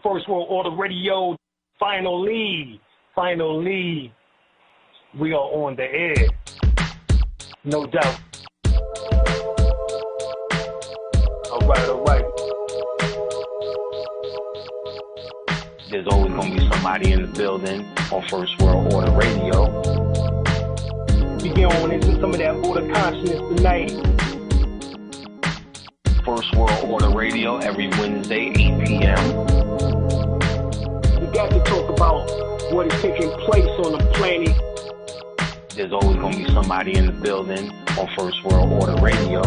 First World Order Radio. Finally, we are on the air. No doubt. All right. There's always going to be somebody in the building on First World Order Radio. We get on into some of that order consciousness tonight. First World Order Radio every Wednesday, 8 p.m. We got to talk about what is taking place on the planet. There's always going to be somebody in the building on First World Order Radio.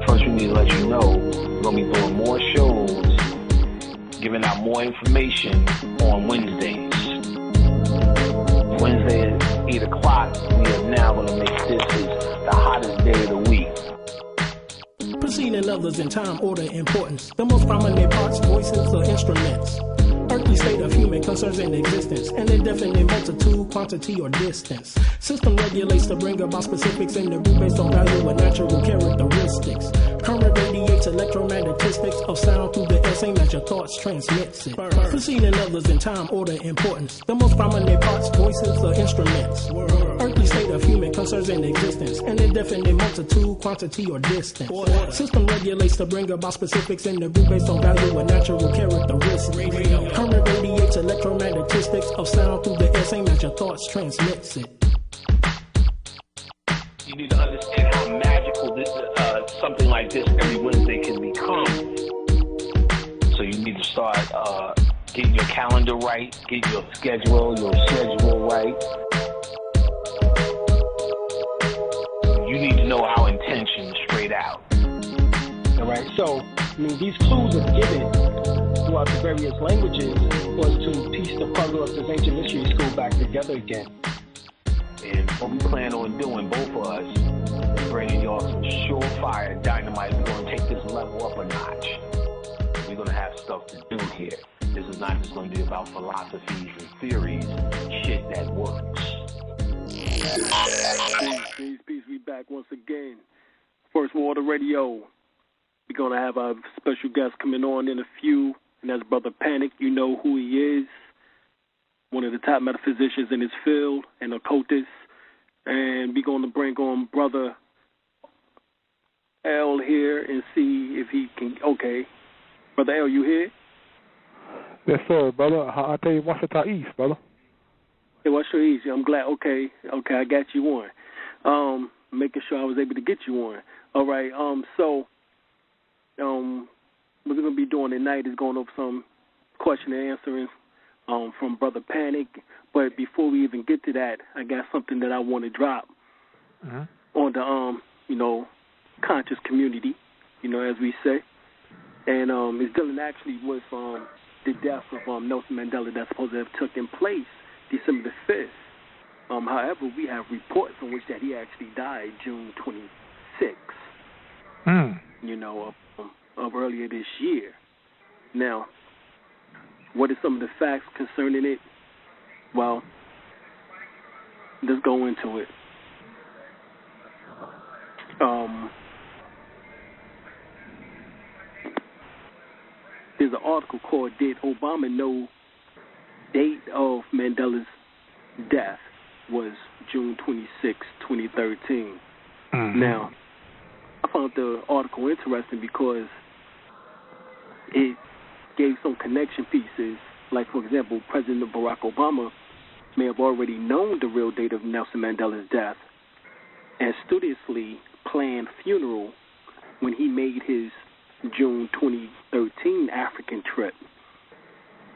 First, we need to let you know we're going to be doing more shows, giving out more information on Wednesdays. Wednesday at 8 o'clock, we are now going to make this the hottest day of the week. Preceding others in time, order, importance. The most prominent parts, voices, or instruments. Earthly state of human concerns in existence, an indefinite multitude, quantity, or distance. System regulates to bring about specifics in the root based on value and natural characteristics. Current radiates electromagnetistics of sound through the air, same as your thoughts transmits it. Preceding others in time, order, importance. The most prominent parts, voices, or instruments. Earthly state of human concerns in existence, an indefinite multitude, quantity, or distance. System regulates to bring about specifics in the root based on value and natural characteristics. Current radiates electromagnetistics of sound through the air, same as your thoughts transmits it. You need to understand how magical this, something like this every Wednesday can become. So you need to start getting your calendar right, get your schedule right. You need to know our intentions straight out. All right, so these clues are given throughout the various languages was to piece the puzzle of this ancient mystery school back together again. And what we plan on doing, both of us, is bringing y'all some surefire dynamite. We're going to take this level up a notch. We're going to have stuff to do here. This is not just going to be about philosophies and theories, shit that works. Peace. We back once again. First World Radio. We're going to have our special guest coming on in a few, and that's Brother Panic. You know who he is. One of the top metaphysicians in his field, an occultist. And we're going to bring on Brother L here and see if he can. Okay. Brother L, you here? Yes, sir, brother. I tell you, what's the east, brother? Hey, what's your east? I'm glad. Okay, I got you on. Making sure I was able to get you on. All right. So what we're going to be doing tonight is going over some question and answering from Brother Panic. But before we even get to that, I got something that I want to drop on the, conscious community, as we say. And it's dealing actually with the death of Nelson Mandela that's supposed to have taken place December the 5th. However, we have reports on which that he actually died June 26th, of earlier this year. Now, what are some of the facts concerning it? Well, let's go into it. There's an article called "Did Obama Know Date of Mandela's Death?" Was June 26, 2013. Now, I found the article interesting because it gave some connection pieces. Like, for example, President Barack Obama may have already known the real date of Nelson Mandela's death and studiously planned funeral when he made his June 2013 African trip,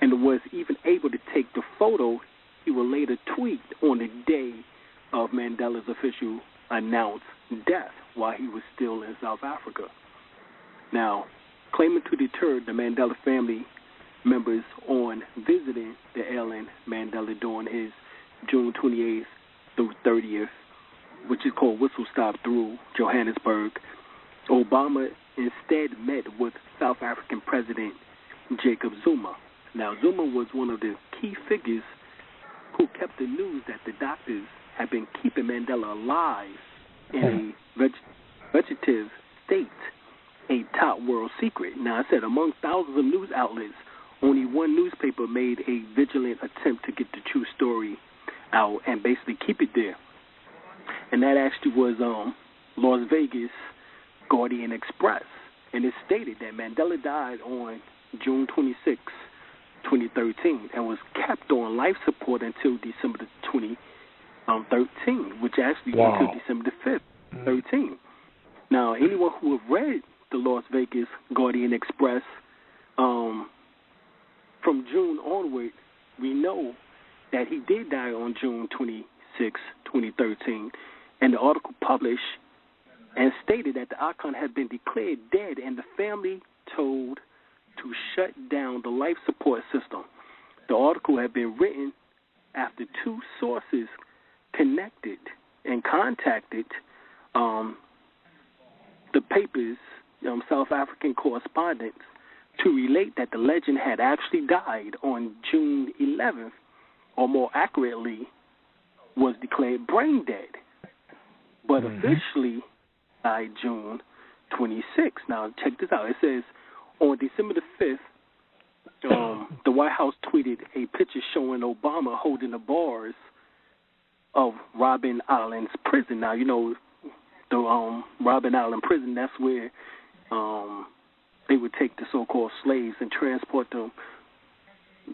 and was even able to take the photo he would later tweet on the day of Mandela's official announced death while he was still in South Africa. Now, claiming to deter the Mandela family members on visiting the island Mandela during his June 28th through 30th, which is called Whistle Stop through Johannesburg, Obama instead met with South African President Jacob Zuma. Now, Zuma was one of the key figures who kept the news that the doctors had been keeping Mandela alive in a vegetative state, a top world secret. Now, I said among thousands of news outlets only one newspaper made a vigilant attempt to get the true story out and basically keep it there. And that actually was Las Vegas Guardian Express. And it stated that Mandela died on June 26, 2013, and was kept on life support until December 2013, which actually until December 5th, 13. Now, anyone who have read the Las Vegas Guardian Express, from June onward, we know that he did die on June 26, 2013, and the article published and stated that the icon had been declared dead and the family told to shut down the life support system. The article had been written after two sources connected and contacted the paper's South African correspondents to relate that the legend had actually died on June 11th, or more accurately, was declared brain dead, but officially died June 26th. Now, check this out. It says, on December the 5th, the White House tweeted a picture showing Obama holding the bars of Robben Island's prison. Now, you know, the Robben Island prison, that's where they would take the so-called slaves and transport them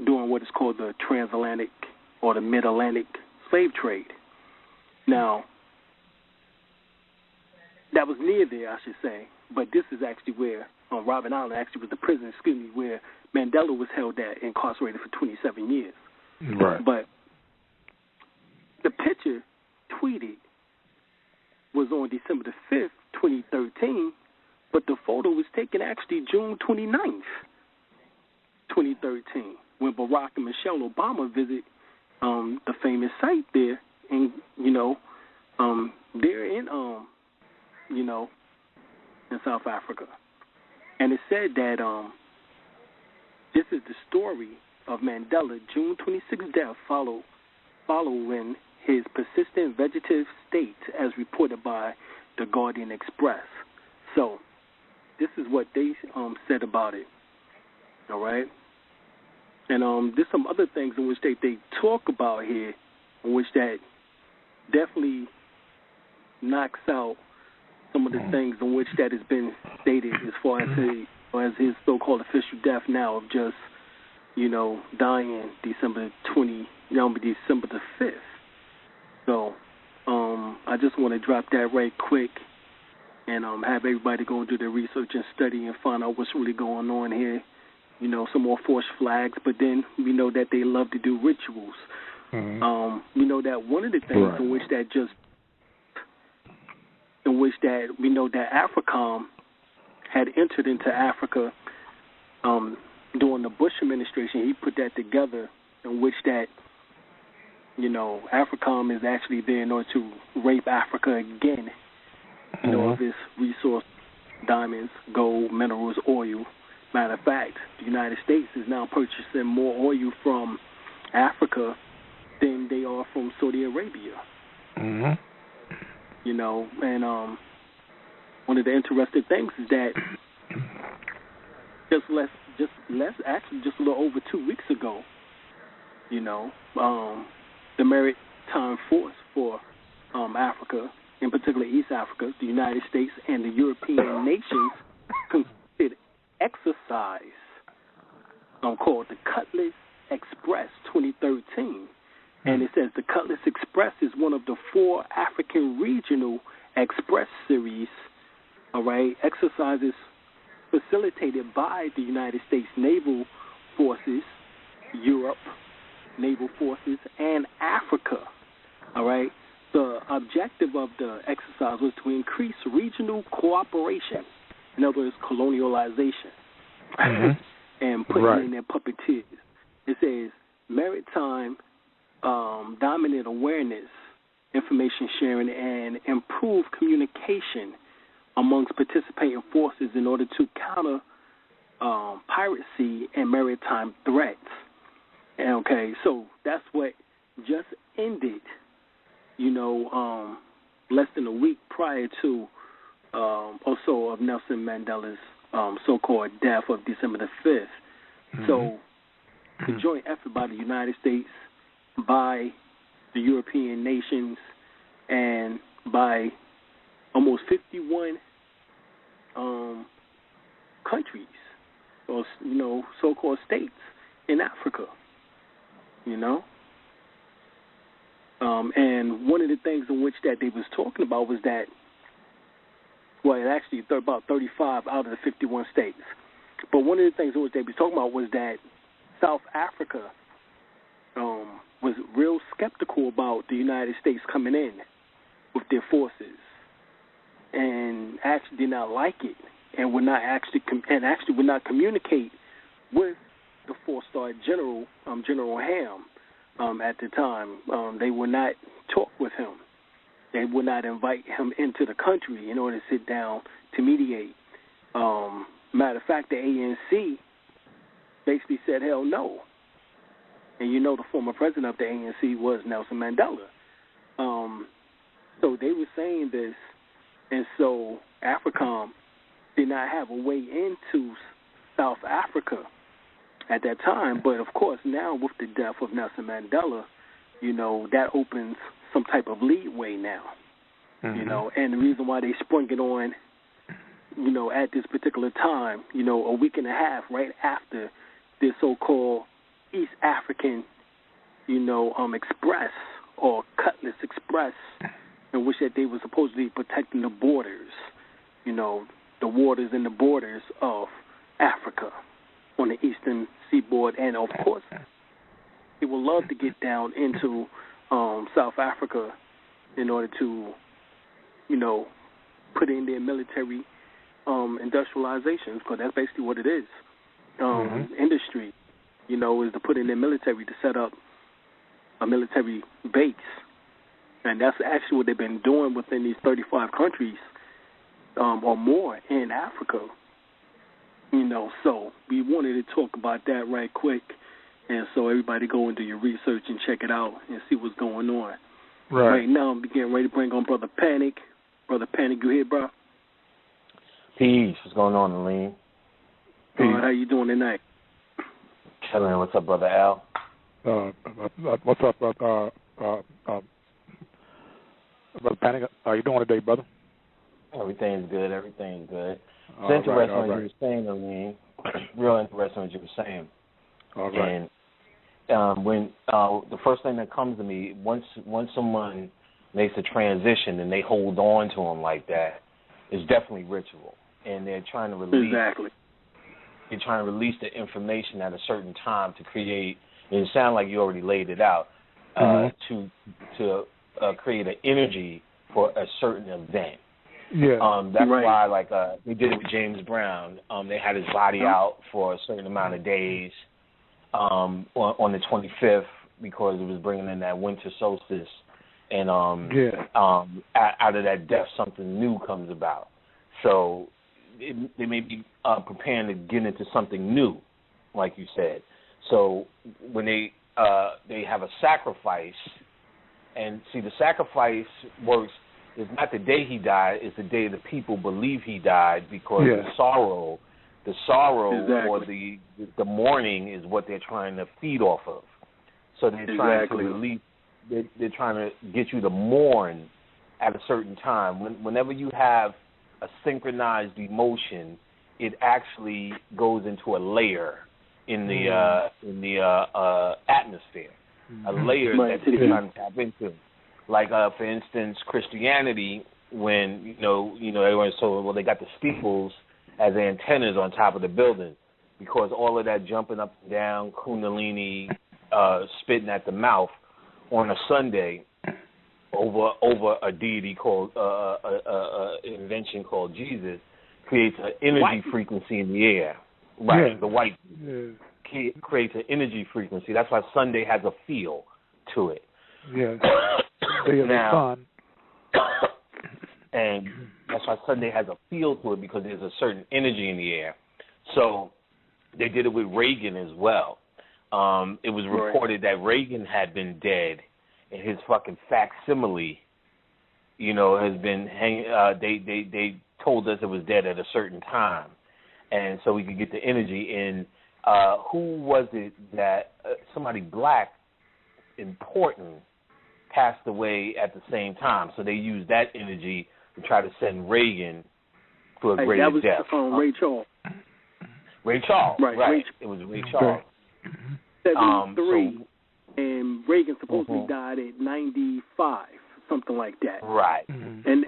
during what is called the transatlantic or the mid-Atlantic slave trade. Now, that was near there, I should say, but this is actually where Robben Island actually was the prison, where Mandela was held at, incarcerated for 27 years. Right. But the picture tweeted was on December the 5th, 2013, but the photo was taken actually June 29th, 2013, when Barack and Michelle Obama visit the famous site there, and they're in in South Africa, and it said that this is the story of Mandela June 26th death following his persistent vegetative state, as reported by the Guardian Express. So, this is what they said about it. All right, and there's some other things in which they talk about here, in which that definitely knocks out some of the things in which that has been stated as far as his so-called official death now of just, dying December the 5th. So, I just want to drop that right quick and have everybody go and do their research and study and find out what's really going on here. Some more forced flags, but then we know that they love to do rituals. We know that one of the things in which we know that AFRICOM had entered into Africa during the Bush administration. He put that together, in which that, AFRICOM is actually there in order to rape Africa again, of its resource, diamonds, gold, minerals, oil. Matter of fact, the United States is now purchasing more oil from Africa than they are from Saudi Arabia. And one of the interesting things is that just a little over 2 weeks ago, the Maritime Force for Africa, in particular East Africa, the United States, and the European nations conducted exercise called the Cutlass Express 2013. And it says the Cutlass Express is one of the 4 African regional express series, exercises facilitated by the United States Naval Forces, Europe Naval Forces, and Africa, The objective of the exercise was to increase regional cooperation, in other words, colonialization, and putting in their puppeteers. It says maritime dominant awareness, information sharing, and improved communication amongst participating forces in order to counter piracy and maritime threats. So that's what just ended, less than a week prior to also of Nelson Mandela's so-called death of December the 5th. So a joint effort by the United States, by the European nations, and by almost 51 countries, or so-called states in Africa. And one of the things in which that they was talking about was that, well, it actually about 35 out of the 51 states. But one of the things in which they was talking about was that South Africa was real skeptical about the United States coming in with their forces, and actually did not like it, and would not would not communicate with the 4-star general, General Ham, at the time. They would not talk with him. They would not invite him into the country in order to sit down to mediate. Matter of fact, the ANC basically said, hell no. And the former president of the ANC was Nelson Mandela. So they were saying this, and so AFRICOM did not have a way into South Africa at that time. But, of course, now with the death of Nelson Mandela, that opens some type of leeway now. And the reason why they sprung it on, at this particular time, a week and a half right after the so-called East African, Express or Cutlass Express, in which that they were supposedly protecting the borders, the waters and the borders of Africa on the eastern seaboard. And, of course, they would love to get down into South Africa in order to, put in their military industrializations, because that's basically what it is. Industry, is to put in their military to set up a military base. And that's actually what they've been doing within these 35 countries or more in Africa. So we wanted to talk about that right quick. And so everybody go and do your research and check it out and see what's going on. Right now, I'm getting ready to bring on Brother Panic. Brother Panic, you here, bro? Peace. What's going on, Alim? How you doing tonight? Chilling. What's up, Brother Al? What's up, Brother Panic? How you doing today, brother? Everything's good. It's interesting what you were saying, Alim. Real interesting what you were saying. All right. And when the first thing that comes to me, once someone makes a transition and they hold on to them like that, it's definitely ritual, and they're trying to release. Exactly. They're trying to release the information at a certain time to create. And it sounds like you already laid it out to create an energy for a certain event. Yeah. That's why, like, they did it with James Brown. They had his body out for a certain amount of days on the 25th because it was bringing in that winter solstice. And out of that death, something new comes about. So they may be preparing to get into something new, like you said. So when they have a sacrifice, and see, the sacrifice works. It's not the day he died; it's the day the people believe he died, because the sorrow or the mourning is what they're trying to feed off of. So they're trying to release. They're trying to get you to mourn at a certain time. Whenever you have a synchronized emotion, it actually goes into a layer in the atmosphere, a layer that they're trying to tap into. Like, for instance, Christianity, when everyone's told, well, they got the steeples as antennas on top of the building, because all of that jumping up and down, Kundalini, spitting at the mouth on a Sunday over a deity called invention called Jesus, creates an energy frequency in the air. Right, the white creates an energy frequency. That's why Sunday has a feel to it. Yeah. Now, and that's why Sunday has a feel to it, because there's a certain energy in the air. So they did it with Reagan as well. It was reported that Reagan had been dead, and his fucking facsimile, has been hanging. They told us it was dead at a certain time, and so we could get the energy. And who was it that somebody black important passed away at the same time? So they used that energy to try to send Reagan to a greater death. That was Ray Charles. Ray Charles, right. It was Ray Charles. 73, and Reagan supposedly died at 95, something like that. Right. And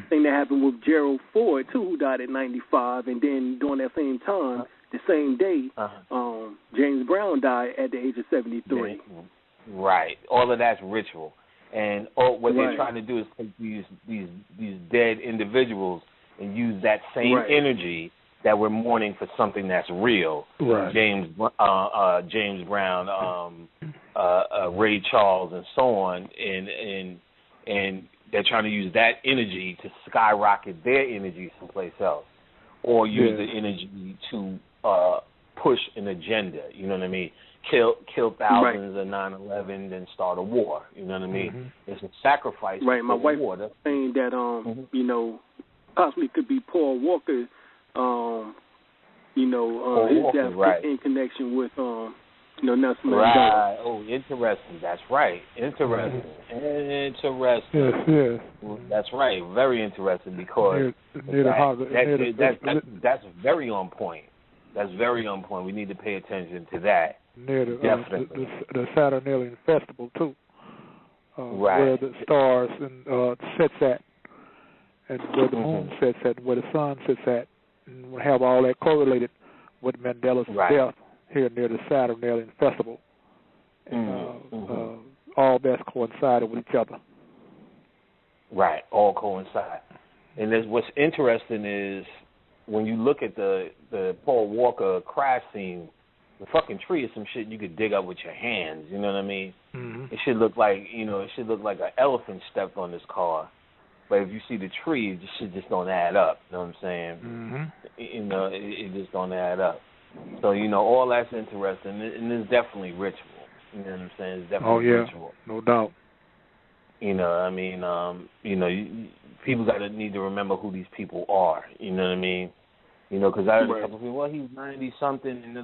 thing that happened with Gerald Ford, too, who died at 95, and then during that same time, the same day, James Brown died at the age of 73. Right. All of that's ritual. And what they're trying to do is take these dead individuals and use that same energy that we're mourning for something that's real. Right. James Brown, Ray Charles, and so on, and they're trying to use that energy to skyrocket their energy someplace else, or use the energy to push an agenda. You know what I mean? Kill thousands of 9/11, then start a war. You know what I mean? It's a sacrifice. Right. My wife was saying that possibly could be Paul Walker. His death in connection with Nelson Mandela. Right. Oh, interesting. That's right. Interesting. Yes. That's right. Very interesting because that's very on point. That's very on point. We need to pay attention to that. Definitely. The Saturnalian Festival too, where the stars sets at, and where the moon sets at, and where the sun sits at. And we have all that correlated with Mandela's death here near the Saturnalian Festival. And all that's coincided with each other. Right, all coincide. And what's interesting is when you look at the Paul Walker crash scene, the fucking tree is some shit you could dig up with your hands. You know what I mean? It should look like an elephant stepped on this car. But if you see the tree, it just don't add up. You know what I'm saying? It just don't add up. So, all that's interesting, and it's definitely ritual. You know what I'm saying? It's definitely ritual. No doubt. People need to remember who these people are. You know what I mean? Because I heard a couple people, he's 90-something, and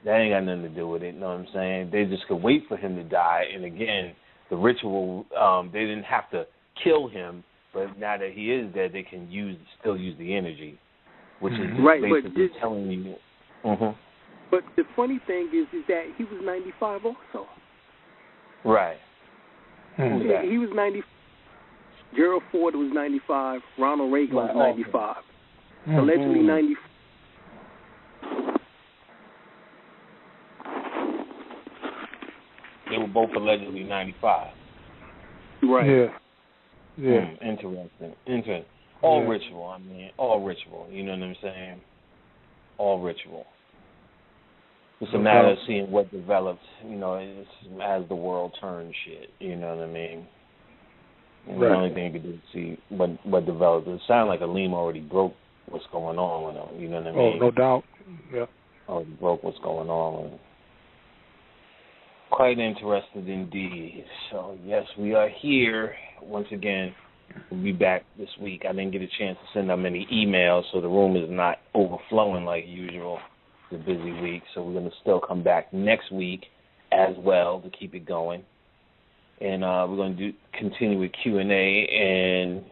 that ain't got nothing to do with it. You know what I'm saying? They just could wait for him to die, and again, the ritual, they didn't have to kill him, but now that he is dead, they can still use the energy, which is basically telling you. But the funny thing is that he was 95 also. Right. He was 90. Gerald Ford was 95. Ronald Reagan was 95. Allegedly 90. They were both allegedly 95. Right. Yeah. Interesting. All ritual. All ritual. You know what I'm saying? All ritual. It's a matter of seeing what develops, as the world turns shit. You know what I mean? And the only thing you can do is see what develops. It sounds like Alim already broke what's going on with him. You know what I mean? Oh, no doubt. Yeah. Already broke what's going on with him. Quite interested indeed. So, yes, we are here once again. We'll be back this week. I didn't get a chance to send out many emails, so the room is not overflowing like usual. It's a busy week, so we're going to still come back next week as well to keep it going. And we're going to continue with Q&A, and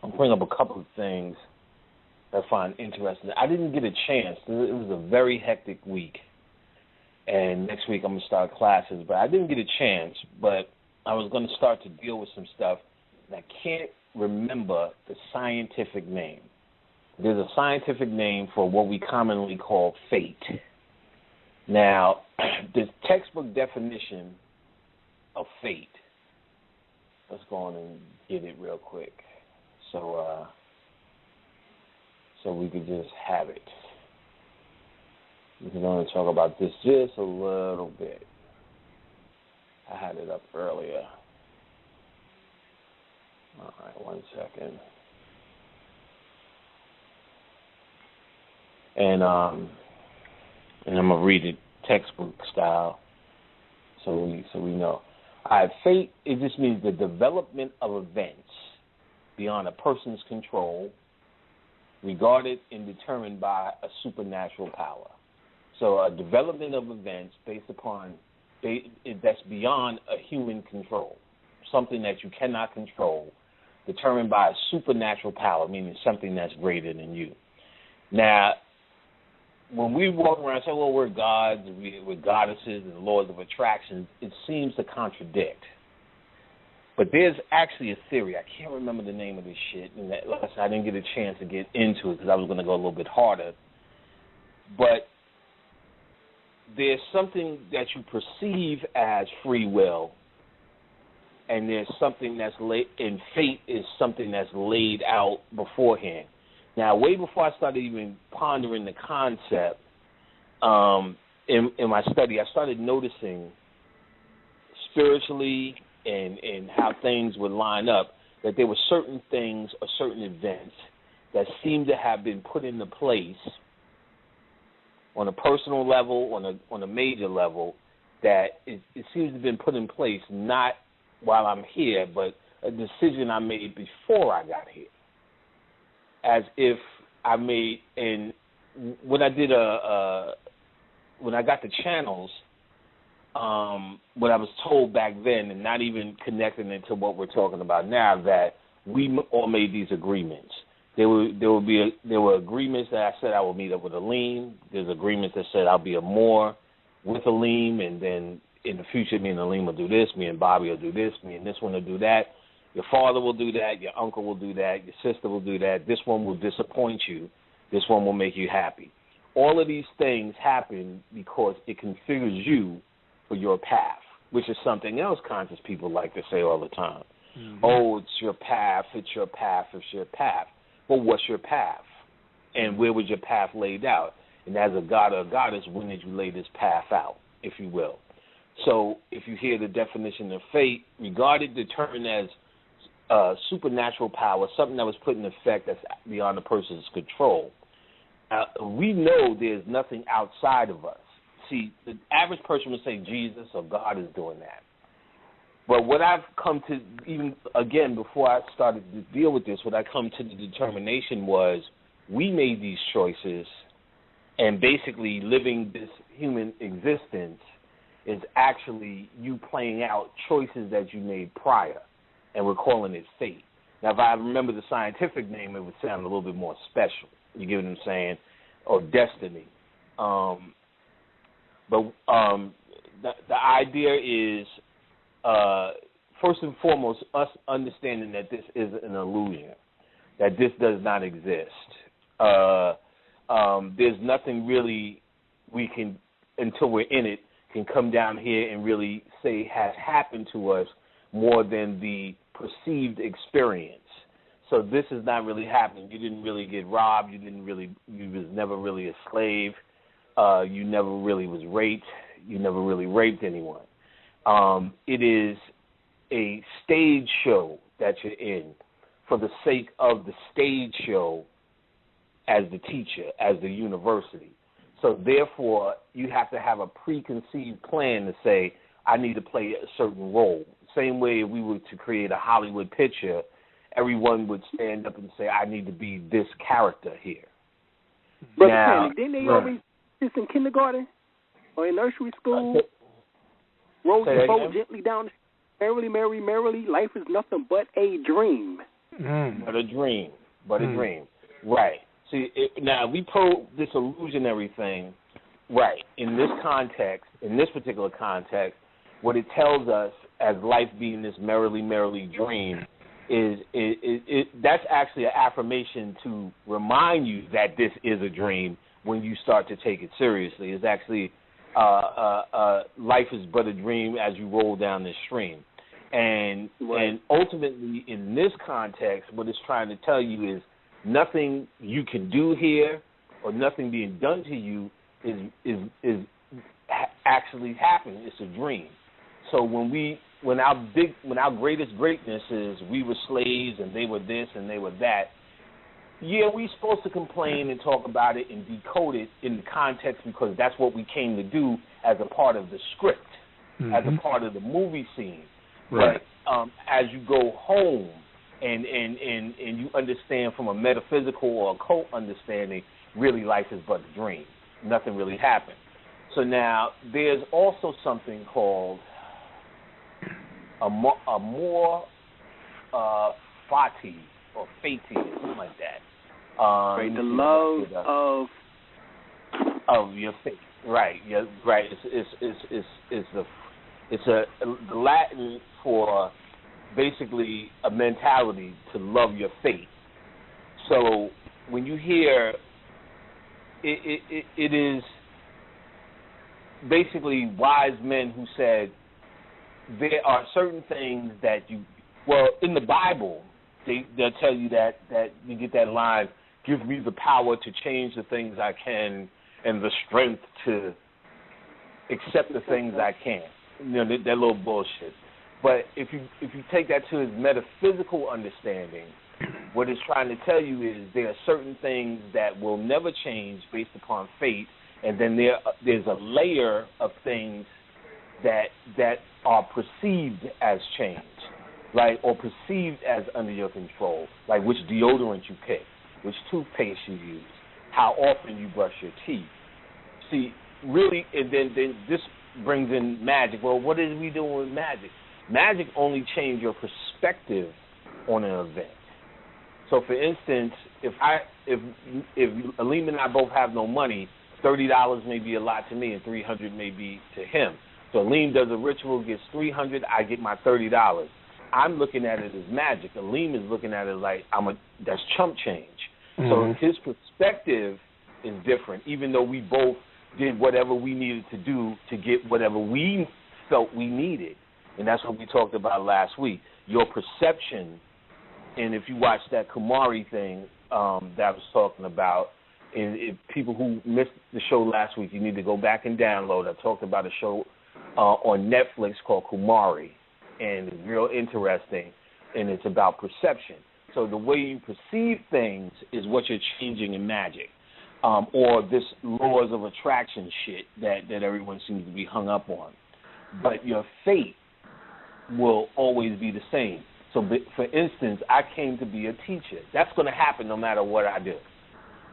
I'll bring up a couple of things that I find interesting. I didn't get a chance. It was a very hectic week. And next week I'm going to start classes, but I didn't get a chance. But I was going to start to deal with some stuff, and I can't remember the scientific name. There's a scientific name for what we commonly call fate. Now, the textbook definition of fate, let's go on and get it real quick so we could just have it. We can only talk about this just a little bit. I had it up earlier. All right, 1 second. And I'm gonna read it textbook style, so we know. All right, fate, it just means the development of events beyond a person's control, regarded and determined by a supernatural power. So a development of events based upon that's beyond a human control, something that you cannot control, determined by a supernatural power, meaning something that's greater than you. Now, when we walk around and say, well, we're gods, we're goddesses and laws of attraction, it seems to contradict. But there's actually a theory. I can't remember the name of this shit, and I didn't get a chance to get into it because I was going to go a little bit harder. But there's something that you perceive as free will, and there's something that's and fate is something that's laid out beforehand. Now, way before I started even pondering the concept in my study, I started noticing spiritually and how things would line up that there were certain things or certain events that seemed to have been put into place on a personal level, on a major level, that it seems to have been put in place not while I'm here, but a decision I made before I got here. As if I made, and when I did when I got the channels, what I was told back then, and not even connecting it to what we're talking about now, that we all made these agreements. There were agreements that I said I would meet up with Alim. There's agreements that said I'll be a more with Alim, and then in the future, me and Alim will do this, me and Bobby will do this, me and this one will do that. Your father will do that, your uncle will do that, your sister will do that. This one will disappoint you. This one will make you happy. All of these things happen because it configures you for your path, which is something else conscious people like to say all the time. Mm-hmm. Oh, it's your path, it's your path, it's your path. Well, what's your path? And where was your path laid out? And as a god or a goddess, when did you lay this path out, if you will? So if you hear the definition of fate, regarded, determined as supernatural power, something that was put in effect that's beyond the person's control. We know there's nothing outside of us. See, the average person would say Jesus or God is doing that. But what I've come to, even again, before I started to deal with this, what I come to the determination was we made these choices, and basically living this human existence is actually you playing out choices that you made prior, and we're calling it fate. Now, if I remember the scientific name, it would sound a little bit more special. You get what I'm saying? Or destiny. But the idea is, first and foremost, us understanding that this is an illusion, that this does not exist. There's nothing really we can, until we're in it, can come down here and really say has happened to us more than the perceived experience. So this is not really happening. You didn't really get robbed. You was never really a slave. You never really was raped. You never really raped anyone. It is a stage show that you're in for the sake of the stage show as the teacher, as the university. So therefore, you have to have a preconceived plan to say, I need to play a certain role. Same way if we were to create a Hollywood picture, everyone would stand up and say, I need to be this character here. Brother Sandy, didn't they always this in kindergarten or in nursery school? Roll the boat gently down, merrily, merrily, merrily, life is nothing but a dream. But a dream. But a dream. Right. See, now we probe this illusionary thing, right, in this context, in this particular context, what it tells us as life being this merrily, merrily dream is that's actually an affirmation to remind you that this is a dream when you start to take it seriously. It's actually life is but a dream as you roll down this stream. And ultimately, in this context, what it's trying to tell you is nothing you can do here or nothing being done to you is actually happening. It's a dream. So when our greatest greatness is we were slaves and they were this and they were that, yeah, we're supposed to complain and talk about it and decode it in the context because that's what we came to do as a part of the script, as a part of the movie scene. Right. But as you go home and you understand from a metaphysical or occult understanding, really life is but a dream. Nothing really happened. So now there's also something called amor fati or fati, something like that. Right, the love of your faith. Right. Yeah. Right. It's a Latin for basically a mentality to love your faith. So when you hear it is basically wise men who said there are certain things that in the Bible they'll tell you that you get that line, give me the power to change the things I can and the strength to accept the things I can't. That little bullshit. But if you take that to its metaphysical understanding, what it's trying to tell you is there are certain things that will never change based upon fate, and then there's a layer of things that are perceived as change, right, or perceived as under your control, like which deodorant you pick, which toothpaste you use, how often you brush your teeth. See, really, and then this brings in magic. Well, what is we doing with magic? Magic only changes your perspective on an event. So, for instance, if Alim and I both have no money, $30 may be a lot to me, and $300 may be to him. So Alim does a ritual, gets $300, I get my $30. I'm looking at it as magic. Alim is looking at it like that's chump change. Mm-hmm. So his perspective is different, even though we both did whatever we needed to do to get whatever we felt we needed. And that's what we talked about last week. Your perception, and if you watch that Kumari thing that I was talking about, and if people who missed the show last week, you need to go back and download. I talked about a show on Netflix called Kumari, and it's real interesting, and it's about perception. So the way you perceive things is what you're changing in magic. Or this laws of attraction shit that everyone seems to be hung up on. But your fate will always be the same. So, for instance, I came to be a teacher. That's going to happen no matter what I do.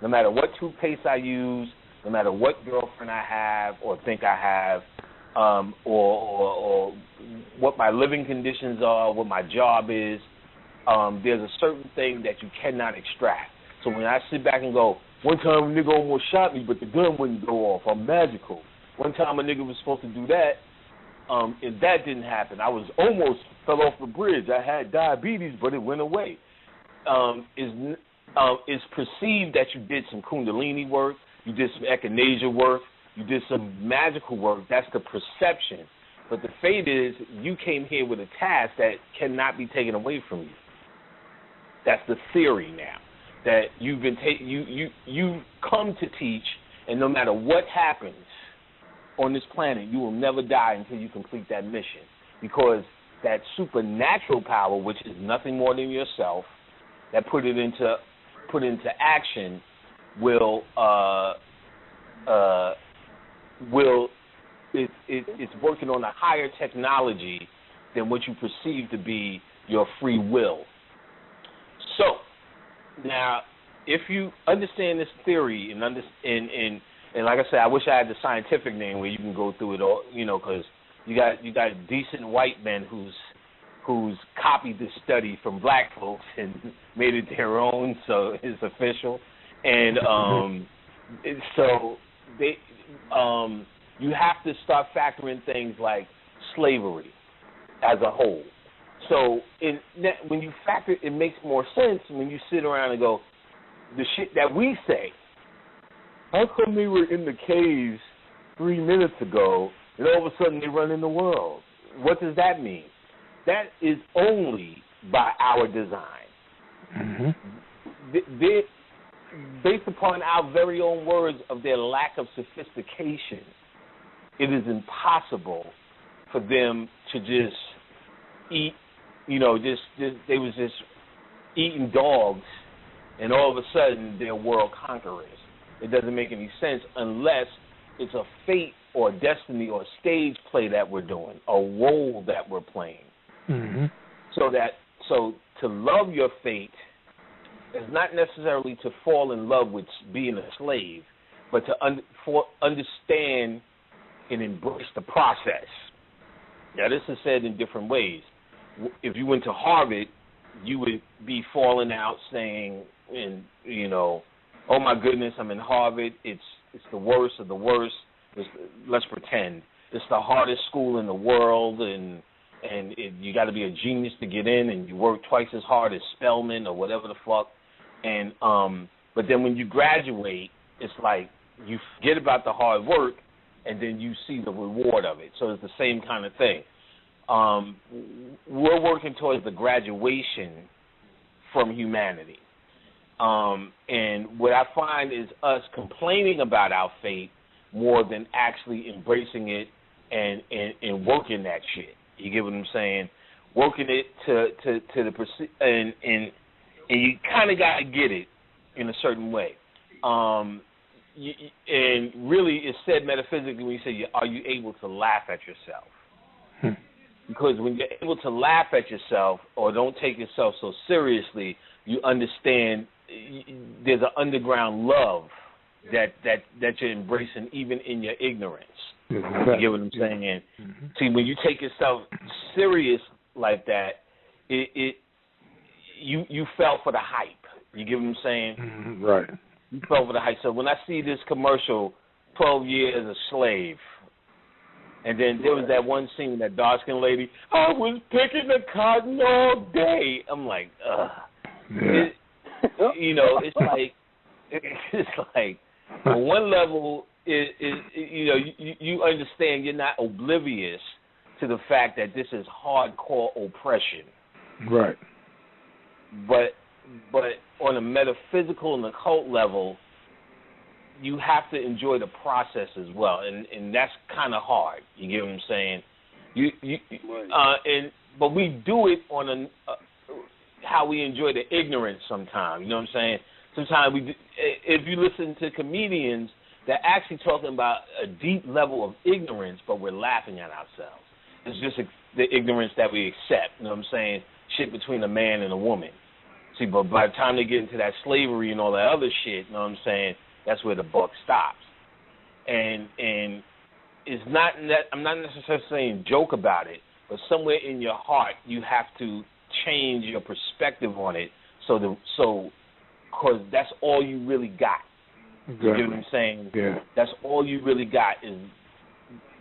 No matter what toothpaste I use, no matter what girlfriend I have or think I have, or what my living conditions are, what my job is, there's a certain thing that you cannot extract. So when I sit back and go, one time a nigga almost shot me, but the gun wouldn't go off. I'm magical. One time a nigga was supposed to do that, and that didn't happen. I was almost fell off the bridge. I had diabetes, but it went away. It's perceived that you did some kundalini work, you did some echinacea work, you did some magical work. That's the perception. But the fate is you came here with a task that cannot be taken away from you. That's the theory now. That you've been you come to teach, and no matter what happens on this planet, you will never die until you complete that mission. Because that supernatural power, which is nothing more than yourself, that put into action it's working on a higher technology than what you perceive to be your free will. So now, if you understand this theory and like I said, I wish I had the scientific name where you can go through it all, because you got decent white men who's copied this study from black folks and made it their own, so it's official. And so they you have to start factoring things like slavery as a whole. So when you factor, it makes more sense when you sit around and go, the shit that we say, how come they were in the caves 3 minutes ago and all of a sudden they run in the world? What does that mean? That is only by our design. Mm-hmm. Based upon our very own words of their lack of sophistication, it is impossible for them to just eat. They was just eating dogs, and all of a sudden they're world conquerors. It doesn't make any sense unless it's a fate or a destiny or a stage play that we're doing, a role that we're playing. Mm-hmm. So to love your fate is not necessarily to fall in love with being a slave, but to understand and embrace the process. Now, this is said in different ways. If you went to Harvard, you would be falling out saying, oh my goodness, I'm in Harvard. It's the worst of the worst. Let's pretend it's the hardest school in the world, and you got to be a genius to get in, and you work twice as hard as Spelman or whatever the fuck. And but then when you graduate, it's like you forget about the hard work, and then you see the reward of it. So it's the same kind of thing. We're working towards the graduation from humanity. And what I find is us complaining about our fate more than actually embracing it and working that shit. You get what I'm saying? Working it to the and you kind of got to get it in a certain way. And really, it's said metaphysically when you say, "Are you able to laugh at yourself?" Because when you're able to laugh at yourself or don't take yourself so seriously, you understand there's an underground love that you're embracing even in your ignorance. You get what I'm saying? Mm-hmm. See, when you take yourself serious like that, you fell for the hype. You get what I'm saying? Mm-hmm. Right. You fell for the hype. So when I see this commercial, 12 years a slave, and then there was that one scene, that dark-skinned lady, I was picking the cotton all day. I'm like, ugh. Yeah. It's like on one level, you understand you're not oblivious to the fact that this is hardcore oppression. Right. But on a metaphysical and occult level, you have to enjoy the process as well, and that's kind of hard. You get what I'm saying? But we do it on how we enjoy the ignorance sometimes. You know what I'm saying? Sometimes if you listen to comedians, they're actually talking about a deep level of ignorance, but we're laughing at ourselves. It's just the ignorance that we accept. You know what I'm saying? Shit between a man and a woman. See, but by the time they get into that slavery and all that other shit, you know what I'm saying? That's where the buck stops. And it's not that I'm not necessarily saying joke about it, but somewhere in your heart you have to change your perspective on it, because that's all you really got. Exactly. You know what I'm saying? Yeah. That's all you really got is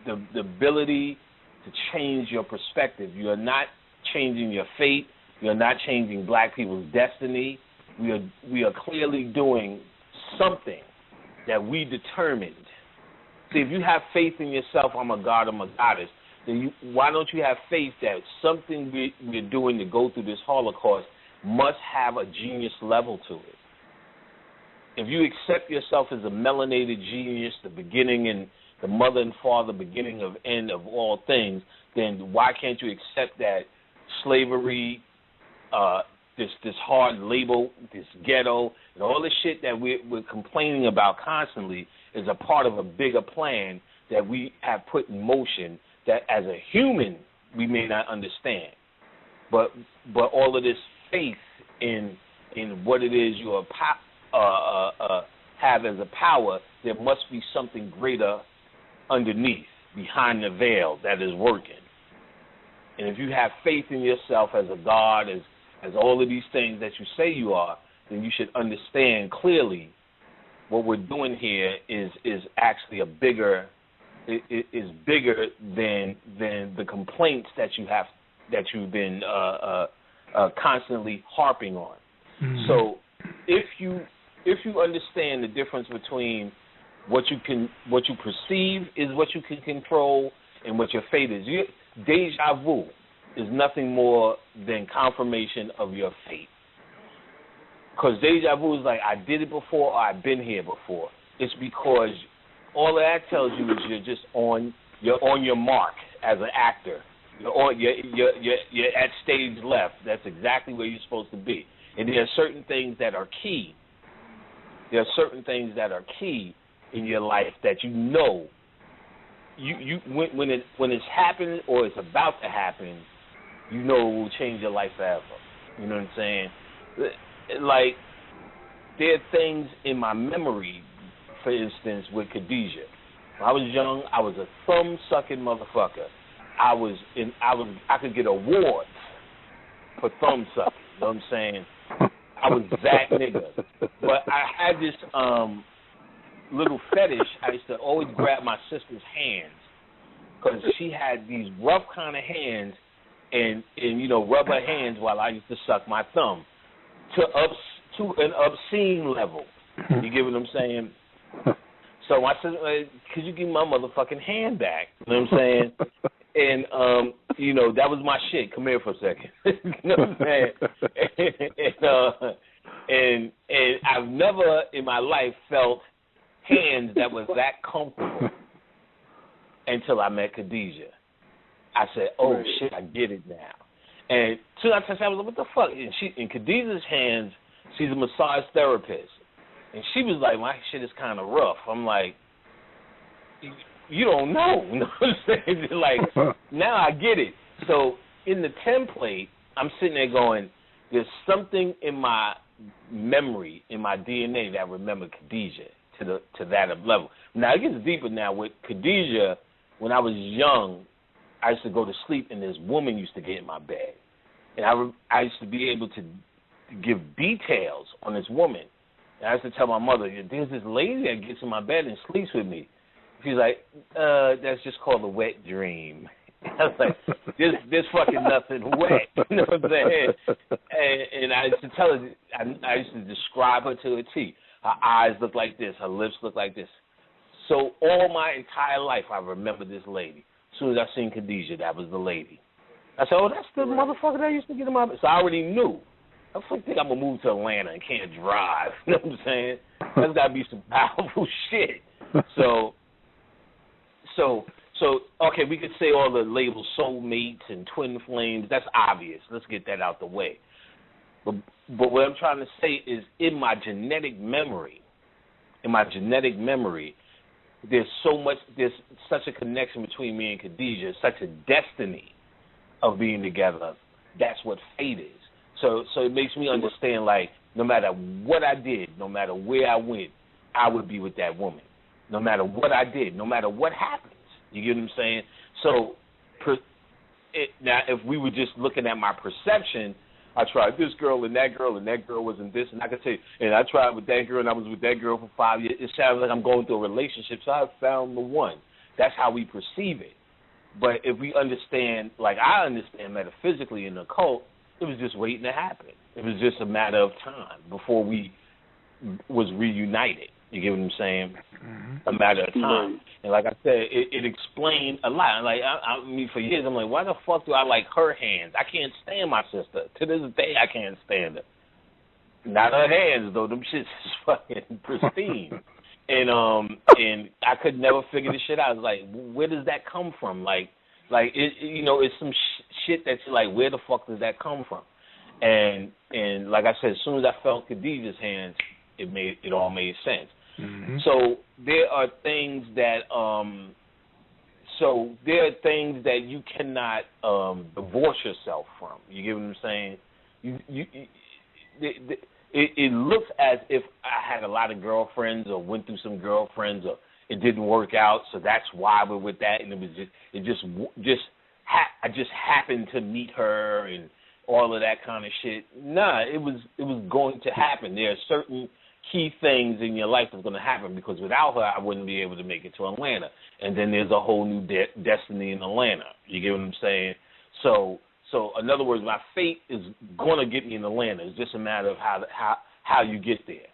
the ability to change your perspective. You are not changing your fate. You're not changing black people's destiny. We are clearly doing something that we determined. See, if you have faith in yourself, I'm a god, I'm a goddess, then why don't you have faith that something we're doing to go through this Holocaust must have a genius level to it? If you accept yourself as a melanated genius, the beginning and the mother and father, beginning of end of all things, then why can't you accept that slavery, this hard label, this ghetto, and all this shit that we're complaining about constantly is a part of a bigger plan that we have put in motion that as a human we may not understand. But all of this faith in what it is you have as a power, there must be something greater underneath, behind the veil that is working. And if you have faith in yourself as a god, as all of these things that you say you are, then you should understand clearly what we're doing here is actually bigger than the complaints that you've been constantly harping on. Mm-hmm. So if you understand the difference between what you perceive is what you can control and what your fate is, deja vu is nothing more than confirmation of your fate. Because deja vu is like, I did it before or I've been here before. It's because all that tells you is you're on your mark as an actor. You're at stage left. That's exactly where you're supposed to be. And there are certain things that are key. There are certain things that are key in your life that you know. When it's happening or it's about to happen, you know it will change your life forever. You know what I'm saying? Like, there are things in my memory, for instance, with Khadijah. When I was young, I was a thumb-sucking motherfucker. I could get awards for thumb sucking. You know what I'm saying? I was that nigga. But I had this little fetish. I used to always grab my sister's hands because she had these rough kind of hands and rub her hands while I used to suck my thumb to an obscene level. You get what I'm saying? So I said, could you give me my motherfucking hand back? You know what I'm saying? And, that was my shit. Come here for a second. You know what I'm saying? And I've never in my life felt hands that was that comfortable until I met Khadijah. I said, oh, shit, I get it now. And soon I was like, what the fuck? And in Khadijah's hands, she's a massage therapist. And she was like, my shit is kind of rough. I'm like, you don't know. You know what I'm saying? Like, now I get it. So in the template, I'm sitting there going, there's something in my memory, in my DNA that I remember Khadijah to that level. Now, it gets deeper now. With Khadijah, when I was young, I used to go to sleep, and this woman used to get in my bed. And I used to be able to give details on this woman. And I used to tell my mother, there's this lady that gets in my bed and sleeps with me. She's like, that's just called a wet dream. I was like, there's fucking nothing wet. You know what I'm saying? And I used to tell her, I used to describe her to a T. Her eyes look like this. Her lips look like this. So all my entire life, I remember this lady. As soon as I seen Khadijah, that was the lady. I said, oh, that's the motherfucker that used to get in my bed. So I already knew. I think I'm going to move to Atlanta and can't drive. You know what I'm saying? That's got to be some powerful shit. So, okay, we could say all the labels, soulmates and twin flames. That's obvious. Let's get that out the way. But what I'm trying to say is in my genetic memory, there's such a connection between me and Khadijah, such a destiny of being together. That's what fate is. So it makes me understand, like, no matter what I did, no matter where I went, I would be with that woman. No matter what I did, no matter what happens. You get what I'm saying? So now if we were just looking at my perception, I tried this girl and that girl wasn't this, and I could say, and I tried with that girl and I was with that girl for 5 years. It sounds like I'm going through a relationship, so I found the one. That's how we perceive it. But if we understand, like I understand metaphysically in the occult, it was just waiting to happen. It was just a matter of time before we was reunited. You get what I'm saying? Mm-hmm. A matter of time. And like I said, it explained a lot. Like I mean, for years, I'm like, why the fuck do I like her hands? I can't stand my sister. To this day, I can't stand her. Not her hands though. Them shits is fucking pristine. And I could never figure this shit out. I was like, where does that come from? Like it, it's some shit that's like, where the fuck does that come from? And like I said, as soon as I felt Khadijah's hands, it all made sense. Mm-hmm. So there are things that you cannot divorce yourself from. You get what I'm saying? It looks as if I had a lot of girlfriends or went through some girlfriends or it didn't work out, so that's why we're with that. And I just happened to meet her and all of that kind of shit. Nah, it was going to happen. There are certain key things in your life that's going to happen because without her, I wouldn't be able to make it to Atlanta. And then there's a whole new destiny in Atlanta. You get what I'm saying? So in other words, my fate is going to get me in Atlanta. It's just a matter of how you get there.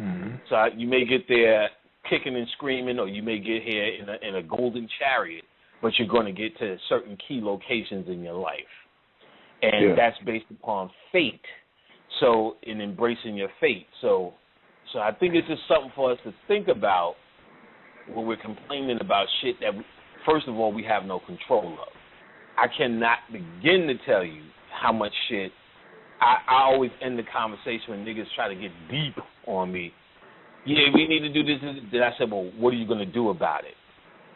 Mm-hmm. So you may get there kicking and screaming, or you may get here in a golden chariot, but you're going to get to certain key locations in your life. And that's based upon fate. So in embracing your fate. So I think it's just something for us to think about when we're complaining about shit that, first of all, we have no control of. I cannot begin to tell you how much shit. I always end the conversation when niggas try to get deep on me. Yeah, we need to do this. Then I said, well, what are you going to do about it?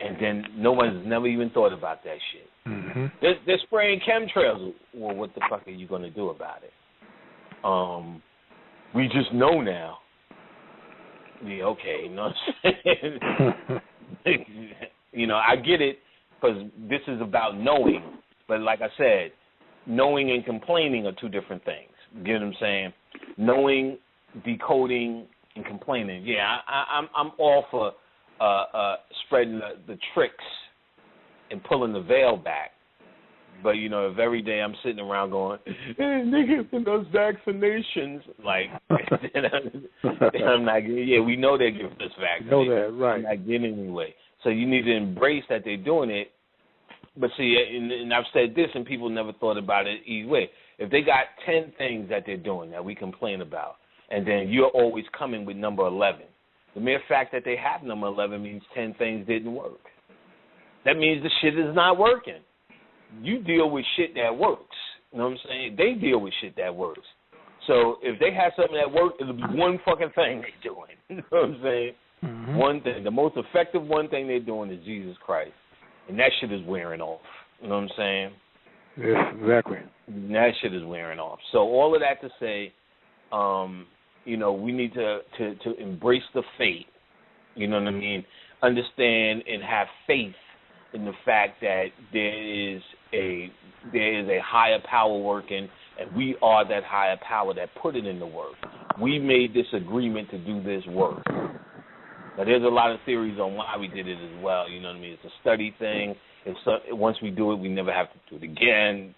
And then no one's never even thought about that shit. Mm-hmm. They're spraying chemtrails. Well, what the fuck are you going to do about it? We just know now. Yeah, okay, you know what I'm saying? You know, I get it because this is about knowing. But like I said, knowing and complaining are two different things. You get what I'm saying? Knowing, decoding, and complaining. Yeah, I'm all for spreading the tricks and pulling the veil back. But, you know, if every day I'm sitting around going, they giving us vaccinations, like, I'm not getting, yeah, we know they're giving us vaccinations. Know that, right. I'm not getting anyway. So you need to embrace that they're doing it. But see, and I've said this, and people never thought about it either way. If they got 10 things that they're doing that we complain about, and then you're always coming with number 11, the mere fact that they have number 11 means 10 things didn't work. That means the shit is not working. You deal with shit that works. You know what I'm saying? They deal with shit that works. So if they have something that works, it'll be one fucking thing they're doing. You know what I'm saying? Mm-hmm. One thing. The most effective one thing they're doing is Jesus Christ. And that shit is wearing off. You know what I'm saying? Yes, exactly. That shit is wearing off. So all of that to say, you know, we need to embrace the faith. You know what I mean? Understand and have faith in the fact that there is a higher power working, and we are that higher power that put it in the work. We made this agreement to do this work. Now, there's a lot of theories on why we did it as well. You know what I mean? It's a study thing. Once we do it, we never have to do it again.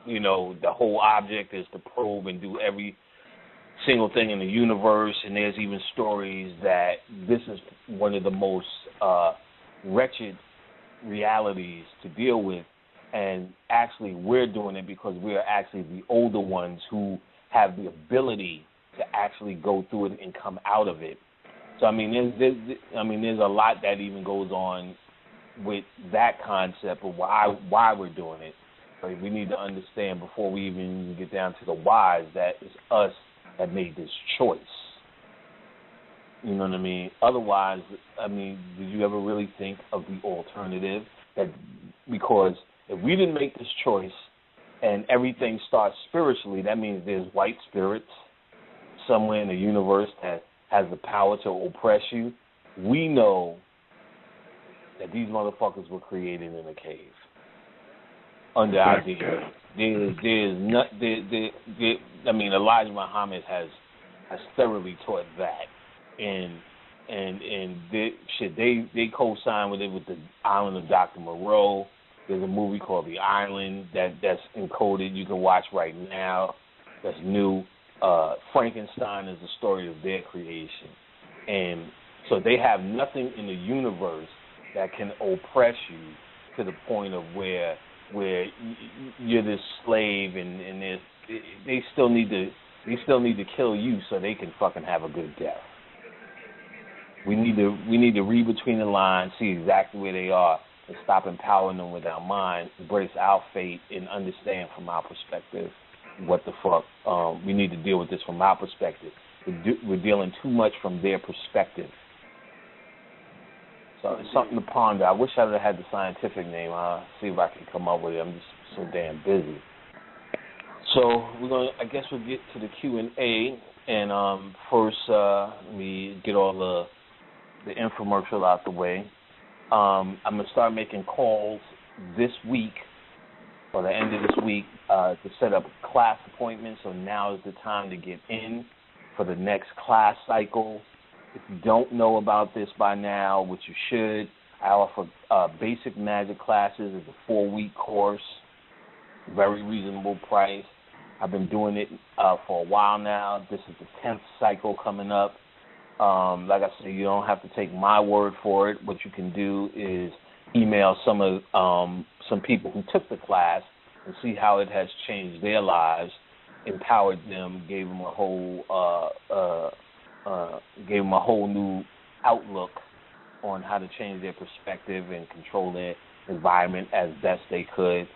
You know, the whole object is to probe and do every single thing in the universe, and there's even stories that this is one of the most wretched realities to deal with, and actually we're doing it because we're actually the older ones who have the ability to actually go through it and come out of it. So I mean, there's a lot that even goes on with that concept of why we're doing it. But we need to understand before we even get down to the whys that it's us that made this choice. You know what I mean? Otherwise, I mean, did you ever really think of the alternative? That because if we didn't make this choice and everything starts spiritually, that means there's white spirits somewhere in the universe that has the power to oppress you. We know that these motherfuckers were created in a cave under our DNA. I mean, Elijah Muhammad has thoroughly taught that. And they co-signed with it with the Island of Dr. Moreau. There's a movie called The Island that's encoded. You can watch right now. That's new. Frankenstein is the story of their creation. And so they have nothing in the universe that can oppress you to the point of where you're this slave and they still need to kill you so they can fucking have a good death. We need to read between the lines, see exactly where they are, and stop empowering them with our mind, embrace our fate, and understand from our perspective what the fuck. We need to deal with this from our perspective. We're dealing too much from their perspective. So it's something to ponder. I wish I would have had the scientific name. I'll see if I can come up with it. I'm just so damn busy. So I guess we'll get to the Q&A. And first, let me get all the infomercial out the way. I'm going to start making calls this week, or the end of this week, to set up class appointments. So now is the time to get in for the next class cycle. If you don't know about this by now, which you should, I offer basic magic classes. It's a 4-week course, very reasonable price. I've been doing it for a while now. This is the 10th cycle coming up. Like I said, you don't have to take my word for it. What you can do is email some people who took the class and see how it has changed their lives, empowered them, gave them a whole new outlook on how to change their perspective and control their environment as best they could.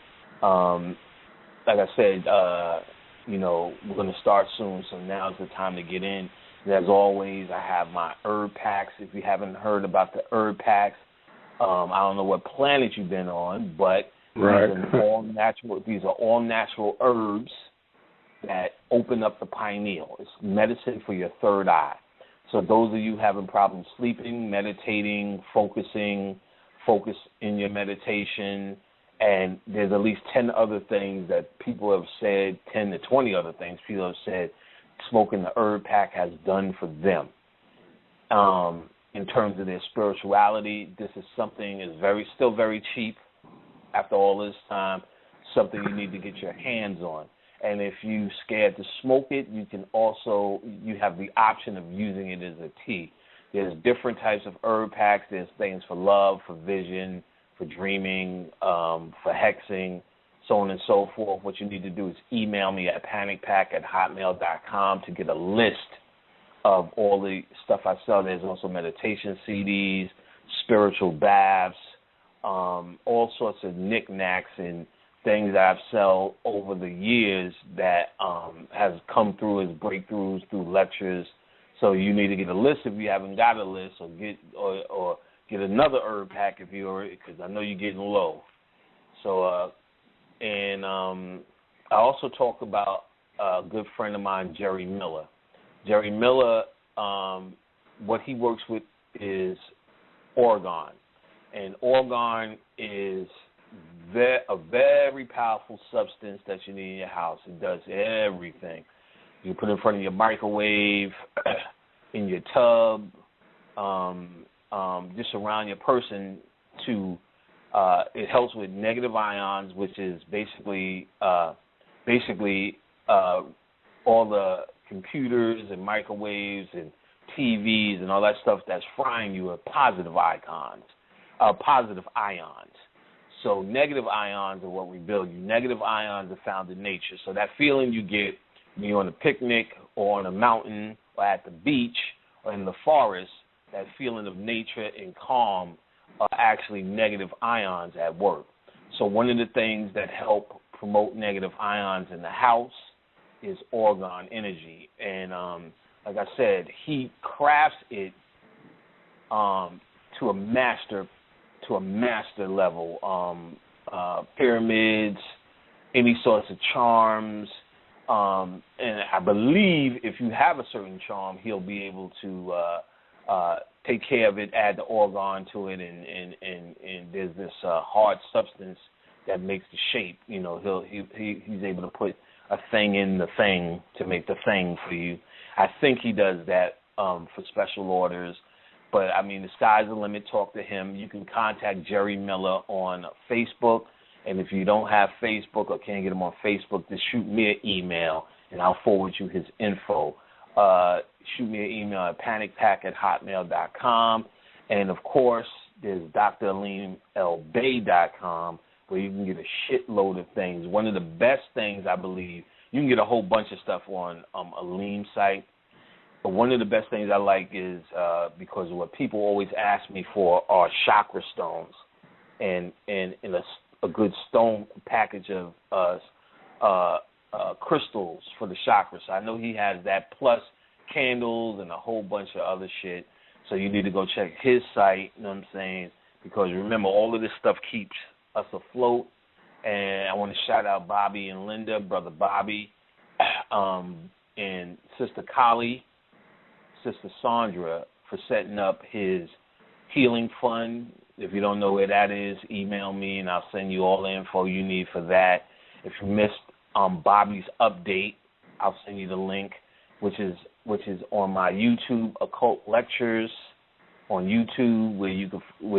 Like I said, we're going to start soon, so now's the time to get in. And as always, I have my herb packs. If you haven't heard about the herb packs, I don't know what planet you've been on, but right. These are all natural herbs that open up the pineal. It's medicine for your third eye. So those of you having problems sleeping, meditating, focus in your meditation, and there's at least 10 other things that people have said, 10 to 20 other things people have said smoking the herb pack has done for them. In terms of their spirituality, this is something is still very cheap after all this time, something you need to get your hands on. And if you're scared to smoke it, you have the option of using it as a tea. There's different types of herb packs. There's things for love, for vision, for dreaming, for hexing, so on and so forth. What you need to do is email me at panicpack@hotmail.com to get a list of all the stuff I sell. There's also meditation CDs, spiritual baths, all sorts of knickknacks and things that I've sold over the years that has come through as breakthroughs through lectures. So you need to get a list if you haven't got a list, or get another herb pack if because I know you're getting low. So I also talk about a good friend of mine, Jerry Miller. Jerry Miller, what he works with is orgone, and orgone is a very powerful substance that you need in your house. It does everything. You put it in front of your microwave, in your tub, just around your person. It helps with negative ions, which is basically all the computers and microwaves and TVs and all that stuff that's frying you with positive ions. So negative ions are what rebuild you. Negative ions are found in nature. So that feeling you get when you're on a picnic or on a mountain or at the beach or in the forest, that feeling of nature and calm are actually negative ions at work. So one of the things that help promote negative ions in the house is orgone energy. And like I said, he crafts it to a master level. Pyramids, any sorts of charms, and I believe if you have a certain charm, he'll be able to take care of it, add the orgone to it, and there's this hard substance that makes the shape. You know, he's able to put a thing in the thing to make the thing for you. I think he does that for special orders. But, I mean, the sky's the limit. Talk to him. You can contact Jerry Miller on Facebook. And if you don't have Facebook or can't get him on Facebook, just shoot me an email, and I'll forward you his info. Shoot me an email at panicpack@hotmail.com. And, of course, there's dralimlbay.com, where you can get a shitload of things. One of the best things, I believe, you can get a whole bunch of stuff on Alim's site. But one of the best things I like is because what people always ask me for are chakra stones, and a good stone package of crystals for the chakras. So I know he has that, plus candles and a whole bunch of other shit. So you need to go check his site, you know what I'm saying? Because remember, all of this stuff keeps us afloat. And I want to shout out Bobby and Linda, Brother Bobby, and Sister Kali, Sister Sandra, for setting up his healing fund. If you don't know where that is, email me and I'll send you all the info you need for that. If you missed Bobby's update, I'll send you the link, which is on my YouTube Occult Lectures on YouTube, where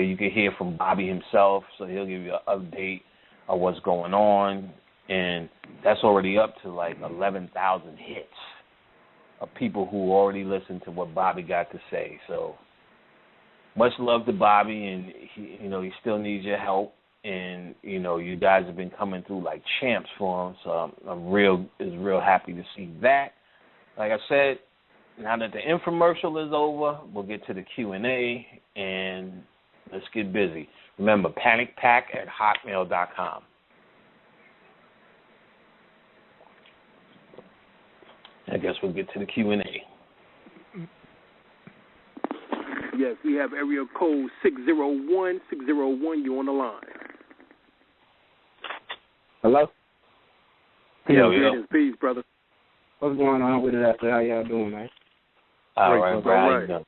you can hear from Bobby himself. So he'll give you an update of what's going on, and that's already up to like 11,000 hits of people who already listened to what Bobby got to say. So much love to Bobby, and he still needs your help, and you guys have been coming through like champs for him. So I'm real happy to see that. Like I said, now that the infomercial is over, we'll get to the Q&A, and let's get busy. Remember, panicpack@hotmail.com. I guess we'll get to the Q&A. Yes, we have area code 601. 601, you on the line. Hello? Yo. Peace, brother. What's going on with it after? How y'all doing, man? All right, Brian.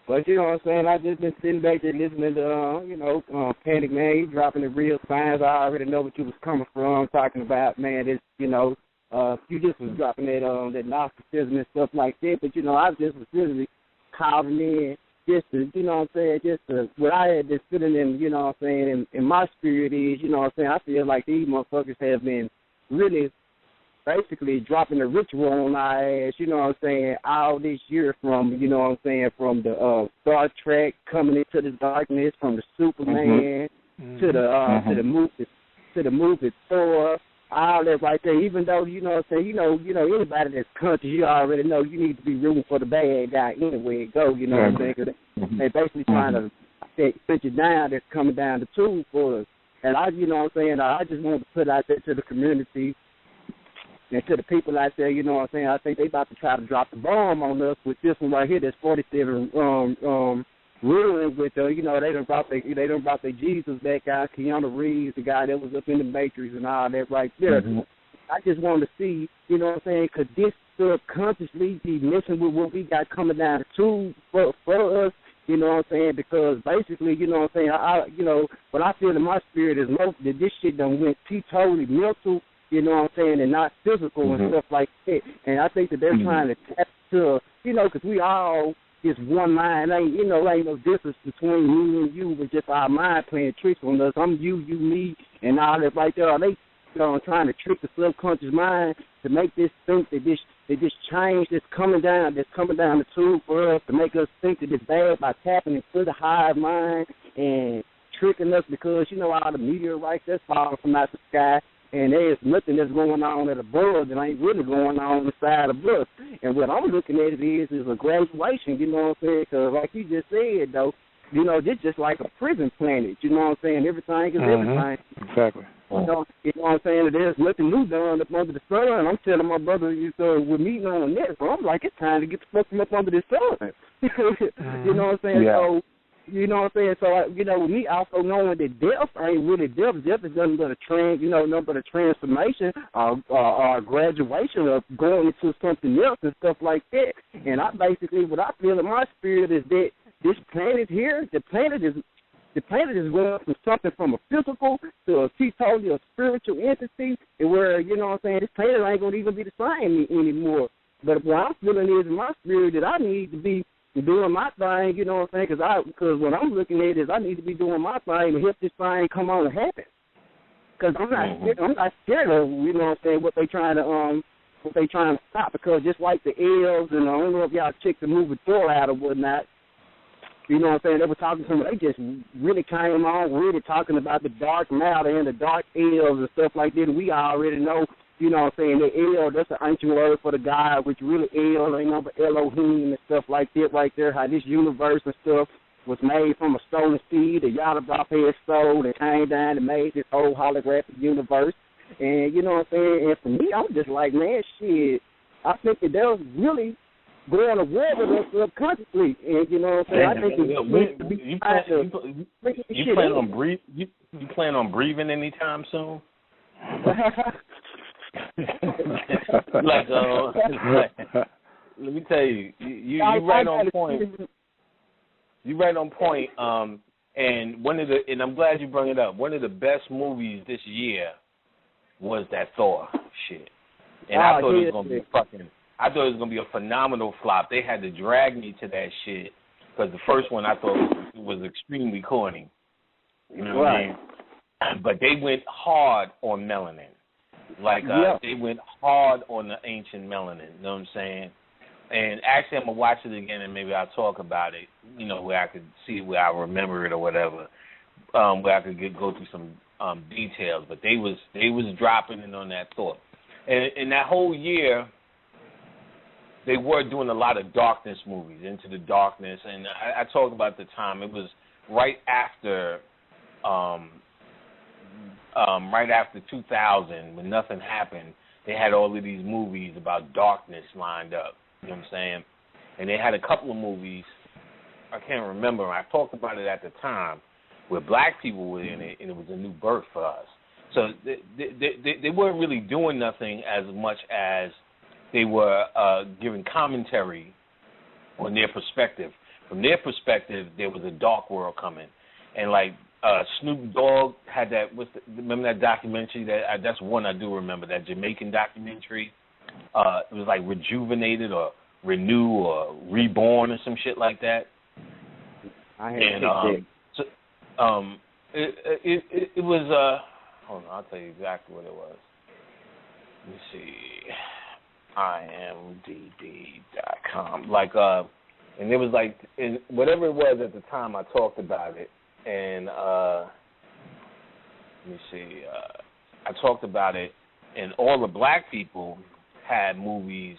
But you know what I'm saying? I just been sitting back there listening to, Panic Man. He dropping the real signs. I already know what you was coming from, talking about, man, this, you just was dropping that Gnosticism and stuff like that. But, I just was really calling in just to, what I had been feeling in, in my spirit is, I feel like these motherfuckers have been really basically dropping the ritual on our ass, all this year from, from the Star Trek coming into the darkness, from the Superman to the movie Thor, all that right there. Even though, anybody that's conscious, you already know you need to be rooting for the bad guy anywhere it go, you know what I'm saying? Cause they basically trying to set you down, that's coming down the tube for us. And I just wanted to put out there to the community and to the people out there, I think they about to try to drop the bomb on us with this one right here. That's 47 ruling with they done brought their Jesus back out, Keanu Reeves, the guy that was up in the Matrix and all that right there. I just wanted to see, could this subconsciously be messing with what we got coming down the tube for us? Because basically, what I feel in my spirit is that this shit done went totally mental, and not physical and stuff like that. And I think that they're trying to tap to, because we all is one mind. Ain't no difference between me and you, but just our mind playing tricks on us. I'm you, me, and all that right there. Are they trying to trick the subconscious mind to make this think that this change that's coming down the tube for us, to make us think that it's bad by tapping into the hive mind and tricking us because, all the meteorites that's falling from out the sky, and there's nothing that's going on at above that ain't really going on inside of us. And what I'm looking at it is a graduation, you know what I'm saying? Because like you just said, though, this just like a prison planet, you know what I'm saying? Everything is everything. Exactly. You know what I'm saying? There's nothing new done up under the sun. And I'm telling my brother, we're meeting on the net, so I'm like, it's time to get the fuck from up under the sun. You know what I'm saying? Yeah. So, you know what I'm saying? So, with me also knowing that death ain't really death. Death is nothing but a transformation or graduation of going into something else and stuff like that. And what I feel in my spirit is that this planet here, the planet is going from something from a physical to a totally a spiritual entity, and where, this planet ain't going to even be the same anymore. But what I'm feeling is in my spirit that I need to be doing my thing, you know what I'm saying? Because what I'm looking at is I need to be doing my thing to help this thing come on and happen. Because I'm not scared of, what they trying to stop. Because just like the elves, and I don't know if y'all checked the movie Thor out or whatnot, you know what I'm saying? They were talking to me. They just really came on, really talking about the dark matter and the dark elves and stuff like that. And we already know, you know what I'm saying, the El, that's an ancient word for the God, which really El, ain't number Elohim and stuff like that right there, how this universe and stuff was made from a stolen seed that Yaldabaoth had stole and came down and made this whole holographic universe. And, you know what I'm saying, and for me, I'm just like, man, shit, I think that they're really going to war with us subconsciously. And, you know what I'm saying, I think you plan on breathing anytime soon? Let me tell you, you right on point. You right on point. And I'm glad you brought it up. One of the best movies this year was that Thor shit. And I thought it was gonna be a phenomenal flop. They had to drag me to that shit because the first one I thought was extremely corny. You know what I mean? But they went hard on melanin. They went hard on the ancient melanin, you know what I'm saying? And actually, I'm going to watch it again, and maybe I'll talk about it, where I could see where I remember it or whatever, where I could go through some details. But they was dropping in on that thought. And that whole year, they were doing a lot of darkness movies, Into the Darkness. And I talked about the time. It was right after 2000, when nothing happened, they had all of these movies about darkness lined up. You know what I'm saying? And they had a couple of movies, I can't remember, I talked about it at the time, where black people were in it, and it was a new birth for us. So they weren't really doing nothing as much as they were giving commentary on their perspective. From their perspective, there was a dark world coming, and like Snoop Dogg had that. Remember that documentary? That's one I do remember. That Jamaican documentary. It was like Rejuvenated or Renew or Reborn or some shit like that. I had it was hold on, I'll tell you exactly what it was. Let me see. IMDb.com. Like and it was like whatever it was at the time I talked about it, and let me see. I talked about it, and all the black people had movies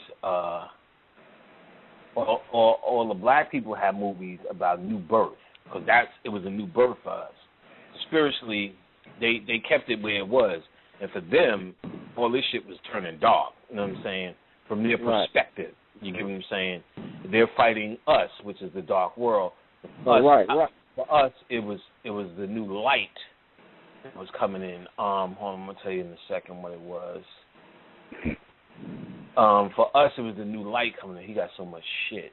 all the black people had movies about new birth, because it was a new birth for us. Spiritually, they kept it where it was, and for them, all this shit was turning dark. You know what I'm saying? From their perspective, you get what I'm saying? They're fighting us, which is the dark world. For us, it was the new light that was coming in. Hold on, I'm gonna tell you in a second what it was. For us, it was the new light coming in. He got so much shit.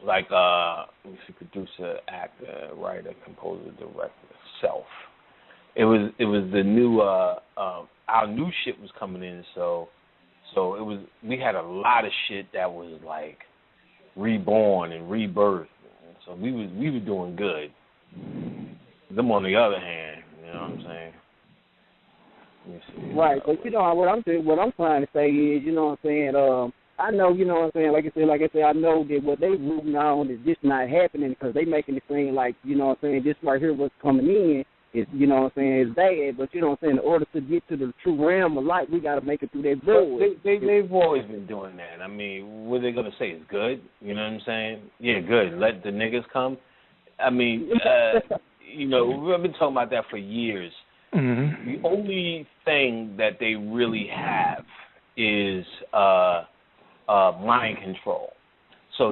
Like, let me see, producer, actor, writer, composer, director, self. It was the new, our new shit was coming in, so it was, we had a lot of shit that was like reborn and rebirth. So we were doing good. Them on the other hand, you know what I'm saying? Right, but you know what I'm trying to say is, you know what I'm saying, I know, you know what I'm saying, like I said, I know that what they rooting on is just not happening, because they making it seem like, you know what I'm saying, this right here what's coming in is, you know what I'm saying, is bad, but you know what I'm saying, in order to get to the true realm of light, we got to make it through that door. They've always been doing that. I mean, what are they going to say? It's good? You know what I'm saying? Yeah, good. Let the niggas come. I mean, you know, we've been talking about that for years. Mm-hmm. The only thing that they really have is mind control. So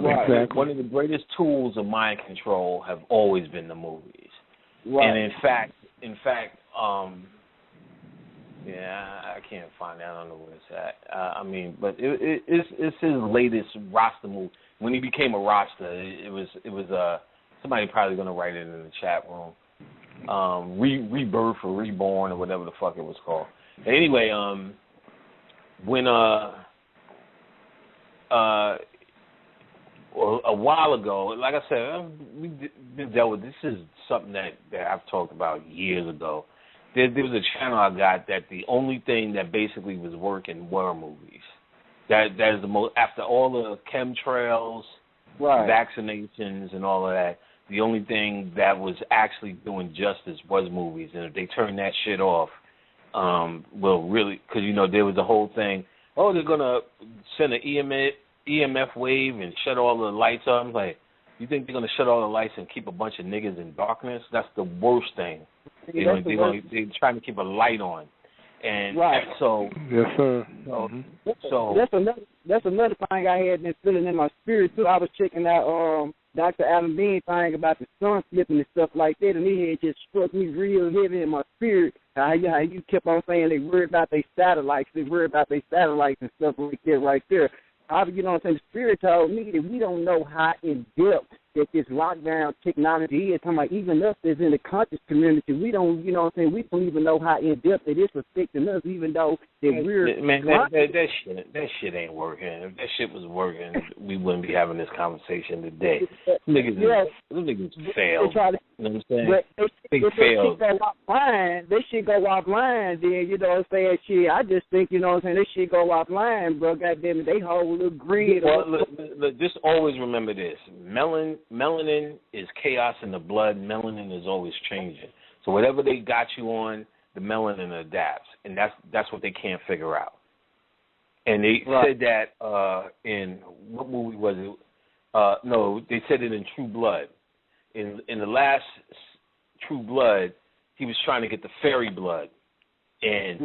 one of the greatest tools of mind control have always been the movies. Right. And in fact, I can't find that. I don't know where it's at. I mean, but it's his latest roster move. When he became a roster, it was somebody probably going to write it in the chat room. Rebirth or Reborn or whatever the fuck it was called. Anyway, when a while ago, like I said, we've been dealt with. This is something that I've talked about years ago. There was a channel I got that the only thing that basically was working were movies. That is the most, after all the chemtrails, vaccinations, and all of that. The only thing that was actually doing justice was movies, and if they turn that shit off, well, really, because you know there was the whole thing. Oh, they're gonna send an EMF wave and shut all the lights off. I'm like, you think they're gonna shut all the lights and keep a bunch of niggas in darkness? That's the worst thing. They're trying to keep a light on, and so yes, sir. So that's another thing I had been feeling in my spirit too. I was checking out Dr. Alim thing about the sun slipping and stuff like that, and it had just struck me real heavy in my spirit. How you kept on saying they worried about their satellites, and stuff like that right there. You know what I'm saying? The spirit told me that we don't know how in depth that this lockdown technology is. Talking about even us as in the conscious community, we don't, you know what I'm saying? We don't even know how in depth it is affecting us, even though that we're that shit ain't working. If that shit was working, we wouldn't be having this conversation today. Niggas failed. You know what I'm saying? They failed. They should go offline. Then you know what I'm saying? Shit, I just think you know what I'm saying. They should go offline, bro. Goddamn it, they whole little grid. Well, look, just always remember this: melanin is chaos in the blood. Melanin is always changing. So whatever they got you on, the melanin adapts, and that's what they can't figure out. And they said that in what movie was it? No, they said it in True Blood. In the last True Blood, he was trying to get the fairy blood, and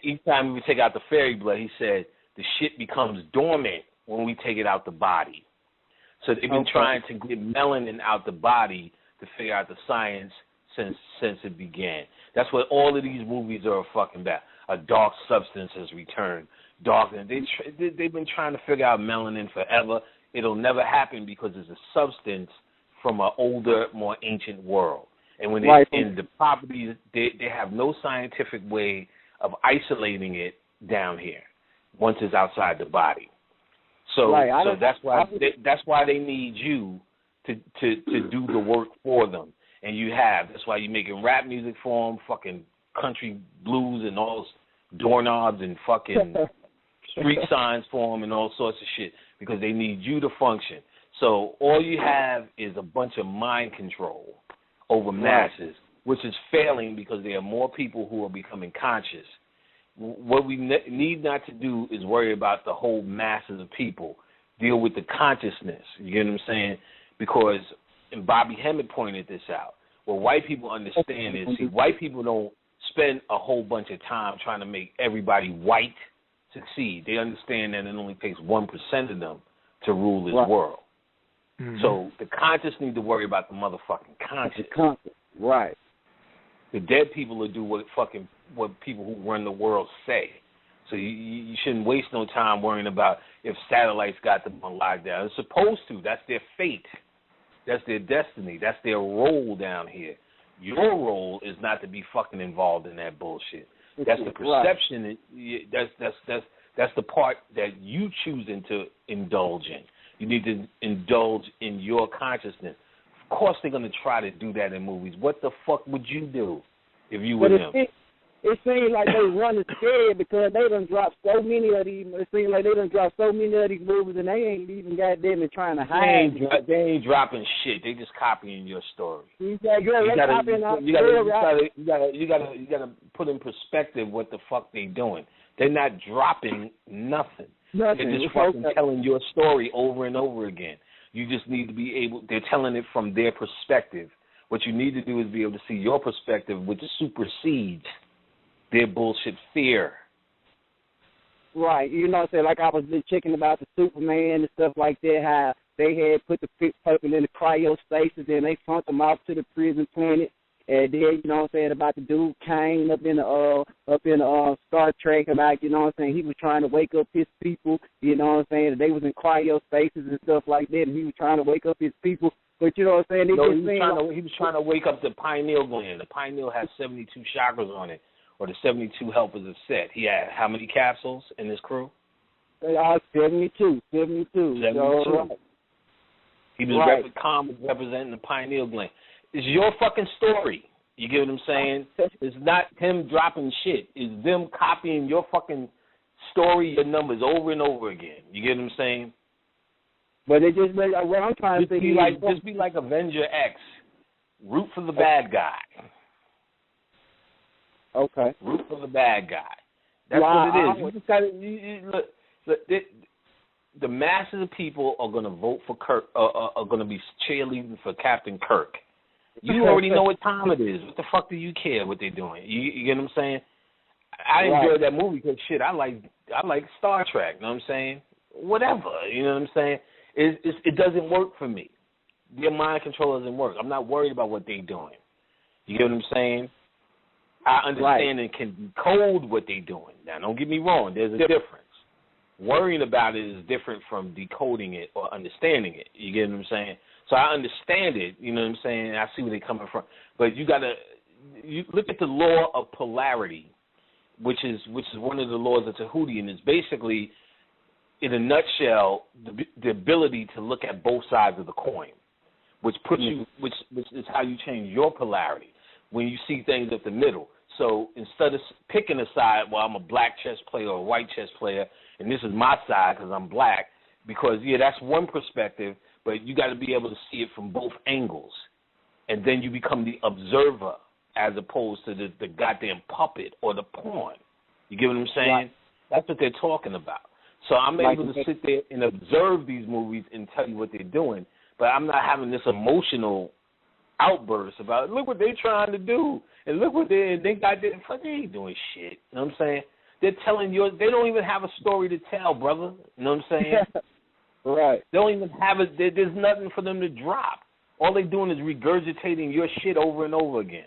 each time we would take out the fairy blood, he said the shit becomes dormant when we take it out the body. So they've been trying to get melanin out the body to figure out the science since it began. That's what all of these movies are fucking about. A dark substance has returned. darkening. They've been trying to figure out melanin forever. It'll never happen because it's a substance from an older, more ancient world. And when in the properties, they have no scientific way of isolating it down here once it's outside the body. So that's why they need you to do the work for them. And you have. That's why you're making rap music for them, fucking country blues and all doorknobs and fucking street signs for them and all sorts of shit because they need you to function. So all you have is a bunch of mind control over masses, which is failing because there are more people who are becoming conscious. What we need not to do is worry about the whole masses of people. Deal with the consciousness. You get what I'm saying? Because, and Bobby Hemmett pointed this out, what white people understand is, see, white people don't spend a whole bunch of time trying to make everybody white succeed. They understand that it only takes 1% of them to rule this world. Mm-hmm. So the conscious need to worry about the motherfucking conscious. Right. The dead people will do what people who run the world say. So you shouldn't waste no time worrying about if satellites got them on lockdown. It's supposed to. That's their fate. That's their destiny. That's their role down here. Your role is not to be fucking involved in that bullshit. That's the perception. That's the part that you choosing to indulge in. You need to indulge in your consciousness. Of course they're going to try to do that in movies. What the fuck would you do if you were them? It seems like they running scared because they done dropped so many of these. It seems like they done dropped so many of these movies and they ain't even goddamn it trying to hide. They ain't dropping shit. They just copying your story. You gotta put in perspective what the fuck they doing. They're not dropping nothing. They're just fucking telling your story over and over again. You just need to be able. They're telling it from their perspective. What you need to do is be able to see your perspective, which supersedes their bullshit fear. Right. You know what I'm saying? Like I was checking about the Superman and stuff like that, how they had put the people in the cryostasis and they sent them off to the prison planet. And then, you know what I'm saying, about the dude Kane up in Star Trek, about, you know what I'm saying, he was trying to wake up his people, you know what I'm saying, they was in cryostasis and stuff like that, and he was trying to wake up his people. But you know what I'm saying? He was trying to wake up the pineal gland. The pineal has 72 chakras on it, or the 72 helpers of Set. He had how many capsules in his crew? 72. So, right. He was Khan was representing the pineal gland. It's your fucking story. You get what I'm saying? It's not him dropping shit. It's them copying your fucking story, your numbers over and over again. You get what I'm saying? But it just makes what I'm trying to think. Just be like Avenger X. Root for the bad guy. Okay. Root for the bad guy. That's what it is. You just gotta look. The masses of people are going to vote for Kirk. Are going to be cheerleading for Captain Kirk. You already know what time it is. What the fuck do you care what they're doing? You get what I'm saying? I enjoyed that movie because shit, I like Star Trek. You know what I'm saying? Whatever. You know what I'm saying? It doesn't work for me. Their mind control doesn't work. I'm not worried about what they're doing. You get what I'm saying? I understand and can decode what they're doing. Now, don't get me wrong. There's a difference. Worrying about it is different from decoding it or understanding it. You get what I'm saying? So I understand it, you know what I'm saying? I see where they're coming from. But you look at the law of polarity, which is one of the laws of Tahuti, and it's basically, in a nutshell, the ability to look at both sides of the coin, which is how you change your polarity when you see things at the middle. So instead of picking a side, well, I'm a black chess player or a white chess player, and this is my side because I'm black, because, that's one perspective, but you got to be able to see it from both angles. And then you become the observer as opposed to the goddamn puppet or the pawn. You get what I'm saying? Right. That's what they're talking about. So I'm able to sit there and observe these movies and tell you what they're doing, but I'm not having this emotional outburst about, look what they're trying to do, and look what they ain't doing shit. You know what I'm saying? They're telling they don't even have a story to tell, brother. You know what I'm saying? Right. They don't even have it. There's nothing for them to drop. All they're doing is regurgitating your shit over and over again.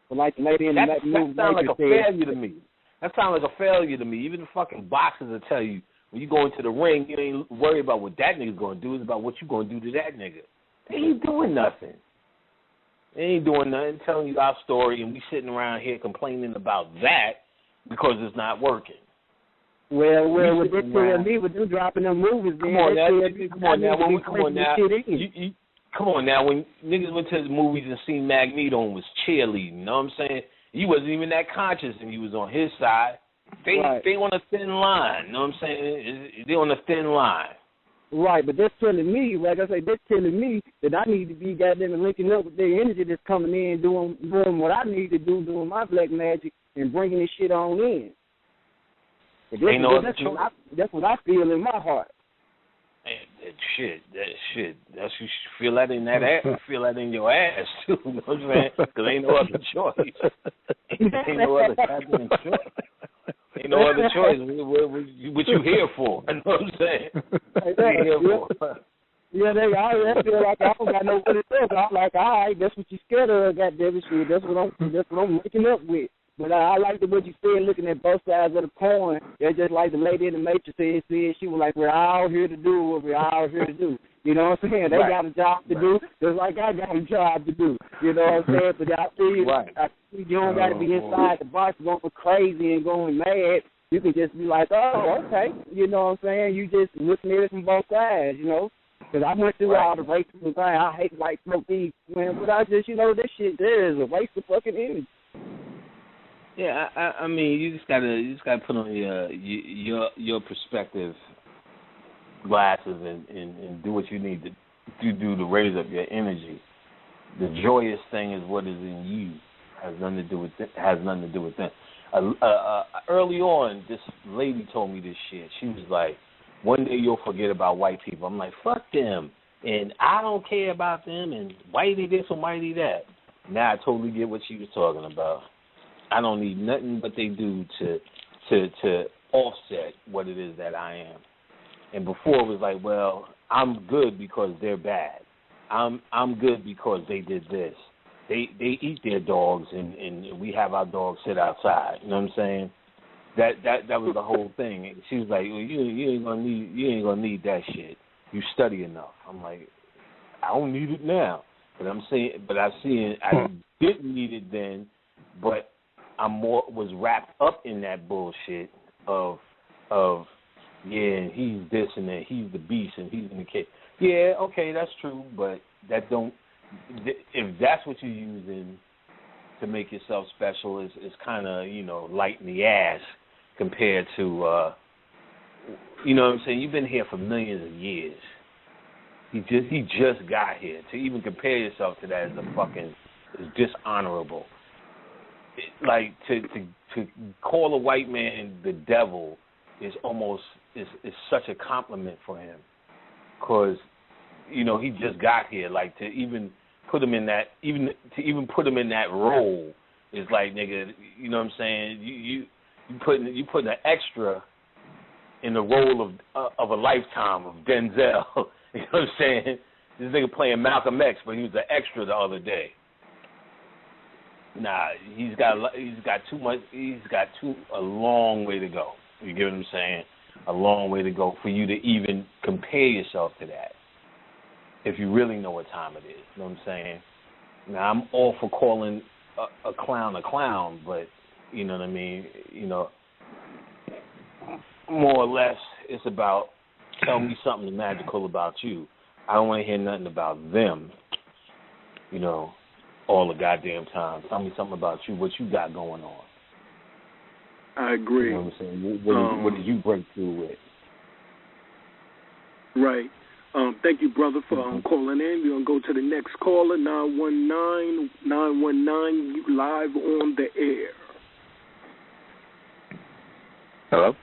Well, like the lady in that sounds like a failure to me. That sounds like a failure to me. Even the fucking boxers will tell you, when you go into the ring, you ain't worried about what that nigga's going to do. It's about what you going to do to that nigga. They ain't doing nothing. They ain't doing nothing, telling you our story, and we sitting around here complaining about that because it's not working. Well, with this me, with them dropping them movies, come on now. When niggas went to the movies and seen Magneto and was cheerleading, you know what I'm saying? You wasn't even that conscious, and you was on his side. They on a thin line, you know what I'm saying? They on a thin line. Right, but that's telling me, like I say, that's telling me that I need to be goddamn linking up with their energy that's coming in, doing what I need to do, doing my black magic, and bringing this shit on in. That's what I feel in my heart. That shit. That's you feel that in that ass. You feel that in your ass too. You know what I'm saying? Because ain't no other choice. Ain't no other goddamn choice. Ain't no other choice. What you here for? You know what I'm saying? What you here for? Yeah, I feel like I don't got no what it is. I'm like, all right, that's what you scared of, goddamn shit. That's what I'm waking up with. But I like the way you said, looking at both sides of the coin. They're just like the lady in the Matrix said. She was like, we're all here to do what we're all here to do. You know what I'm saying? They got a job to do, just like I got a job to do. You know what I'm saying? But I see you don't got to be inside the box going crazy and going mad. You can just be like, oh, okay. You know what I'm saying? You just looking at it from both sides, you know? Because I went through all the racism thing. I hate white smoke these, man. But I just, this shit there is a waste of fucking energy. Yeah, I mean, you just gotta put on your perspective glasses and do what you need to do to raise up your energy. The joyous thing is what is in you. Has nothing to do with them. Early on, this lady told me this shit. She was like, "One day you'll forget about white people." I'm like, "Fuck them," and I don't care about them, and whitey this and whitey that. Now I totally get what she was talking about. I don't need nothing but they do to offset what it is that I am. And before it was like, well, I'm good because they're bad. I'm good because they did this. They eat their dogs and we have our dogs sit outside. You know what I'm saying? That was the whole thing. And she was like, well, you ain't gonna need that shit. You study enough. I'm like, I don't need it now. But I didn't need it then, but I was wrapped up in that bullshit of he's this and that, he's the beast and he's in the cage. Yeah, okay, that's true, but if that's what you're using to make yourself special, is kind of light in the ass compared to you know what I'm saying. You've been here for millions of years. He just got here. To even compare yourself to that is dishonorable. Like to call a white man the devil is such a compliment for him, because he just got here. Like to even put him in that role is like, nigga, you know what I'm saying? You putting an extra in the role of a lifetime of Denzel. You know what I'm saying? This nigga playing Malcolm X, but he was an extra the other day. Nah, he's got a long way to go. You get what I'm saying? A long way to go for you to even compare yourself to that. If you really know what time it is, you know what I'm saying? Now, I'm all for calling a clown, but you know what I mean? More or less, it's about tell me something magical about you. I don't want to hear nothing about them, all the goddamn time. Tell me something about you, what you got going on. I agree. You know what I'm saying? What did you break through with? Right. Thank you, brother, for calling in. We're going to go to the next caller, 919. You live on the air. Hello?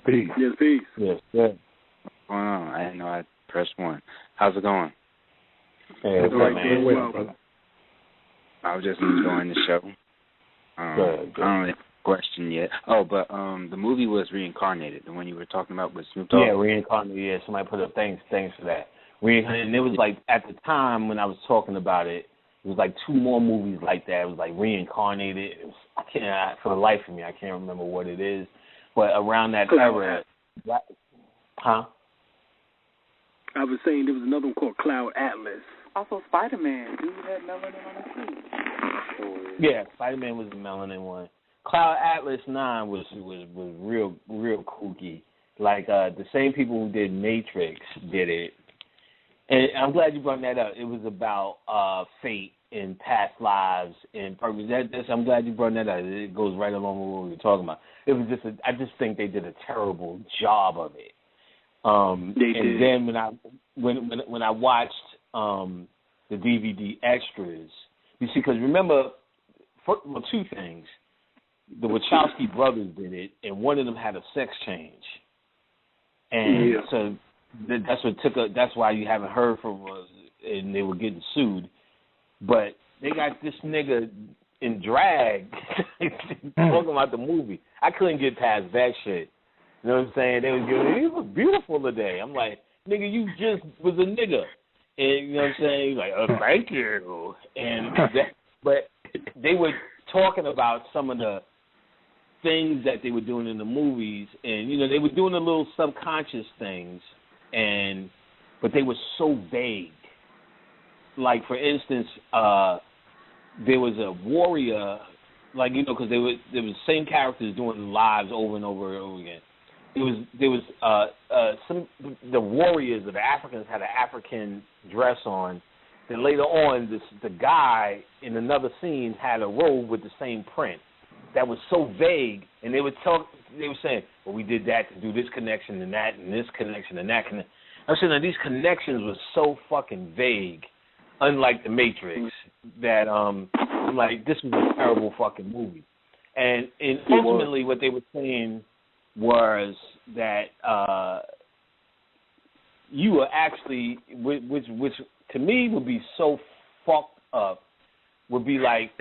Peace. Yes, peace. Yes, sir. What's going on? I didn't know I pressed 1. How's it going? Hey, man. Well. I was just enjoying the show. I don't really have a question yet. Oh, but the movie was Reincarnated, the one you were talking about with Snoop Dogg. Yeah, Reincarnated. Yeah, somebody put up thanks for that. And it was like at the time when I was talking about it, It was like 2 more movies like that. It was like Reincarnated. For the life of me, I can't remember what it is. But around that era, huh? I was saying there was another one called Cloud Atlas. Also, Spider-Man. Dude had melanin on his feet. Yeah, Spider-Man was the melanin one. Cloud Atlas 9 was real kooky. Like the same people who did Matrix did it. And I'm glad you brought that up. It was about fate and past lives and purpose. I'm glad you brought that up. It goes right along with what we were talking about. It was I just think they did a terrible job of it. And then when I watched the DVD extras, you see, because remember, 2 things. The Wachowski brothers did it, and one of them had a sex change, and so that's why you haven't heard from us, and they were getting sued. But they got this nigga in drag talking about the movie. I couldn't get past that shit. You know what I'm saying? They was giving, he was beautiful today. I'm like, nigga, you just was a nigga. And you know what I'm saying? He's like, thank you. And but they were talking about some of the things that they were doing in the movies, and you know, they were doing the little subconscious things, but they were so vague. Like for instance, there was a warrior, like, you know, because there was the same characters doing lives over and over and over again. There was the warriors of the Africans had an African dress on. Then later on, the guy in another scene had a robe with the same print. That was so vague, and they were saying, well, we did that to do this connection and that and this connection and that connection. I'm saying that these connections were so fucking vague, unlike The Matrix, that I'm like, this was a terrible fucking movie. And ultimately what they were saying was that you were actually, which to me would be so fucked up, would be like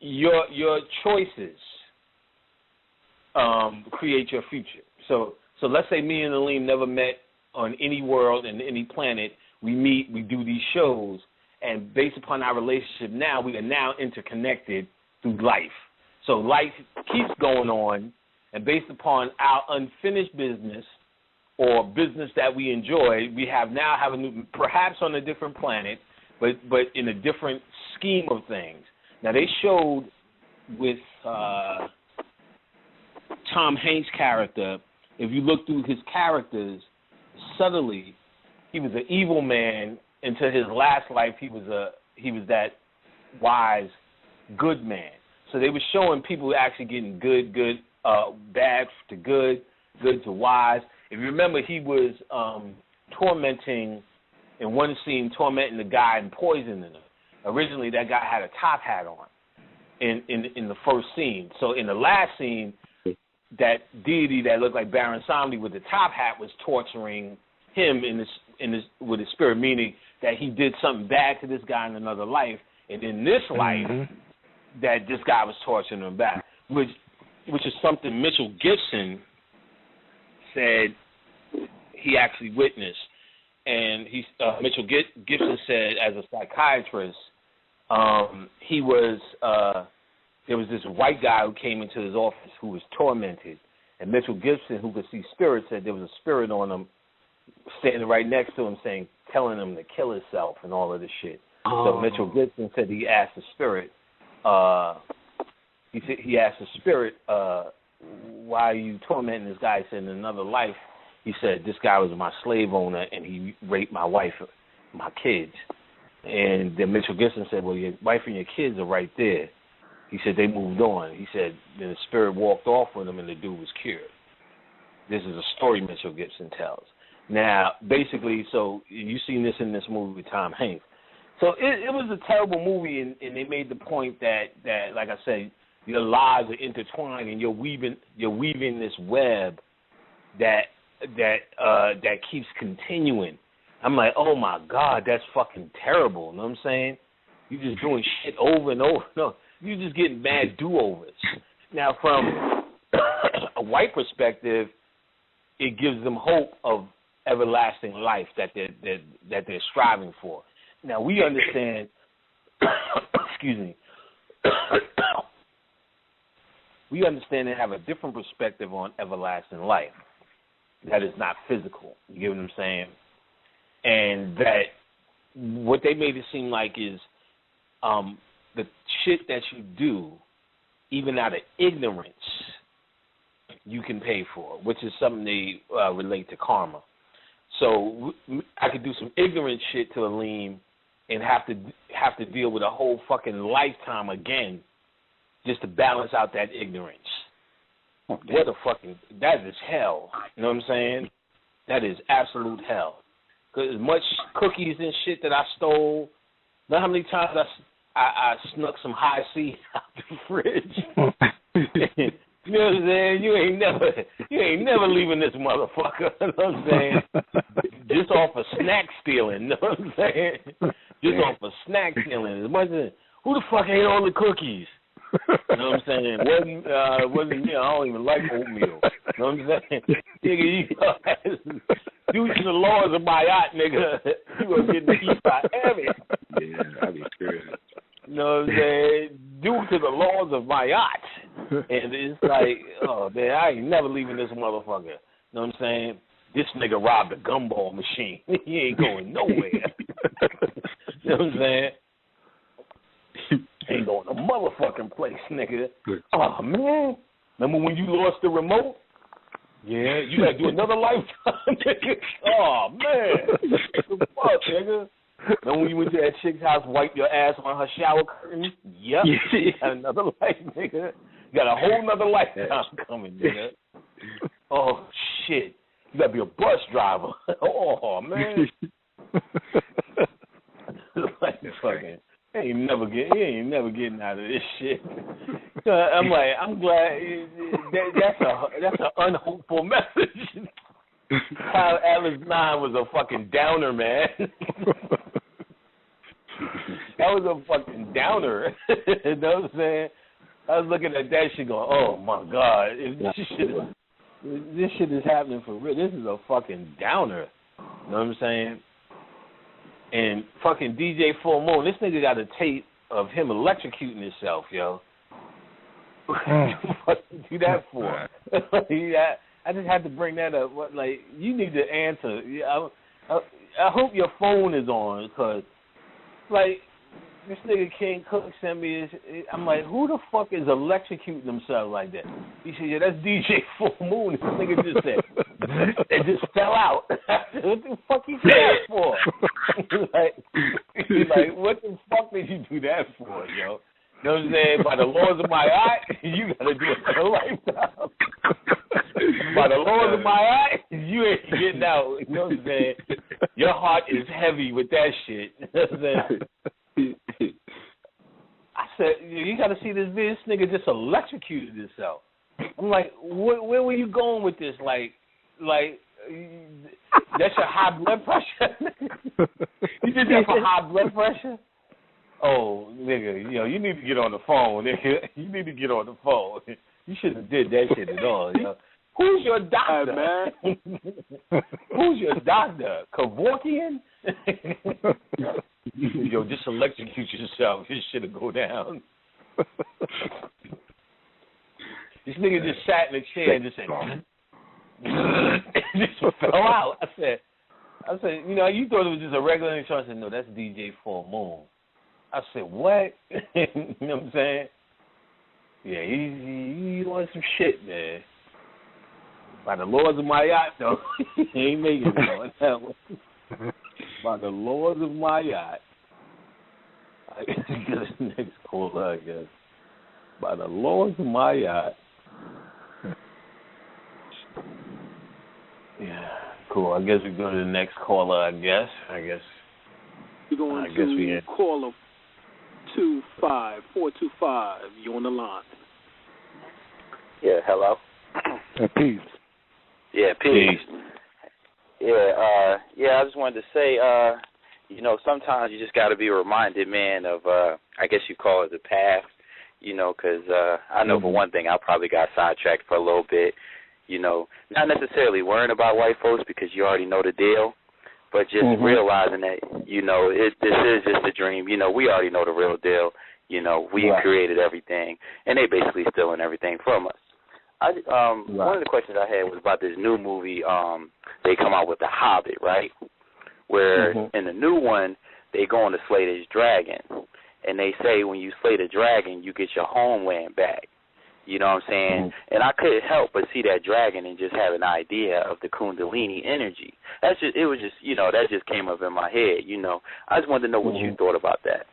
your choices create your future. So let's say me and Alim never met on any world and any planet. We meet, we do these shows, and based upon our relationship now, we are now interconnected through life. So life keeps going on, and based upon our unfinished business or business that we enjoy, we have a new, perhaps on a different planet, but in a different scheme of things. Now, they showed with Tom Hanks' character, if you look through his characters, subtly, he was an evil man until his last life. He was that wise, good man. So they were showing people actually getting good, bad to good to wise. If you remember, he was tormenting the guy and poisoning him. Originally, that guy had a top hat on in the first scene. So in the last scene, that deity that looked like Baron Samedi with the top hat was torturing him with his spirit, meaning that he did something bad to this guy in another life, and in this life, that this guy was torturing him back, which is something Mitchell Gibson said he actually witnessed. And Mitchell Gibson said, as a psychiatrist, there was this white guy who came into his office who was tormented, and Mitchell Gibson, who could see spirits, said there was a spirit on him standing right next to him telling him to kill himself and all of this shit. So Mitchell Gibson said he asked the spirit, why are you tormenting this guy? He said, in another life, he said, this guy was my slave owner and he raped my wife, my kids. And then Mitchell Gibson said, well, your wife and your kids are right there. He said, they moved on. He said, then the spirit walked off with him and the dude was cured. This is a story Mitchell Gibson tells. Now, basically, so you've seen this in this movie with Tom Hanks. So it was a terrible movie, and they made the point that, like I said, your lives are intertwined and you're weaving this web that keeps continuing. I'm like, oh my God, that's fucking terrible. You know what I'm saying? You're just doing shit over and over. No, you're just getting mad do-overs. Now, from a white perspective, it gives them hope of everlasting life that they're striving for. Now, we understand, excuse me, we understand and have a different perspective on everlasting life that is not physical. You get what I'm saying? And that what they made it seem like is the shit that you do, even out of ignorance, you can pay for, which is something they relate to karma. So I could do some ignorant shit to Alim and have to deal with a whole fucking lifetime again just to balance out that ignorance. What a fucking, that is hell. You know what I'm saying? That is absolute hell. Because as much cookies and shit that I stole, know how many times I snuck some high C out the fridge? You know what I'm saying? You ain't never leaving this motherfucker. You know what I'm saying? Just off of snack stealing. You know what I'm saying? Just off of snack stealing. As much as, who the fuck ate all the cookies? You know what I'm saying? Wasn't me. I don't even like oatmeal. You know what I'm saying? Nigga, due to the laws of my yacht, nigga, you gonna get the eat by every. Yeah, I'll be curious. You know what I'm saying? Due to the laws of my yacht. And it's like, oh, man, I ain't never leaving this motherfucker. You know what I'm saying? This nigga robbed a gumball machine. He ain't going nowhere. You know what I'm saying? Ain't going to motherfucking place, nigga. Oh, man. Remember when you lost the remote? Yeah, you got to do another lifetime, nigga. Oh, man. What the fuck, nigga? Remember when you went to that chick's house, wiped your ass on her shower curtain? Yep. You got another life, nigga. You got a whole nother lifetime coming, nigga. Oh, shit. You got to be a bus driver. Oh, man. Like, fucking. He ain't never getting out of this shit. So I'm like, I'm glad that's an unhopeful message. How Alice 9 was a fucking downer, man. That was a fucking downer. You know what I'm saying? I was looking at that shit going, oh my God, this shit is happening for real. This is a fucking downer. You know what I'm saying? And fucking DJ Full Moon, this nigga got a tape of him electrocuting himself, yo. What you do that for? I just had to bring that up. Like, you need to answer. I hope your phone is on, because, like, this nigga King Cook sent me I'm like, who the fuck is electrocuting themselves like that? He said, yeah, that's DJ Full Moon. This nigga just said, it just fell out. What the fuck you say that for? like, what the fuck did you do that for, yo? You know what I'm saying? By the laws of my eye, you got to do it for a lifetime. By the laws of my eye, you ain't getting out. You know what I'm saying? Your heart is heavy with that shit. You know what I'm saying? I said, you got to see this video. This nigga just electrocuted himself. I'm like, where were you going with this? Like that's your high blood pressure? You did that for high blood pressure? Oh, nigga, you need to get on the phone, nigga. You need to get on the phone. You shouldn't have did that shit at all, you know. Who's your doctor, man? Who's your doctor? Kevorkian? Yo, just electrocute yourself. This shit'll go down. This nigga just sat in a chair and just said, just fell out. I said, you thought it was just a regular insurance. I said, no, that's DJ Full Moon. I said, what? You know what I'm saying? Yeah, he wants some shit, man. By the laws of my yacht, though, he ain't making it on that one. By the laws of my yacht. I guess this next caller, I guess. By the laws of my yacht. Yeah, cool. I guess we go to the next caller, I guess. We're going to caller 425. You on the line. Yeah, hello. Peace. Yeah, peace. Yeah, I just wanted to say, sometimes you just got to be reminded, man, of, I guess you call it the past, because I know for one thing, I probably got sidetracked for a little bit, not necessarily worrying about white folks because you already know the deal, but just realizing that, you know, this is just a dream. You know, we already know the real deal. You know, we created everything, and they basically stealing everything from us. One of the questions I had was about this new movie. They come out with The Hobbit, right? Where in the new one, they go on to slay this dragon, and they say when you slay the dragon, you get your homeland back. You know what I'm saying? And I couldn't help but see that dragon and just have an idea of the Kundalini energy. That just came up in my head. You know, I just wanted to know what you thought about that.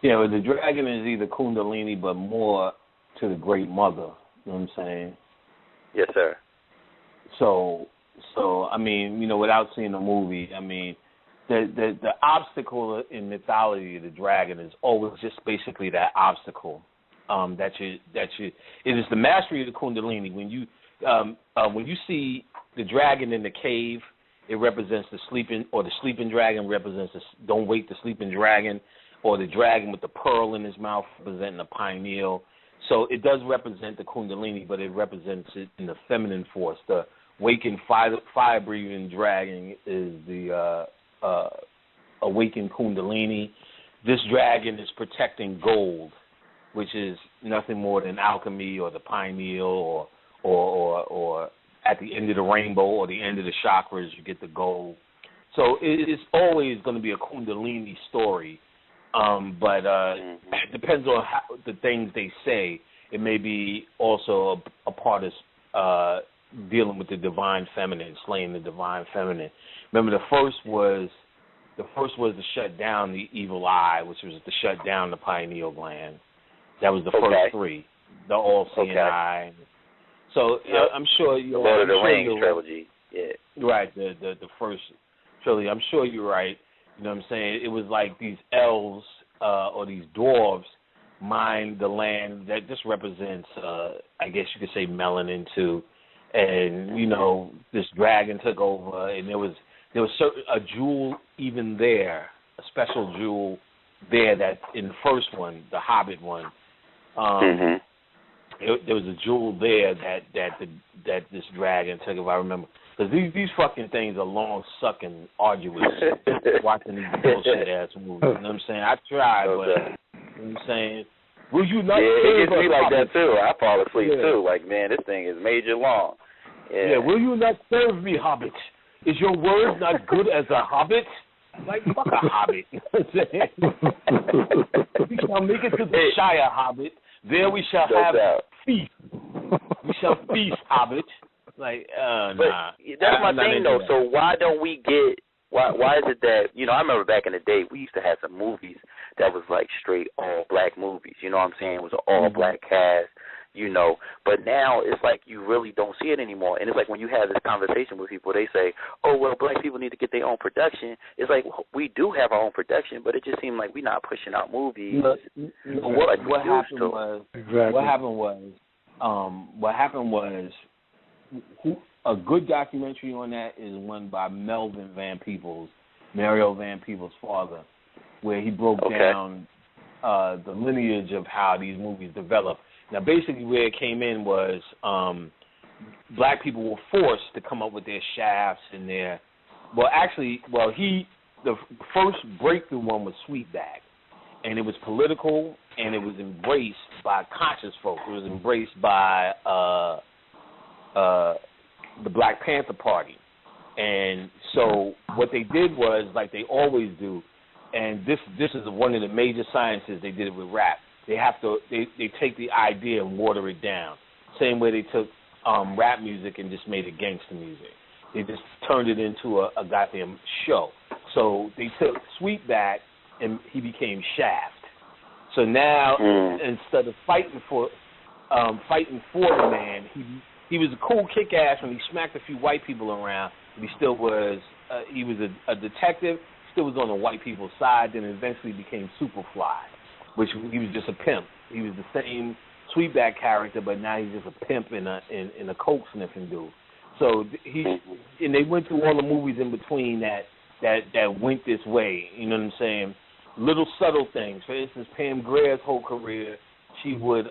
Yeah, well, the dragon is either Kundalini, but more to the Great Mother. You know what I'm saying? Yes, sir. So I mean, you know, without seeing the movie, I mean, the obstacle in mythology of the dragon is always just basically that obstacle. It is the mastery of the Kundalini. When you see the dragon in the cave, it represents the sleeping dragon represents don't wake the sleeping dragon, or the dragon with the pearl in his mouth representing the pineal. So it does represent the Kundalini, but it represents it in the feminine force. The waking fire-breathing dragon is the awakened Kundalini. This dragon is protecting gold, which is nothing more than alchemy or the pineal or at the end of the rainbow or the end of the chakras, you get the gold. So it's always going to be a Kundalini story, but it depends on the things they say. It may be also a part of dealing with the divine feminine, slaying the divine feminine. Remember, the first was to shut down the evil eye, which was to shut down the pineal gland. That was the first three, the all-seeing eye. So I'm sure you're right. Lord of the Rings trilogy. Yeah. Right, the first trilogy. I'm sure you're right. You know what I'm saying? It was like these elves or these dwarves mined the land. That just represents, I guess you could say, melanin too. And you know, this dragon took over, and there was a jewel even there, a special jewel there that in the first one, the Hobbit one. There was a jewel there that this dragon took, if I remember. Because these fucking things are long, sucking, arduous. Watching these bullshit ass movies. You know what I'm saying? I tried, but you know what I'm saying. Will you not? Yeah, it gets me like that too. I fall asleep too. Like, man, this thing is major long. Yeah. Will you not serve me, Hobbit? Is your word not good as a Hobbit? Like, fuck a Hobbit. You know what I'm saying? We shall make it to the Shire, Hobbit. There we shall have feast. We shall feast, Hobbit. Like, nah. That's my thing, though. So why don't we get? Why is it that, you know? I remember back in the day we used to have some movies that was like straight all black movies. You know what I'm saying? It was an all black cast. You know, but now it's like you really don't see it anymore. And it's like when you have this conversation with people, they say, oh, well, black people need to get their own production. It's like, we do have our own production, but it just seemed like we're not pushing out movies. What happened was a good documentary on that is one by Melvin Van Peebles, Mario Van Peebles' father, where he broke down the lineage of how these movies developed. Now, basically, where it came in was black people were forced to come up with their shafts and their. The first breakthrough one was Sweetback, and it was political and it was embraced by conscious folk. It was embraced by the Black Panther Party, and so what they did was, like they always do, and this is one of the major sciences. They did it with rap. They take the idea and water it down. Same way they took rap music and just made it gangster music. They just turned it into a goddamn show. So they took Sweetback and he became Shaft. So now instead of fighting for the man, he was a cool kick-ass when he smacked a few white people around. But he still was he was a detective. Still was on the white people's side. Then eventually became Superfly, which he was just a pimp. He was the same Sweetback character, but now he's just a pimp in a coke sniffing dude. So and they went through all the movies in between that went this way. You know what I'm saying? Little subtle things. For instance, Pam Grier's whole career, she would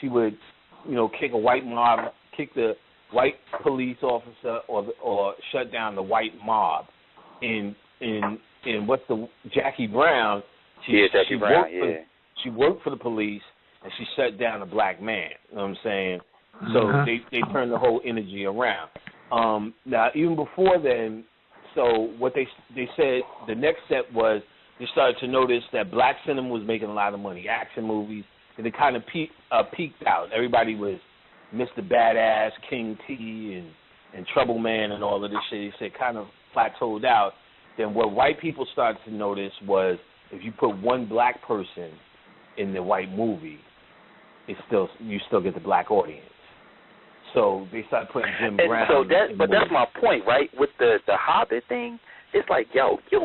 kick a white mob, kick the white police officer, or shut down the white mob. in what's the Jackie Brown. Jackie Brown. She worked for the police, and she shut down a black man. You know what I'm saying? So they turned the whole energy around. Now, even before then, so what they said the next step was they started to notice that black cinema was making a lot of money, action movies, and they kind of peaked out. Everybody was Mr. Badass, King T, and Trouble Man, and all of this shit. They said kind of plateaued out. Then what white people started to notice was if you put one black person in the white movie, you still get the black audience. So they started putting Jim Brown. So that's my point, right? With the Hobbit thing, it's like, yo, you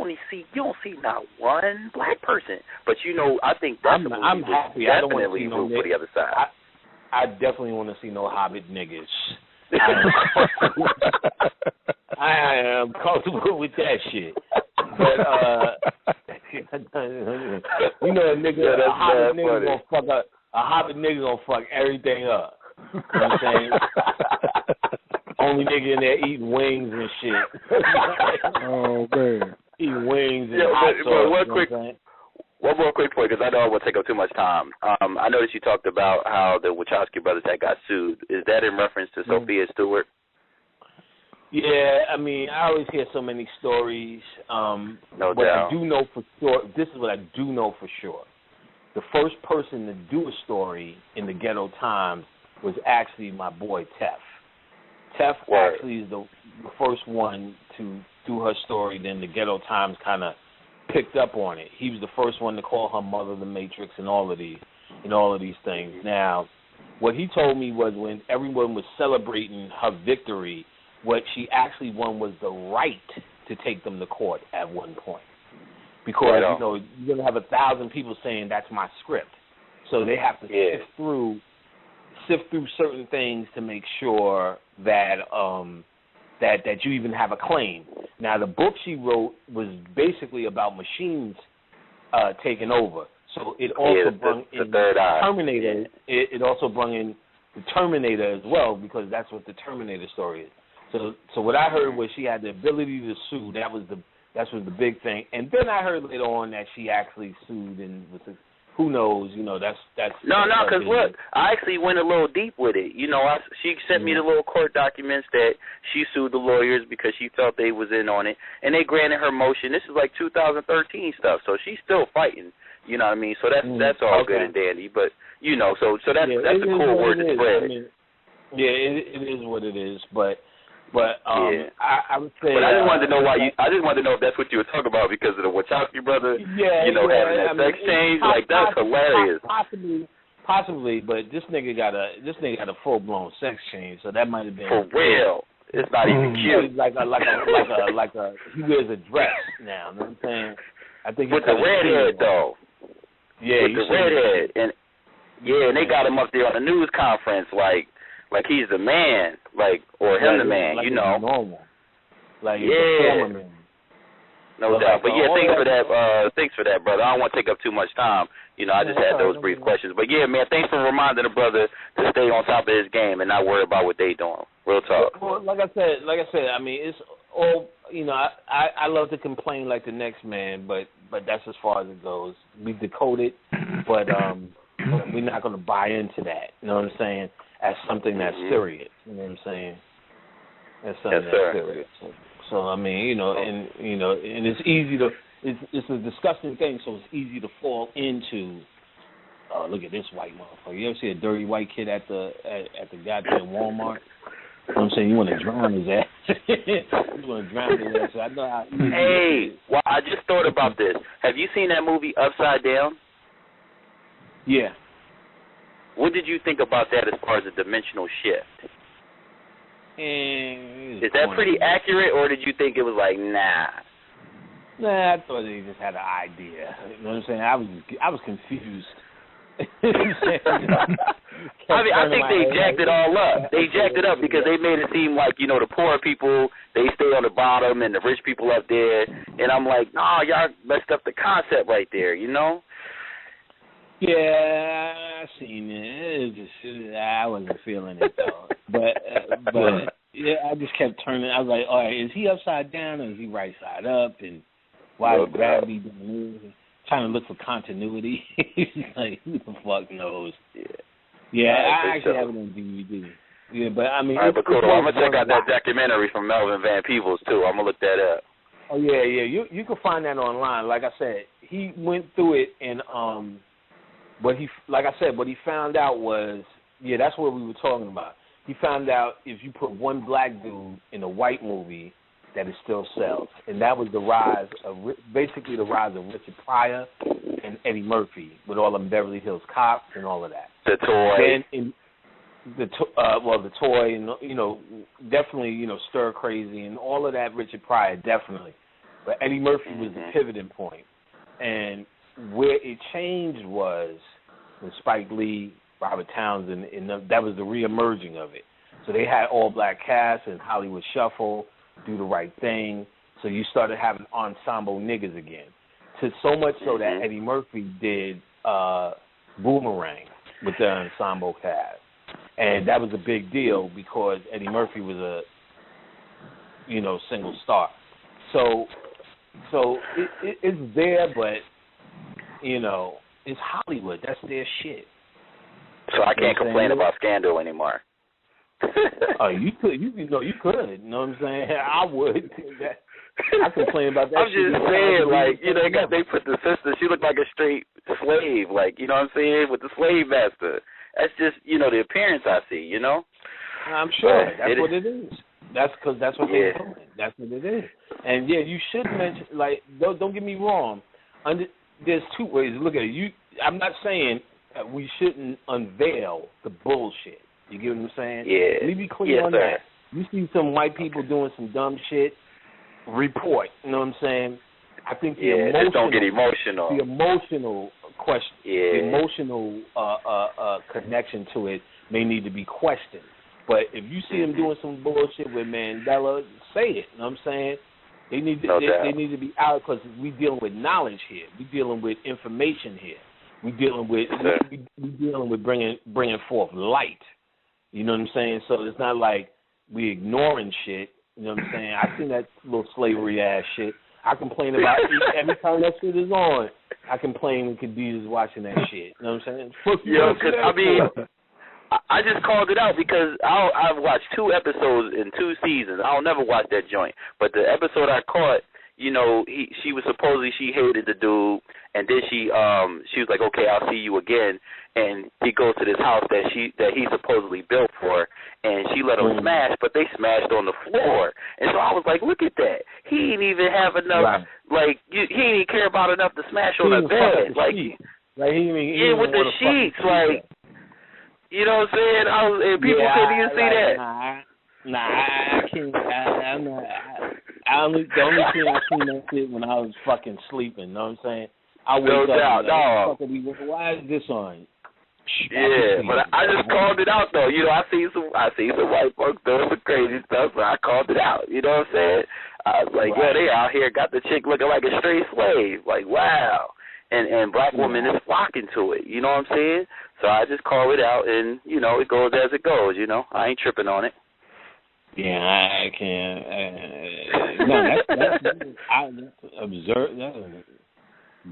don't see not one black person. But I think that's I'm happy. I don't want to see no for the other side. I definitely want to see no Hobbit niggas. I am comfortable with that shit. But a Hobbit nigga gonna fuck everything up. You know what I'm saying? Only nigga in there eating wings and shit. Oh man, eating wings and hot sauce. One more quick point, because I know I won't take up too much time. I noticed you talked about how the Wachowski brothers had got sued. Is that in reference to Sophia Stewart? Yeah, I mean, I always hear so many stories. No doubt. I do know for sure, this is what I do know for sure. The first person to do a story in the Ghetto Times was actually my boy Tef. Tef actually is the first one to do her story. Then the Ghetto Times kind of picked up on it. He was the first one to call her mother the Matrix and all of these things. Now, what he told me was when everyone was celebrating her victory, what she actually won was the right to take them to court at one point. Because, you're going to have 1,000 people saying that's my script. So they have to sift through certain things to make sure that that you even have a claim. Now, the book she wrote was basically about machines taking over. So it also brought in the Terminator. It also brought in the Terminator as well, because that's what the Terminator story is. So what I heard was she had the ability to sue. That was the big thing. And then I heard later on that she actually sued, and who knows? That's no, because look, I actually went a little deep with it. She sent me the little court documents that she sued the lawyers because she felt they was in on it, and they granted her motion. This is like 2013 stuff, so she's still fighting. You know what I mean? So that's all good and dandy, but so that's a cool word to spread. It is what it is, but I would say. But I just wanted to know I just wanted to know if that's what you were talking about because of the Wachowski brother. Having that sex change, that's hilarious. Possibly, but this nigga got a full blown sex change, so that might have been for real. It's not even cute. Like a he wears a dress now. You know what I'm saying? I think with the redhead though. Yeah, with the redhead, and they got him up there on the news conference like he's the man, or him the man, normal. Man. No doubt. But thanks for that, brother. I don't want to take up too much time. I just had those brief questions. But yeah, man, thanks for reminding the brother to stay on top of his game and not worry about what they doing. Real talk. Well, like I said, I mean, it's all I love to complain like the next man, but that's as far as it goes. We decode it, but we're not going to buy into that. You know what I'm saying? As something that's serious. You know what I'm saying? As something that's serious. So I mean, and it's easy to it's a disgusting thing, so it's easy to fall into look at this white motherfucker. You ever see a dirty white kid at the goddamn Walmart? You know what I'm saying? You want to drown his ass. You want to drown his ass. So I know how Hey, well, I just thought about this. Have you seen that movie Upside Down? Yeah. What did you think about that as far as a dimensional shift? Is that pretty accurate, or did you think it was like, nah? Nah, I thought they just had an idea. You know what I'm saying? I was confused. I think they jacked it all up. They jacked it up because they made it seem like, the poor people, they stay on the bottom and the rich people up there. And I'm like, no, y'all messed up the concept right there, Yeah, I seen it. I wasn't feeling it though. But I just kept turning. I was like, all right, is he upside down or is he right side up? And why is gravity doing this? Trying to look for continuity. Like, who the fuck knows? I actually have it on DVD. Yeah, but I mean, all right, but cool. I'm gonna check out that documentary from Melvin Van Peebles too. I'm gonna look that up. Oh yeah. You can find that online. Like I said, he went through it, and what he found out was, that's what we were talking about. He found out if you put one black dude in a white movie, that it still sells, and that was the rise of Richard Pryor and Eddie Murphy with all them Beverly Hills Cops and all of that. The Toy. Then the Toy, and definitely Stir Crazy and all of that. Richard Pryor definitely, but Eddie Murphy was the pivoting point, and where it changed was when Spike Lee, Robert Townsend, and that was the reemerging of it. So they had all black cast and Hollywood Shuffle, Do the Right Thing. So you started having ensemble niggas again. So much so that Eddie Murphy did Boomerang with the ensemble cast. And that was a big deal because Eddie Murphy was a, single star. So it's there, but, it's Hollywood. That's their shit. So I can't complain about Scandal anymore. Oh, you could. You know what I'm saying? I would. I complain about that. I'm just saying, they put the sister. She looked like a straight slave, you know what I'm saying, with the slave master. That's just, the appearance I see, I'm sure that's what it is. That's because that's what they're doing. That's what it is. And you should mention, don't get me wrong. There's two ways to look at it. I'm not saying that we shouldn't unveil the bullshit. You get what I'm saying? Yeah. Let me be clear on that. You see some white people doing some dumb shit, report. You know what I'm saying? I think just don't get emotional. The emotional question, the emotional connection to it may need to be questioned. But if you see them doing some bullshit with Mandela, say it. You know what I'm saying? They need to be out because we're dealing with knowledge here. We're dealing with information here. We're dealing with bringing forth light. You know what I'm saying? So it's not like we ignoring shit. You know what I'm saying? I seen that little slavery ass shit. I complain about it every time that shit is on. I complain when Khadijah's watching that shit. You know what I'm saying? Because I just called it out because I've watched 2 episodes in 2 seasons. I'll never watch that joint. But the episode I caught, she was supposedly, she hated the dude, and then she was like, okay, I'll see you again. And he goes to this house that he supposedly built for her, and she let him smash, but they smashed on the floor. And so I was like, look at that. He didn't even have enough, he didn't care about enough to smash on the bed. He with the sheets, you know what I'm saying? And people couldn't even see that. I can't. I'm not. The only thing I seen that shit when I was fucking sleeping. You know what I'm saying? I wake up. Why is this on? Yeah, but I just called it out though. I see some white folks doing some crazy stuff, so I called it out. You know what I'm saying? I was like, they out here got the chick looking like a straight slave. Like, wow. And black women is flocking to it. You know what I'm saying? So I just call it out, and it goes as it goes. I ain't tripping on it. Yeah, I can't. No, that's I observe that.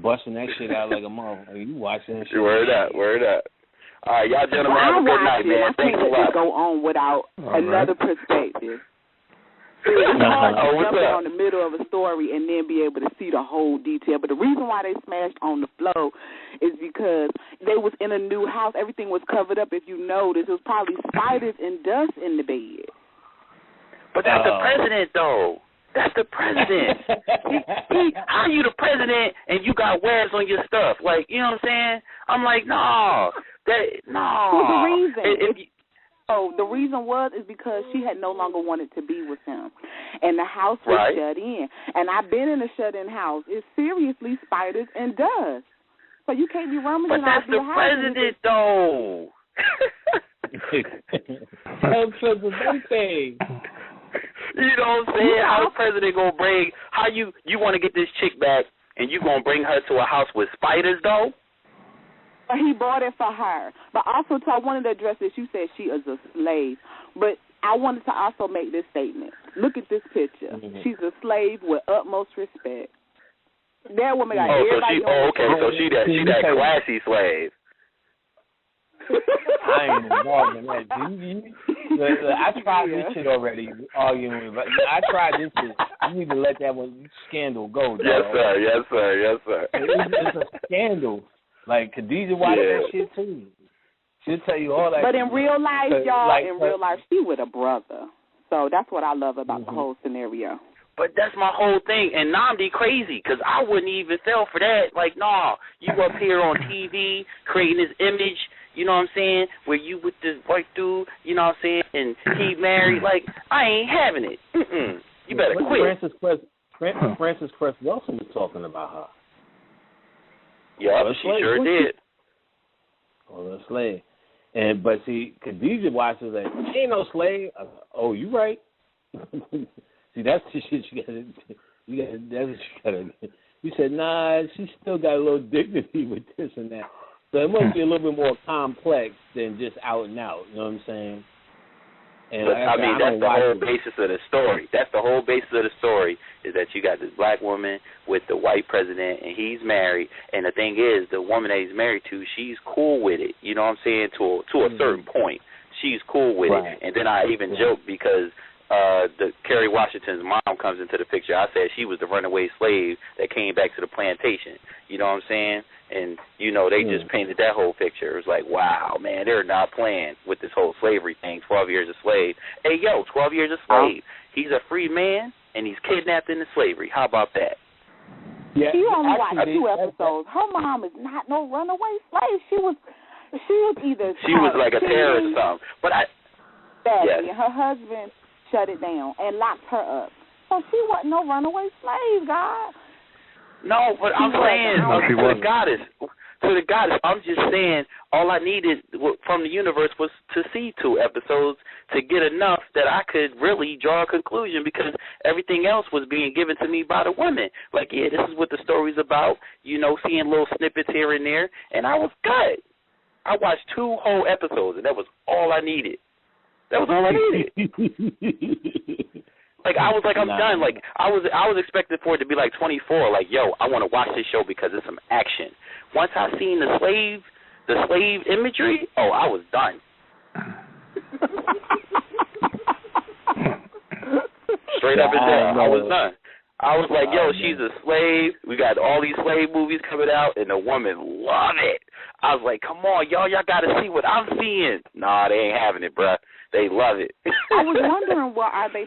Busting that shit out like a motherfucker. You watching that shit? Word up. All right, y'all gentlemen, have a good night, man. Thanks a lot. I can't go on without another perspective. It's hard to jump in on the middle of a story and then be able to see the whole detail. But the reason why they smashed on the floor is because they was in a new house. Everything was covered up. If you notice, it was probably spiders and dust in the bed. But that's the president, though. That's the president. How you the president and you got webs on your stuff? Like, you know what I'm saying? I'm like, no. What's the reason? The reason is because she had no longer wanted to be with him. And the house was shut in. And I've been in a shut-in house. It's seriously spiders and dust. So you can't be rummaging out the house. But that's the president, though. That's the birthday. You know what I'm saying? How the president gonna bring? How you want to get this chick back, and you gonna bring her to a house with spiders, though? He bought it for her, but also, I wanted to address this. You said she is a slave, but I wanted to also make this statement. Look at this picture. Mm-hmm. She's a slave with utmost respect. That woman got everybody. So she that classy slave. I ain't involved in that. I tried this shit already, arguing with. I tried this shit. You need to let that one scandal go. Yes, sir. It's a scandal. Like Khadijah watched that shit too. She'll tell you all that. But in real life, y'all, real life, she with a brother. So that's what I love about the whole scenario. But that's my whole thing. And Namdi crazy, because I wouldn't even fell for that. Like, nah, you up here on TV creating this image, you know what I'm saying, where you with this white dude, you know what I'm saying, and he married. Like, I ain't having it. You better quit. Frances Cress Wilson was talking about her. Yeah, she sure did. Oh, a slave. But see, Khadijah watches that. She ain't no slave. Oh, you right. See, that's the shit you said, nah, she still got a little dignity with this and that. So it must be a little bit more complex than just out and out. You know what I'm saying? And but, that's the whole basis of the story. That's the whole basis of the story, is that you got this black woman with the white president, and he's married. And the thing is, the woman that he's married to, she's cool with it. You know what I'm saying? To a certain point, she's cool with it. And then I even joke because the Kerry Washington's mom comes into the picture. I said she was the runaway slave that came back to the plantation. You know what I'm saying? And, you know, they just painted that whole picture. It was like, wow, man, they're not playing with this whole slavery thing, 12 years a slave. Hey, 12 years a slave. He's a free man, and he's kidnapped into slavery. How about that? Yeah, she only watched 2 episodes. Her mom is not no runaway slave. She was either... She was like a terrorist or something. But her husband shut it down and locked her up. So she wasn't no runaway slave, God. No, but I'm saying to the goddess, I'm just saying all I needed from the universe was to see 2 episodes to get enough that I could really draw a conclusion, because everything else was being given to me by the women. Like, yeah, this is what the story's about, you know, seeing little snippets here and there, and I was good. I watched 2 whole episodes, and that was all I needed. That was all I needed. Like, I was like, I'm done. Like, I was expecting for it to be like 24. Like, I want to watch this show because it's some action. Once I seen the slave imagery, I was done. Straight up and down, I was done. I was like, she's a slave. We got all these slave movies coming out, and the women love it. I was like, come on, y'all got to see what I'm seeing. Nah, they ain't having it, bruh. They love it. I was wondering, are they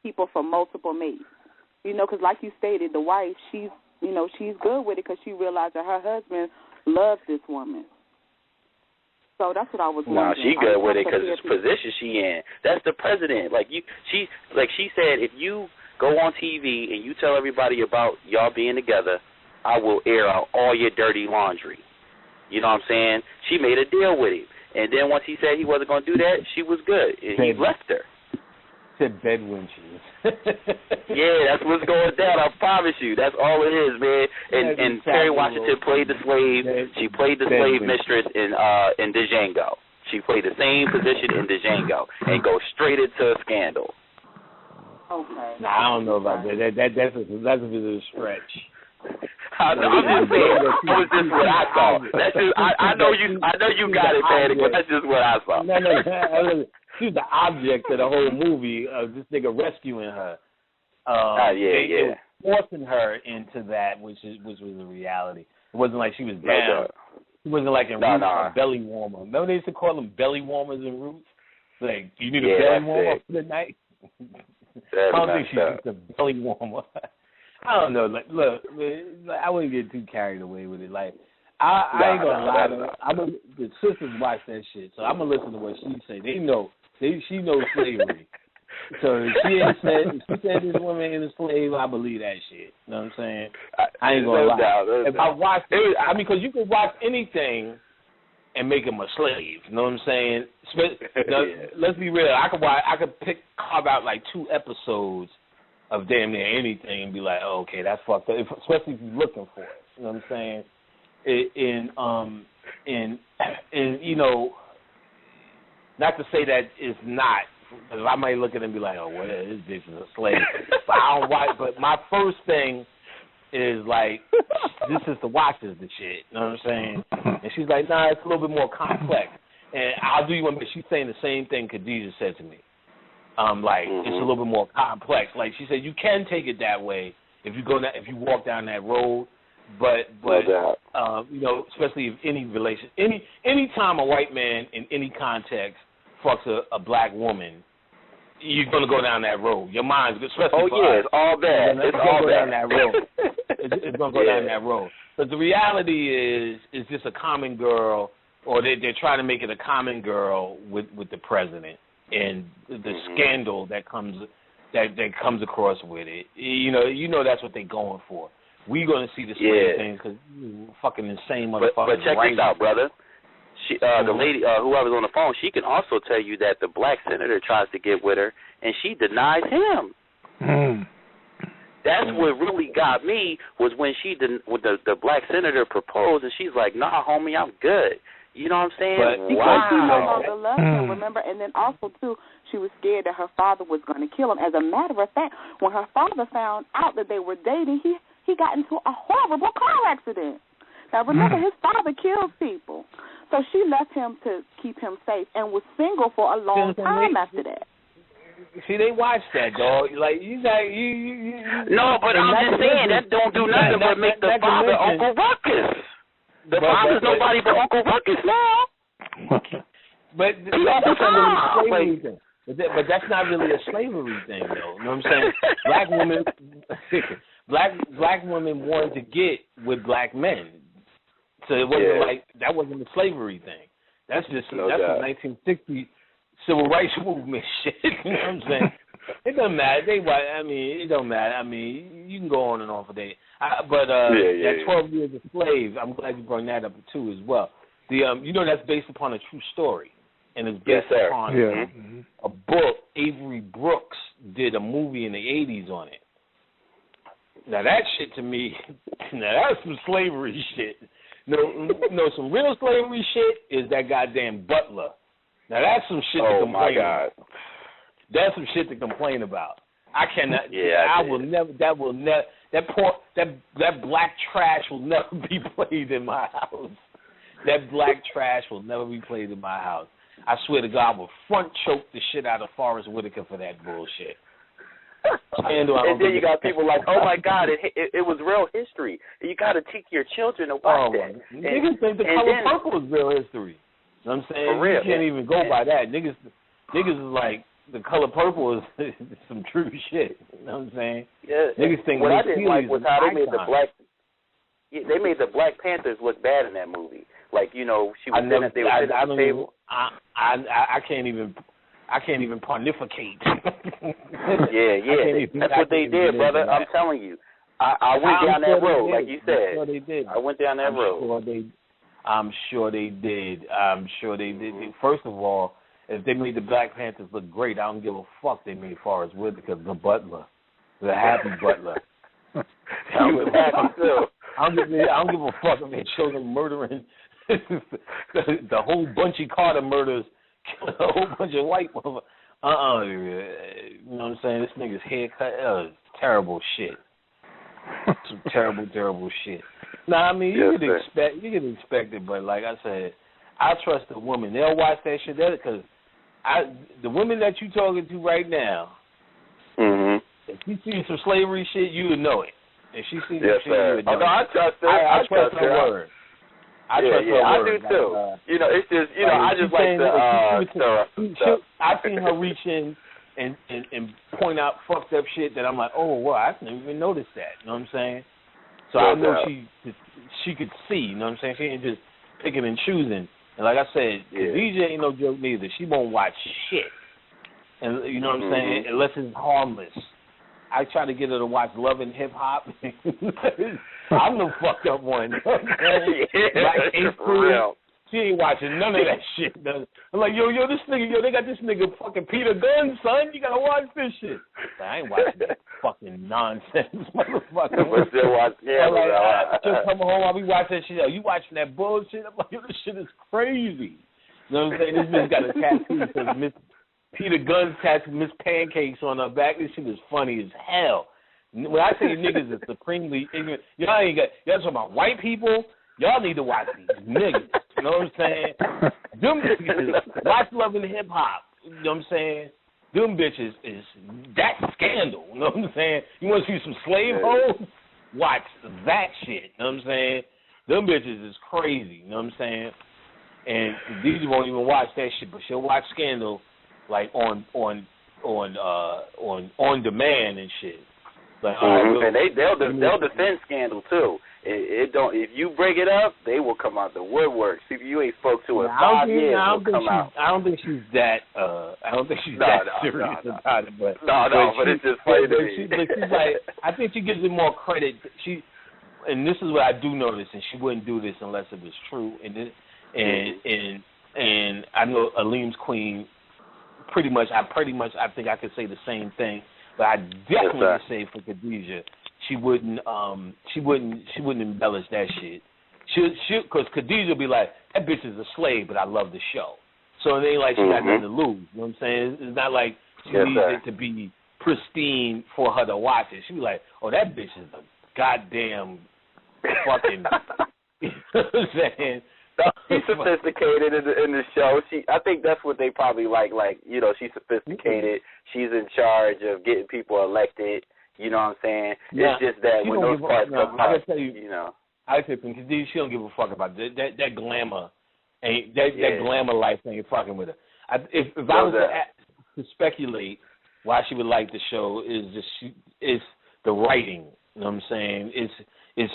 people for multiple mates? You know, because like you stated, the wife, she's good with it because she realized that her husband loves this woman. So that's what I was wondering. No, she good with it because it's the position she in. That's the president. She said, if you go on TV and you tell everybody about y'all being together, I will air out all your dirty laundry. You know what I'm saying? She made a deal with him. And then once he said he wasn't going to do that, she was good. And he left her. Said bed wenches. Yeah, that's what's going down. I promise you. That's all it is, man. And Kerry Washington played the slave. She played the slave mistress in Django. She played the same position in Django and go straight into a scandal. Okay. Nah, I don't know about that. That's a bit of a stretch. I'm just saying. That was just what I saw. That's just. I know you got it, Panic, but that's just what I saw. No. She's the object of the whole movie of this nigga rescuing her. They were forcing her into that, which was a reality. It wasn't like she was down. It wasn't like in Roots, a belly warmer. Remember they used to call them belly warmers in Roots? Like, you need a belly warmer for the night? I don't think she's just a belly warmer. I don't know. Like, look, I wouldn't get too carried away with it. Like, I ain't gonna lie to her. The sisters watch that shit, so I'm gonna listen to what she say. They know. She knows slavery. So if she said this woman is a slave, I believe that shit. You know what I'm saying? I ain't gonna lie. If I watch it, because you can watch anything and make him a slave. You know what I'm saying? Let's be real. I could carve out like 2 episodes of damn near anything and be like, oh, okay, that's fucked up. Especially if you're looking for it. You know what I'm saying? And you know, not to say that it's not I might look at it and be like, oh, well, this bitch is a slave. But I don't watch. But my first thing is like, this is the watches the shit. You know what I'm saying? And she's like, nah, it's a little bit more complex. And I'll do you one, but she's saying the same thing Khadijah said to me. Like it's a little bit more complex. Like she said, you can take it that way if you walk down that road. But you know, especially if any time a white man in any context fucks a black woman, you're gonna go down that road. Your mind's especially for us. It's all bad. It's all go bad. Down that road. It's gonna go down that road. But the reality is just a common girl, or they're trying to make it a common girl with the president and the scandal that comes across with it. You know that's what they're going for. We're going to see the same things because fucking insane motherfuckers. But check this out, brother. She, the lady, whoever's on the phone, she can also tell you that the black senator tries to get with her, and she denies him. That's what really got me was when the black senator proposed, and she's like, "Nah, homie, I'm good." You know what I'm saying? But because she no longer loved him, remember? And then also, too, she was scared that her father was going to kill him. As a matter of fact, when her father found out that they were dating, he got into a horrible car accident. Now, remember, his father killed people. So she left him to keep him safe and was single for a long time after that. See, they watched that, dog. Like, you No, but I'm just saying, that don't do nothing but make the father Uncle Ruckus. The father's nobody but Uncle Ruckus now. But that's not really a slavery thing. But that's not really a slavery thing, though. You know what I'm saying? Black women wanted to get with black men. So it wasn't like that wasn't a slavery thing. That's just the 1960 civil rights movement shit. You know what I'm saying? It doesn't matter. It don't matter. I mean, you can go on and on for days. That 12 years a slave, I'm glad you brought that up too as well. You know that's based upon a true story, and it's based upon a book. Avery Brooks did a movie in the 80s on it. Now that shit to me, that's some slavery shit. No, some real slavery shit is that goddamn Butler. Now that's some shit to complain about. That's some shit to complain about. I cannot. I will never. That will never. That black trash will never be played in my house. That black trash will never be played in my house. I swear to God, I will front choke the shit out of Forrest Whitaker for that bullshit. And then you got people like, oh my God, it was real history. You got to teach your children to watch that. Niggas think the color purple is real history. You know what I'm saying? For real. You can't even go by that. Niggas is like, the color purple is some true shit. You know what I'm saying? Yeah. Niggas think what I didn't like was how they made the the Black Panthers look bad in that movie. Like, you know, she was sitting at the table. I can't even pontificate. That's what they did, brother. I'm telling you. I went down that road, like you said. Sure they did. I went down that road. I'm sure they did. First of all, if they made the Black Panthers look great, I don't give a fuck they made Forrest Whitaker the butler, the happy butler. I don't give a fuck if they show them murdering the whole Bunchy Carter murders, a whole bunch of white women. You know what I'm saying? This nigga's haircut, terrible shit. Some terrible shit. Now, I mean, you can expect it, but like I said, I trust the woman. They'll watch that shit because the women that you talking to right now, if you see some slavery shit, you would know it. If she sees some shit, you would know it. I trust her. I trust her word. I trust her word. I do too. It's just, I just like I've seen her reach in and point out fucked up shit that I'm like, oh, well, I didn't even notice that. You know what I'm saying? So I know she could see. You know what I'm saying? She ain't just picking and choosing. And like I said, DJ ain't no joke neither. She won't watch shit. And you know what I'm saying? Unless it's harmless. I try to get her to watch Love and Hip Hop. I'm the fucked up one. For real. She ain't watching none of that shit. I'm like, yo, this nigga, they got this nigga fucking Peter Gunn, son. You gotta watch this shit. I ain't watching that fucking nonsense, motherfucker. But still watch, she'll come home, I'll be watching that shit. Yo, you watching that bullshit? I'm like, yo, this shit is crazy. You know what I'm saying? This bitch got a tattoo that says Peter Gunn tattooed Miss Pancakes on her back. This shit is funny as hell. When I say niggas is supremely ignorant, y'all talking about white people. Y'all need to watch these niggas. You know what I'm saying? Them niggas watch Love and Hip Hop. You know what I'm saying? Them bitches is that scandal. You know what I'm saying? You want to see some slave hoes? Watch that shit. You know what I'm saying? Them bitches is crazy. You know what I'm saying? And Khadijah won't even watch that shit, but she'll watch Scandal like on demand and shit. Like, and they'll defend Scandal too. It don't. If you bring it up, they will come out the woodwork. See, if you ain't spoke to her 5 years, will come out. I don't think she's that. I don't think she's that serious about it. But but it's just funny to me. She's like, I think she gives it more credit. And this is what I do notice, and she wouldn't do this unless it was true. And I know Alim's queen. Pretty much, I think I could say the same thing. But I definitely would say for Khadijah, she wouldn't embellish that shit. Because Khadijah would be like, that bitch is a slave, but I love the show. So it ain't like she got nothing to lose. You know what I'm saying? It's not like she needs it to be pristine for her to watch it. She'd be like, oh, that bitch is a goddamn fucking. You know what I'm saying? She's sophisticated in the show. I think that's what they probably like. Like, you know, she's sophisticated. She's in charge of getting people elected. You know what I'm saying? It's just that when those parts come out, you know. I say because she don't give a fuck about that glamour. That glamour life ain't fucking with her. If I was to speculate why she would like the show is the writing. You know what I'm saying? It's you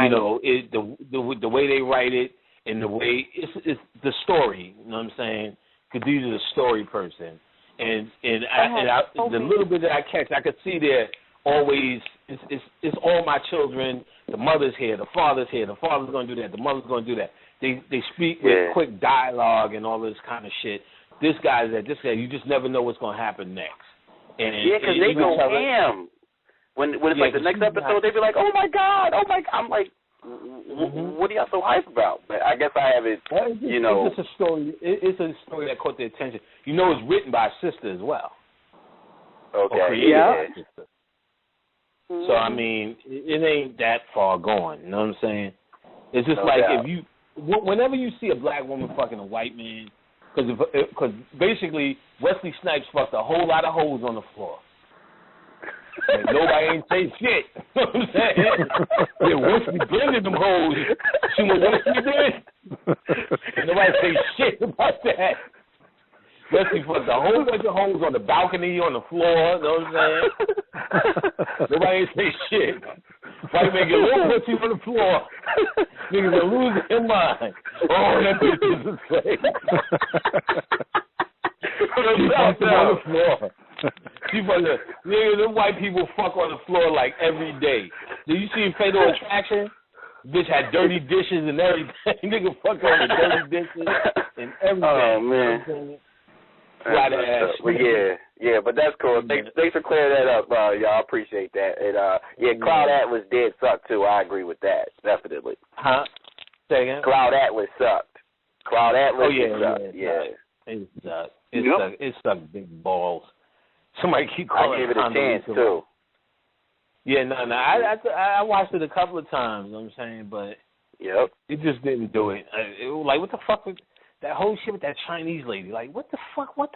know the way they write it. And the way it's the story, you know what I'm saying? Khadijah's a story person, and the little bit that I catch, I could see there always it's all my children. The mother's here, the father's here. The father's going to do that. The mother's going to do that. They speak with quick dialogue and all this kind of shit. This guy's that. This guy, you just never know what's going to happen next. And because they go ham. When it's like the next episode, they be like, oh my god. I'm like. What are y'all so hyped about? But I guess I haven't, you know. It's a story. It's a story that caught their attention. You know, it's written by a sister as well. Okay. Yeah. So I mean, it ain't that far gone. You know what I'm saying? It's just whenever you see a black woman fucking a white man, because basically Wesley Snipes fucked a whole lot of hoes on the floor. And nobody ain't say shit. You know what I'm saying? Yeah, Wesley blended them hoes. See what Wesley did? And nobody say shit about that. Wesley fucked a whole bunch of hoes on the balcony, on the floor. You know what I'm saying? Nobody ain't say shit. White man get a little pussy on the floor. Niggas are losing their mind. Oh, that bitch is a slave. She fucked on the floor. Them white people fuck on the floor like every day. Did you see Fatal Attraction? Bitch had dirty dishes and everything. Nigga fuck on the dirty dishes and everything. Oh man. But that's cool. Thanks for clearing that up, y'all. Appreciate that. And Cloud Atlas did suck too. I agree with that, definitely. Huh? Say again? Cloud Atlas sucked. Cloud Atlas sucked. It sucked. It sucked big balls. Somebody keep calling. I gave it a chance too. Yeah, no. I watched it a couple of times. You know what I'm saying, but it just didn't do it. Like, what the fuck was that whole shit with that Chinese lady? Like, what the fuck was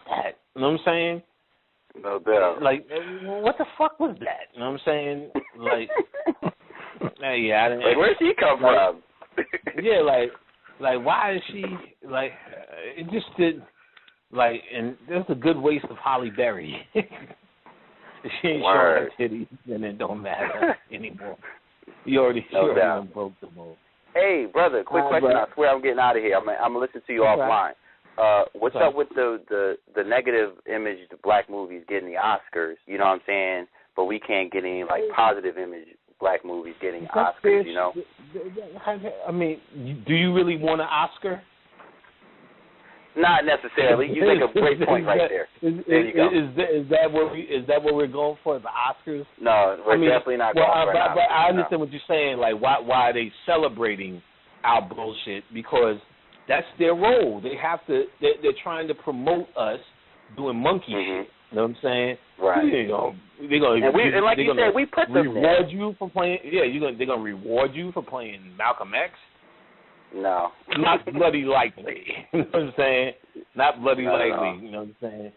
that? You know what I'm saying? No doubt. Like, what the fuck was that? You know what I'm saying? Like, I didn't. Like, where'd she come from? Yeah, like, why is she like? It just did. Like, and there's a good waste of Holly Berry. She ain't showing her titties, and it don't matter anymore. She already broke the mold. Hey, brother, quick question. I swear I'm getting out of here. I'm gonna listen to you offline. What's up with the negative image the black movies getting the Oscars? You know what I'm saying? But we can't get any like positive image black movies getting Oscars. You know? I mean, do you really want an Oscar? Not necessarily. You make a great point right there. There you go. Is that what we're going for, the Oscars? No, we're definitely not going for an Oscar. But I understand what you're saying. Like, why are they celebrating our bullshit? Because that's their role. They have to. They're trying to promote us doing monkey shit. You know what I'm saying? Right. And like you said, we put them reward there. you for playing. Yeah, they're gonna reward you for playing Malcolm X. No. Not bloody likely. You know what I'm saying? Not bloody likely. You know what I'm saying?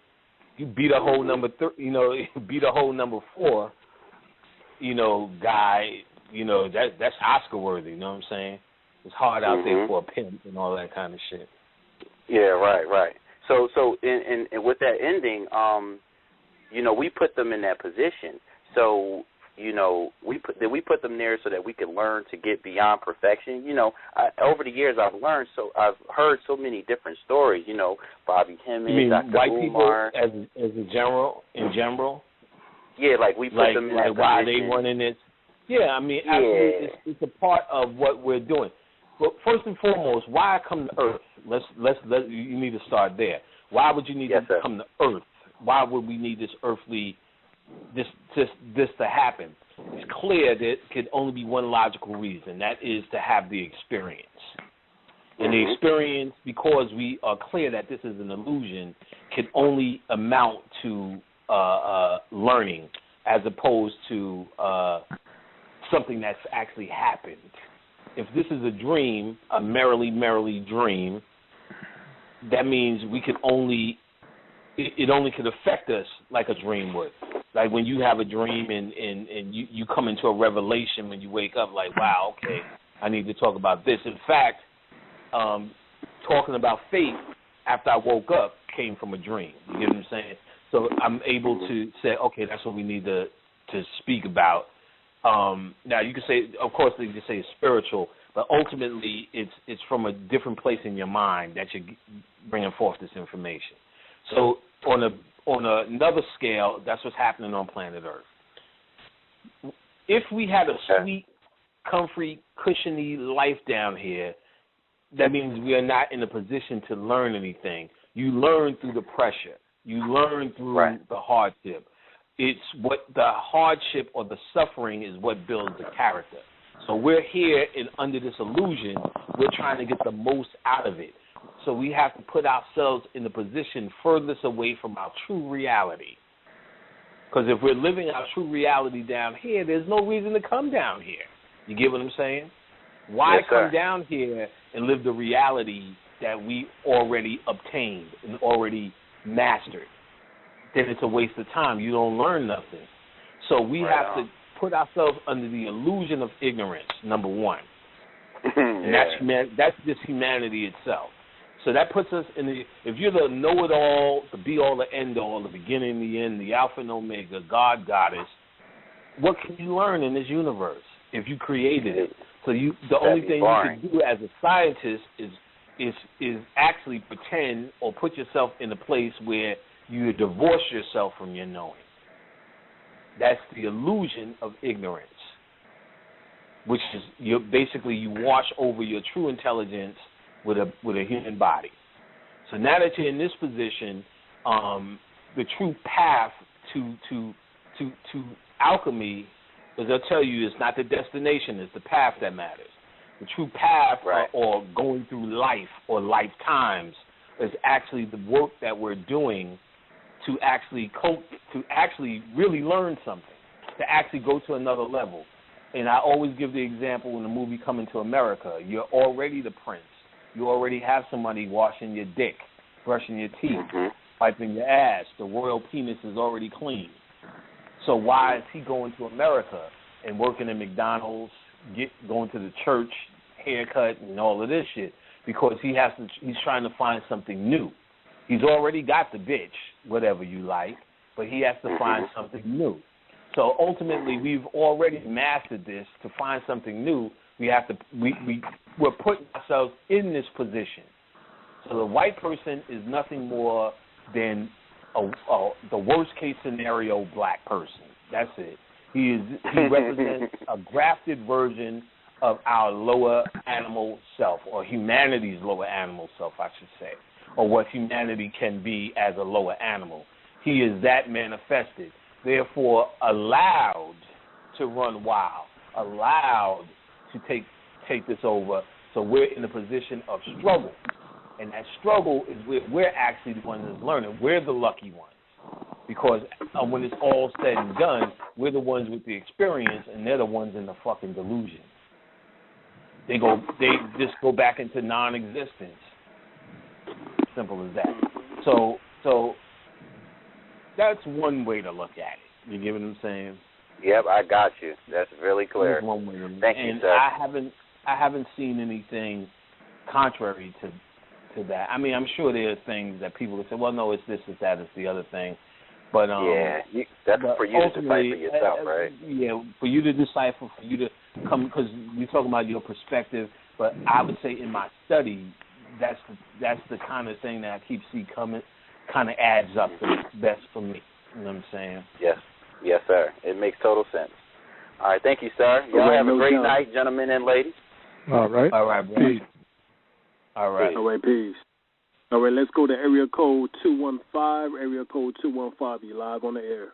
You beat a whole number beat a whole number 4, guy, that's Oscar worthy, you know what I'm saying? It's hard out there for a pimp and all that kind of shit. Yeah, right. So and with that ending, we put them in that position. So, we put them there so that we can learn to get beyond perfection. Over the years I've heard so many different stories. Bobby Hemmings, you mean Dr. white Umar. people as a general? Yeah, like we put them in that why position. they running this? Yeah, I mean, absolutely, it's a part of what we're doing. But first and foremost, why come to Earth? You need to start there. Why would you need to come to Earth? Why would we need this earthly, this to happen? It's clear that it could only be one logical reason. That is to have the experience. And the experience, because we are clear that this is an illusion, can only amount to learning as opposed to something that's actually happened. If this is a dream, a merrily dream, that means we can only, it only can affect us like a dream would. Like when you have a dream and you come into a revelation when you wake up, like, wow, okay, I need to talk about this. In fact, talking about faith after I woke up came from a dream. You get what I'm saying? So I'm able to say, okay, that's what we need to speak about. Now you can say, of course, you can say it's spiritual, but ultimately it's from a different place in your mind that you're bringing forth this information. So on another scale, that's what's happening on planet Earth. If we had a sweet, comfy, cushiony life down here, that means we are not in a position to learn anything. You learn through the pressure. You learn through the hardship. It's what the hardship or the suffering is what builds the character. So we're here under this illusion. We're trying to get the most out of it. So we have to put ourselves in the position furthest away from our true reality. Because if we're living our true reality down here, there's no reason to come down here. You get what I'm saying? Why come down here and live the reality that we already obtained and already mastered? Then it's a waste of time. You don't learn nothing. So we have to put ourselves under the illusion of ignorance, number one. And that's just humanity itself. So that puts us in if you're the know-it-all, the be-all, the end-all, the beginning, the end, the alpha and omega, God, goddess, what can you learn in this universe if you created it? So the only thing you can do as a scientist is actually pretend or put yourself in a place where you divorce yourself from your knowing. That's the illusion of ignorance, which is you wash over your true intelligence with a human body. So now that you're in this position, the true path to alchemy, as I'll tell you, is not the destination; it's the path that matters. The true path, or going through life or lifetimes, is actually the work that we're doing to actually really learn something, to actually go to another level. And I always give the example in the movie Coming to America. You're already the prince. You already have somebody washing your dick, brushing your teeth, wiping your ass. The royal penis is already clean. So why is he going to America and working at McDonald's, going to the church, haircut, and all of this shit? Because he's trying to find something new. He's already got the bitch, whatever you like, but he has to find something new. So ultimately, we've already mastered this. To find something new, we're putting ourselves in this position. So the white person is nothing more than the worst case scenario black person. That's it. He represents a grafted version of our lower animal self, or humanity's lower animal self, I should say, or what humanity can be as a lower animal. He is that manifested, therefore allowed to run wild, allowed to take this over. So we're in a position of struggle. And that struggle is where we're actually the ones that's learning. We're the lucky ones. Because when it's all said and done, we're the ones with the experience, and they're the ones in the fucking delusion. They just go back into non-existence. Simple as that. So that's one way to look at it. You get what I'm saying? Yep, I got you. That's really clear. That's one way to Thank you, sir. I haven't seen anything contrary to that. I mean, I'm sure there are things that people would say, well, no, it's this, it's that, it's the other thing. But that's for you to decipher yourself, right? Yeah, for you to decipher, for you to come, because you're talking about your perspective. But I would say in my study, that's the kind of thing that I keep seeing coming, kind of adds up the best for me. You know what I'm saying? Yes, sir. It makes total sense. All right, thank you, sir. Y'all have a great night, gentlemen and ladies. All right, bro. Peace. All right, peace. All right, let's go to area code 215. Area code 215. You live on the air.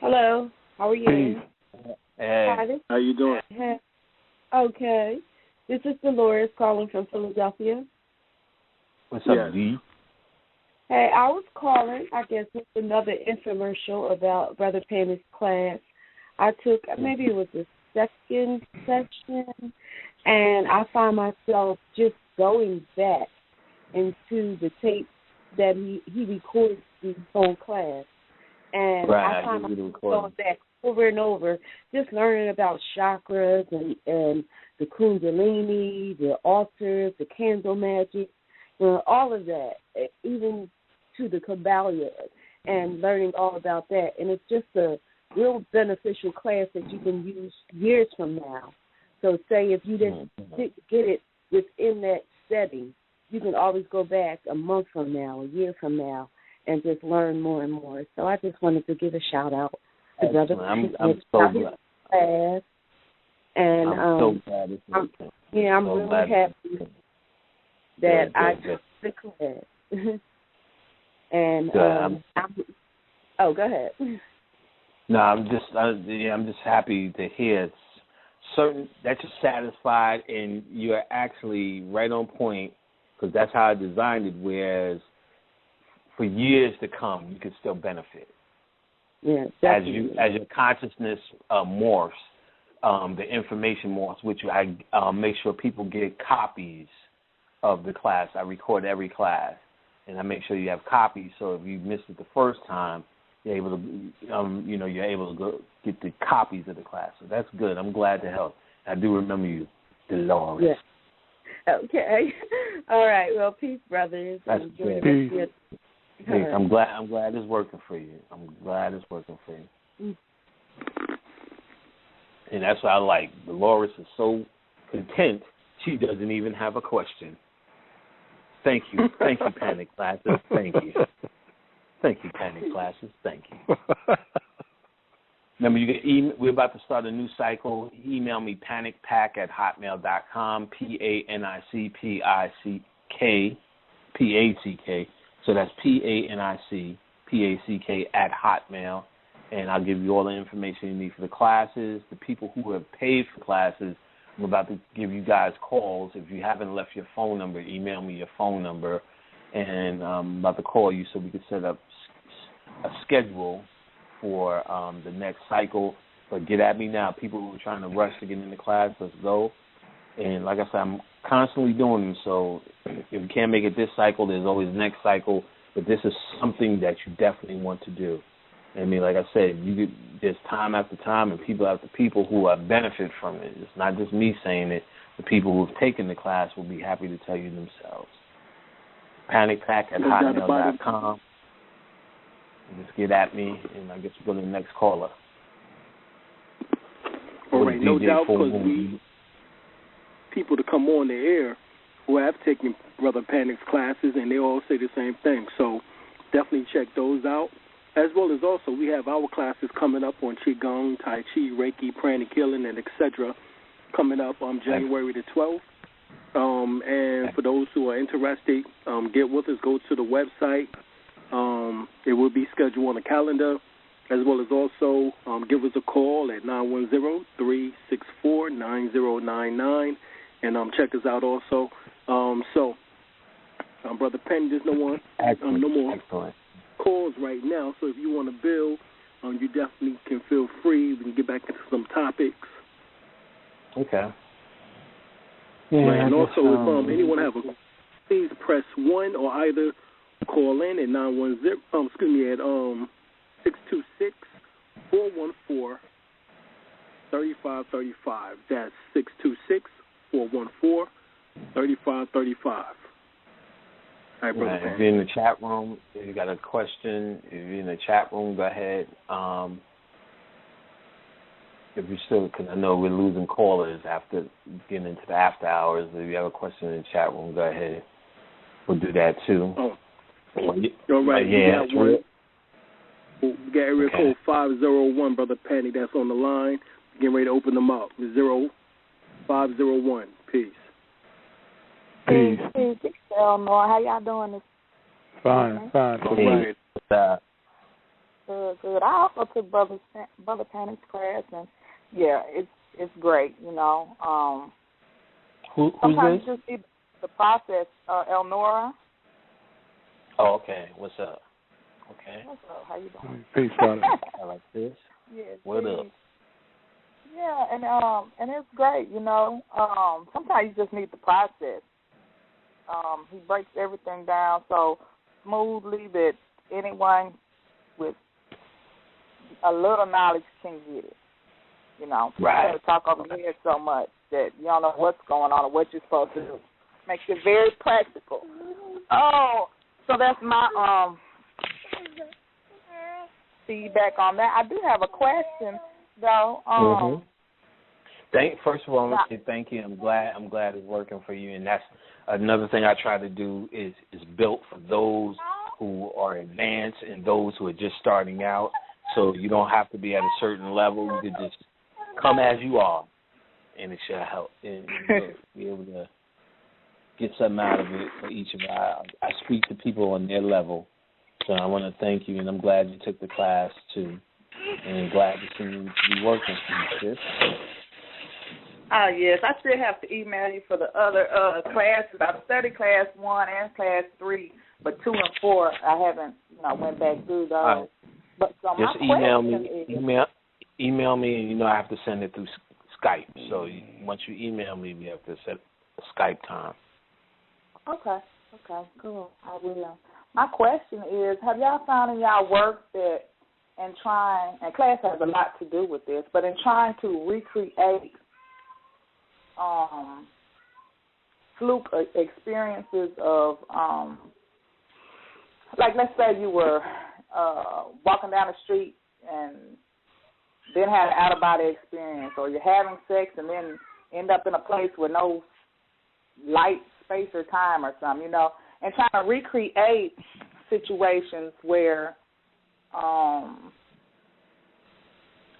Hello. How are you? Hey. Hi, how you doing? Okay. This is Dolores calling from Philadelphia. What's up, D? Hey, I was calling, I guess, with another infomercial about Brother Penny's class. I took, maybe it was the second session, and I find myself just going back into the tape that he records his whole class. And I find myself going back over and over, just learning about chakras and the kundalini, the altars, the candle magic, all of that, even to the Kabbalah, and learning all about that. And it's just a real beneficial class that you can use years from now. So say if you didn't get it within that setting, you can always go back a month from now, a year from now, and just learn more and more. So I just wanted to give a shout-out to Brother I'm so glad. Class. And I'm so glad. I'm really happy that I took the class. And go ahead. No, I'm just happy to hear certain that you're satisfied and you're actually right on point, because that's how I designed it. Whereas for years to come, you could still benefit. Yeah, as your consciousness morphs, the information morphs, which I make sure people get copies of the class. I record every class, and I make sure you have copies. So if you missed it the first time, you're able to, you're able to go get the copies of the class. So that's good. I'm glad to help. I do remember you, Dolores. Yeah. Okay. All right. Well, peace, brothers. That's good. Peace. Right. I'm glad it's working for you. And that's what I like. Dolores is so content, she doesn't even have a question. Thank you, Panic Classes. Thank you, Panic Classes. Thank you. Remember, you can we're about to start a new cycle. Email me panicpack@hotmail.com. PANICPICK. So that's PANICPACK @hotmail. And I'll give you all the information you need for the classes. The people who have paid for classes, I'm about to give you guys calls. If you haven't left your phone number, email me your phone number, and I'm about to call you so we can set up a schedule for the next cycle. But get at me now. People who are trying to rush to get into class, let's go. And like I said, I'm constantly doing them. So if you can't make it this cycle, there's always next cycle. But this is something that you definitely want to do. I mean, like I said, there's time after time and people after people who benefit from it. It's not just me saying it. The people who have taken the class will be happy to tell you themselves. PanicPack@hotmail.com. Just get at me, and I guess we'll go to the next caller. All right, no doubt, because people to come on the air who have taken Brother Panic's classes, and they all say the same thing. So definitely check those out. As well as also, we have our classes coming up on Qigong, Tai Chi, Reiki, Pranic Healing, and etc. coming up on January the 12th. And for those who are interested, get with us, go to the website. It will be scheduled on the calendar, as well as also give us a call at 910-364-9099. and check us out also. Brother Penny, there's no more calls right now. So if you want to build, you definitely can feel free. We can get back into some topics. Okay. Yeah, right. And also, if anyone have a, please press 1 or either call in at 626-414-3535. That's 626-414-3535. Right, if you're in the chat room, if you got a question, if you're in the chat room, go ahead. If you're still, because I know we're losing callers after getting into the after hours. If you have a question in the chat room, go ahead. We'll do that too. Oh, all right. Yeah. We got area code 501, Brother Penny. That's on the line. Getting ready to open them up. 0501. Peace. Peace. Eleanor, how y'all doing this? Fine. Good. I also took Brother Penny's class, and yeah, it's great. You know, who's sometimes this? you just see the process. Elnora. Oh, okay. What's up? Okay. What's up? How you doing? Peace, brother. I like this. Yes. What up? Yeah, and it's great. You know, sometimes you just need the process. He breaks everything down so smoothly that anyone with a little knowledge can get it. You know, right. You talk over your head so much that you don't know what's going on or what you're supposed to do. Makes it very practical. Oh, so that's my feedback on that. I do have a question though. First of all, I want to say thank you. I'm glad it's working for you, and that's another thing I try to do is built for those who are advanced and those who are just starting out. So you don't have to be at a certain level. You could just come as you are, and it should help. And you'll be able to get something out of it for each of us. I speak to people on their level, so I want to thank you, and I'm glad you took the class too, and glad to see you be working for you, sis. Yes, I still have to email you for the other classes. I've studied class 1 and class 3, but 2 and 4 I haven't, went back through those. Right. But so just email me, and I have to send it through Skype. So once you email me, we have to set a Skype time. Okay, cool. I will. My question is, have y'all found in y'all work that and class has a lot to do with this, but in trying to recreate fluke experiences of, like let's say you were walking down the street and then had an out-of-body experience, or you're having sex and then end up in a place with no light, space, or time or something, and trying to recreate situations where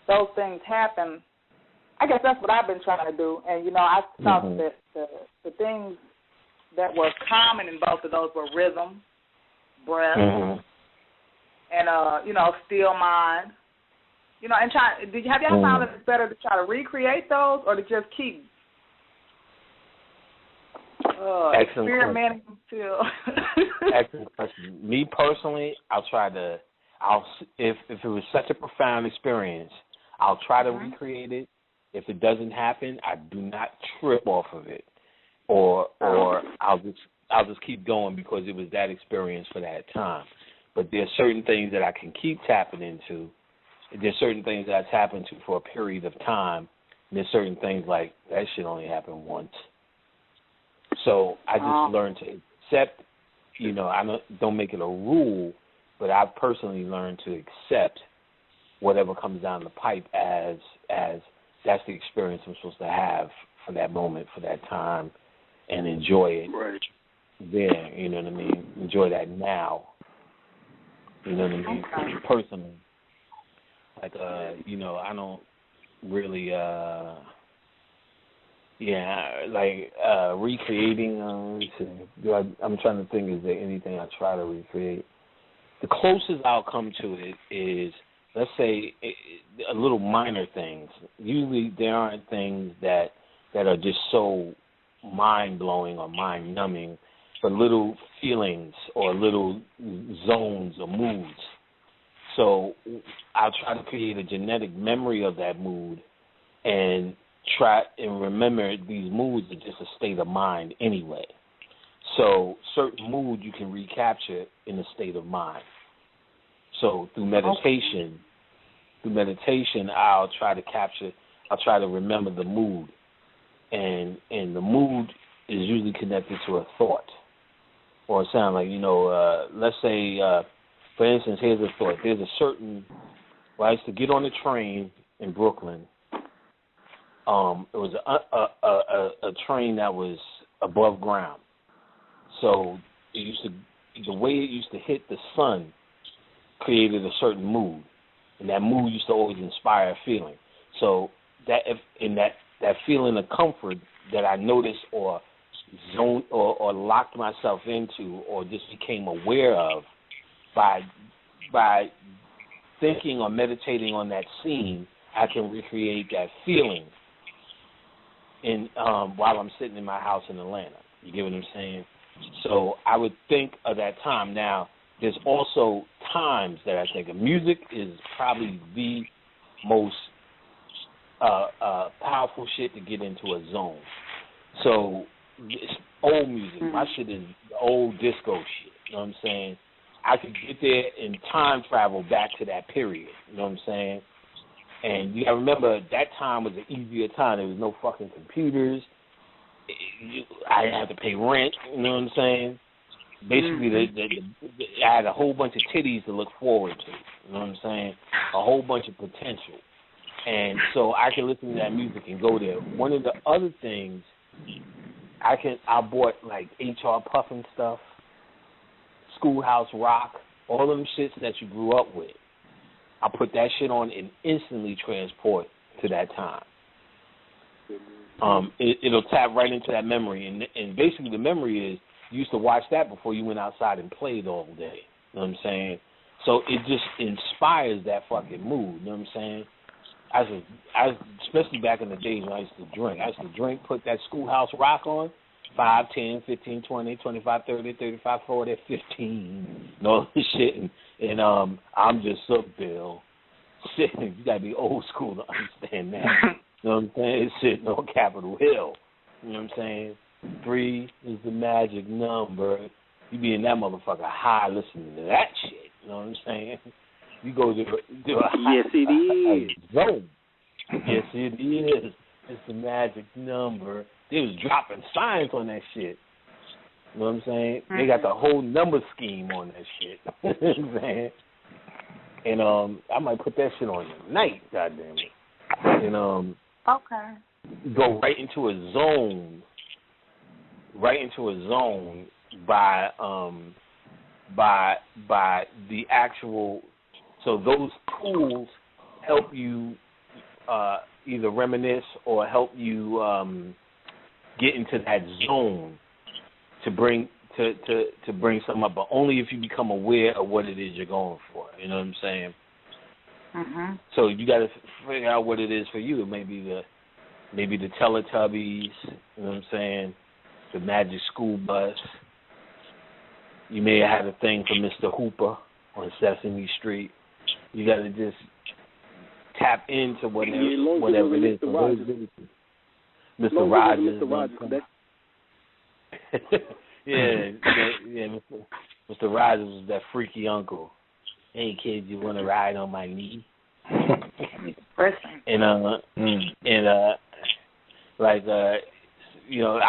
those things happen. I guess that's what I've been trying to do. And, I thought that the things that were common in both of those were rhythm, breath, and, still mind. And have y'all found that it's better to try to recreate those or to just keep experimenting until? Excellent question. Me personally, if it was such a profound experience, I'll try to recreate it. If it doesn't happen, I do not trip off of it, or I'll just keep going because it was that experience for that time. But there's certain things that I can keep tapping into. There's certain things that I tap into for a period of time. And there's certain things like that shit only happened once. So I just learned to accept. I don't make it a rule, but I've personally learned to accept whatever comes down the pipe as that's the experience I'm supposed to have for that moment, for that time, and enjoy it there, you know what I mean? Enjoy that now, you know what I mean? Personally. Like, I don't really, recreating, I'm trying to think, is there anything I try to recreate? The closest I'll come to it is, let's say, a little minor things. Usually there aren't things that are just so mind-blowing or mind-numbing, but little feelings or little zones or moods. So I'll try to create a genetic memory of that mood and try and remember these moods are just a state of mind anyway. So certain moods you can recapture in a state of mind. So through meditation, I'll try to remember the mood. And the mood is usually connected to a thought or a sound. Like, let's say, for instance, here's a thought. There's a certain, I used to get on the train in Brooklyn. It was a train that was above ground. So the way it used to hit the sun created a certain mood. And that mood used to always inspire a feeling. So that feeling of comfort that I noticed or zoned or locked myself into or just became aware of by thinking or meditating on that scene, I can recreate that feeling while I'm sitting in my house in Atlanta. You get what I'm saying? So I would think of that time. Now, there's also times that I think of. Music is probably the most powerful shit to get into a zone. So it's old music. My shit is old disco shit. You know what I'm saying? I could get there and time travel back to that period. You know what I'm saying? And you got to remember, that time was an easier time. There was no fucking computers. I didn't have to pay rent. You know what I'm saying? Basically, I had a whole bunch of titties to look forward to. You know what I'm saying? A whole bunch of potential. And so I can listen to that music and go there. One of the other things, I bought like H.R. Puffin stuff, Schoolhouse Rock, all of them shits that you grew up with. I put that shit on and instantly transport to that time. It'll tap right into that memory. And basically the memory is you used to watch that before you went outside and played all day. You know what I'm saying? So it just inspires that fucking mood. You know what I'm saying? Especially back in the days when I used to drink. Put that Schoolhouse Rock on, 5, 10, 15, 20, 25, 30, 35, 40, 15, and all this shit. And I'm just up, Bill. Shit, you got to be old school to understand that. You know what I'm saying? It's sitting on Capitol Hill. You know what I'm saying? 3 is the magic number. You be in that motherfucker high listening to that shit. You know what I'm saying? You go to a yes, it is. Zone. Yes, it is. It's the magic number. They was dropping signs on that shit. You know what I'm saying? They got the whole number scheme on that shit. You know what I'm saying? And I might put that shit on tonight, goddamn it. And go right into a zone. Right into a zone by the actual. So those tools help you either reminisce or help you get into that zone to bring something up, but only if you become aware of what it is you're going for. You know what I'm saying? Mm-hmm. So you got to figure out what it is for you. Maybe the Teletubbies. You know what I'm saying? The Magic School Bus. You may have had a thing for Mr. Hooper on Sesame Street. You got to just tap into whatever it is. Mr. Rogers. Yeah. Mr. Rogers was that freaky uncle. Hey kids, you want to ride on my knee? And I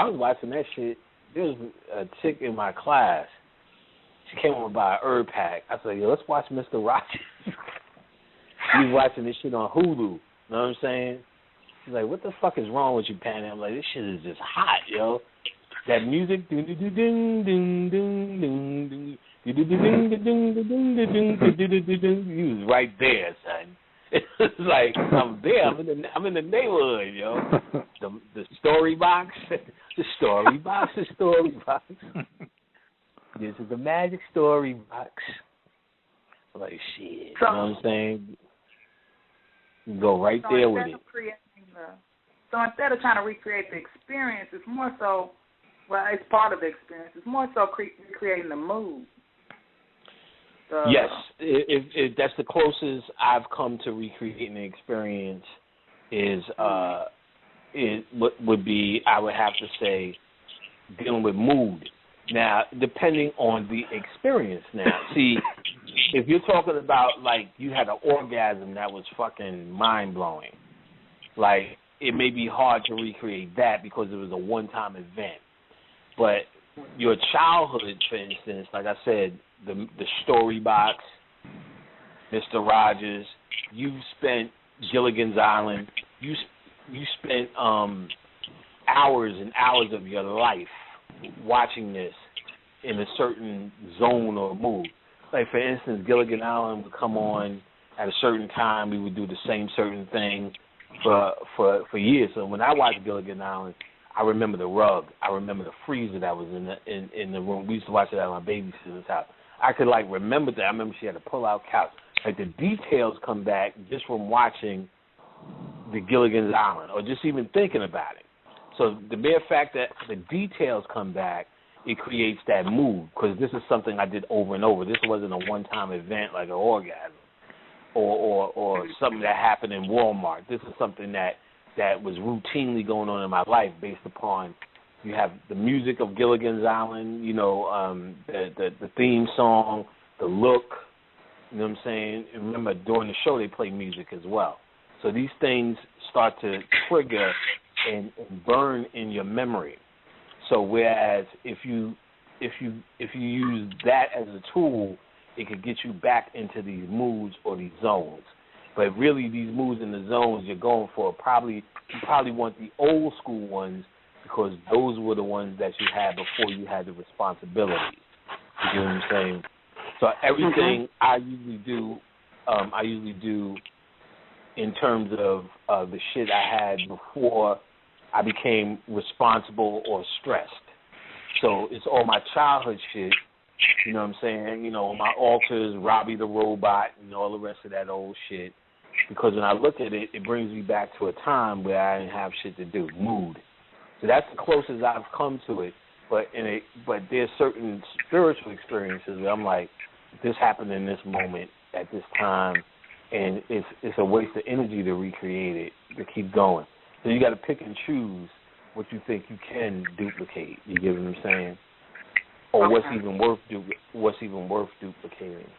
was watching that shit. There was a chick in my class. She came over by a herb pack. I said, yo, let's watch Mr. Rogers. He was watching this shit on Hulu. You know what I'm saying? She's like, what the fuck is wrong with you, Patty? I'm like, this shit is just hot, yo. That music, he was right there, son. It's like I'm there. I'm in the neighborhood, yo. The story box, the story box. This is the magic story box. I'm like shit, you know what I'm saying? You go right there with it. Creating So instead of trying to recreate the experience, it's more so, well, it's part of the experience. It's more so recreating the mood. Yes, if that's the closest I've come to recreating the experience would be, I would have to say, dealing with mood. Now, depending on the experience now. See, if you're talking about, like, you had an orgasm that was fucking mind-blowing, like, it may be hard to recreate that because it was a one-time event. But your childhood, for instance, like I said, the story box, Mr. Rogers, you've spent Gilligan's Island, you spent hours and hours of your life watching this in a certain zone or mood. Like, for instance, Gilligan's Island would come on at a certain time. We would do the same certain thing for years. So when I watched Gilligan's Island, I remember the rug. I remember the freezer that was in the room. We used to watch it at my babysitter's house. I could, like, remember that. I remember she had a pull-out couch. Like, the details come back just from watching the Gilligan's Island or just even thinking about it. So the mere fact that the details come back, it creates that mood, because this is something I did over and over. This wasn't a one-time event like an orgasm or something that happened in Walmart. This is something that was routinely going on in my life based upon, you have the music of Gilligan's Island, you know, the theme song, the look, you know what I'm saying? And remember, during the show they play music as well. So these things start to trigger and burn in your memory. So whereas if you use that as a tool, it could get you back into these moods or these zones. But really, these moods and the zones you're going for, you probably want the old school ones, because those were the ones that you had before you had the responsibility. You know what I'm saying? So everything I usually do in terms of the shit I had before I became responsible or stressed. So it's all my childhood shit, you know what I'm saying? You know, my alters, Robbie the Robot, and all the rest of that old shit. Because when I look at it, it brings me back to a time where I didn't have shit to do, mood. So that's the closest I've come to it. But there's certain spiritual experiences where I'm like, this happened in this moment at this time, and it's a waste of energy to recreate it, to keep going. So you got to pick and choose what you think you can duplicate. You get what I'm saying? Or what's even worth duplicating. Or what's even worth duplicating.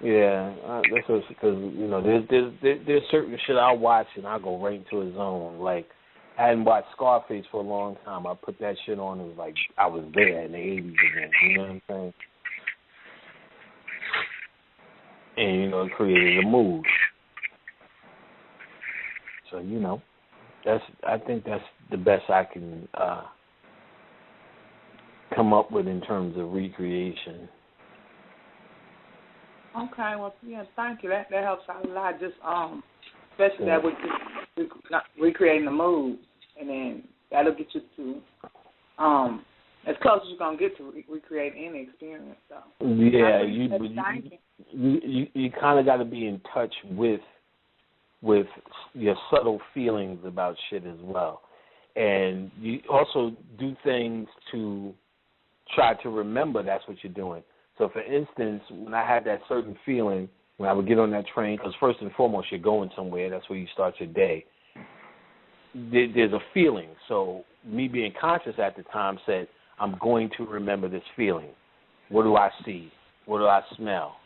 That's just because, you know, there's certain shit I'll watch and I'll go right into a zone. Like, I hadn't watched Scarface for a long time. I put that shit on and it was like I was there in the 80s again. You know what I'm saying? And, you know, it created a mood. So, you know, I think that's the best I can come up with in terms of recreation. Okay, well, yeah, thank you. That helps out a lot. Just especially that with recreating the mood, and then that'll get you to as close as you're gonna get to recreate any experience. So yeah, you kind of got to be in touch with your subtle feelings about shit as well, and you also do things to try to remember that's what you're doing. So, for instance, when I had that certain feeling, when I would get on that train, because first and foremost, you're going somewhere. That's where you start your day. There's a feeling. So me being conscious at the time said, I'm going to remember this feeling. What do I see? What do I smell?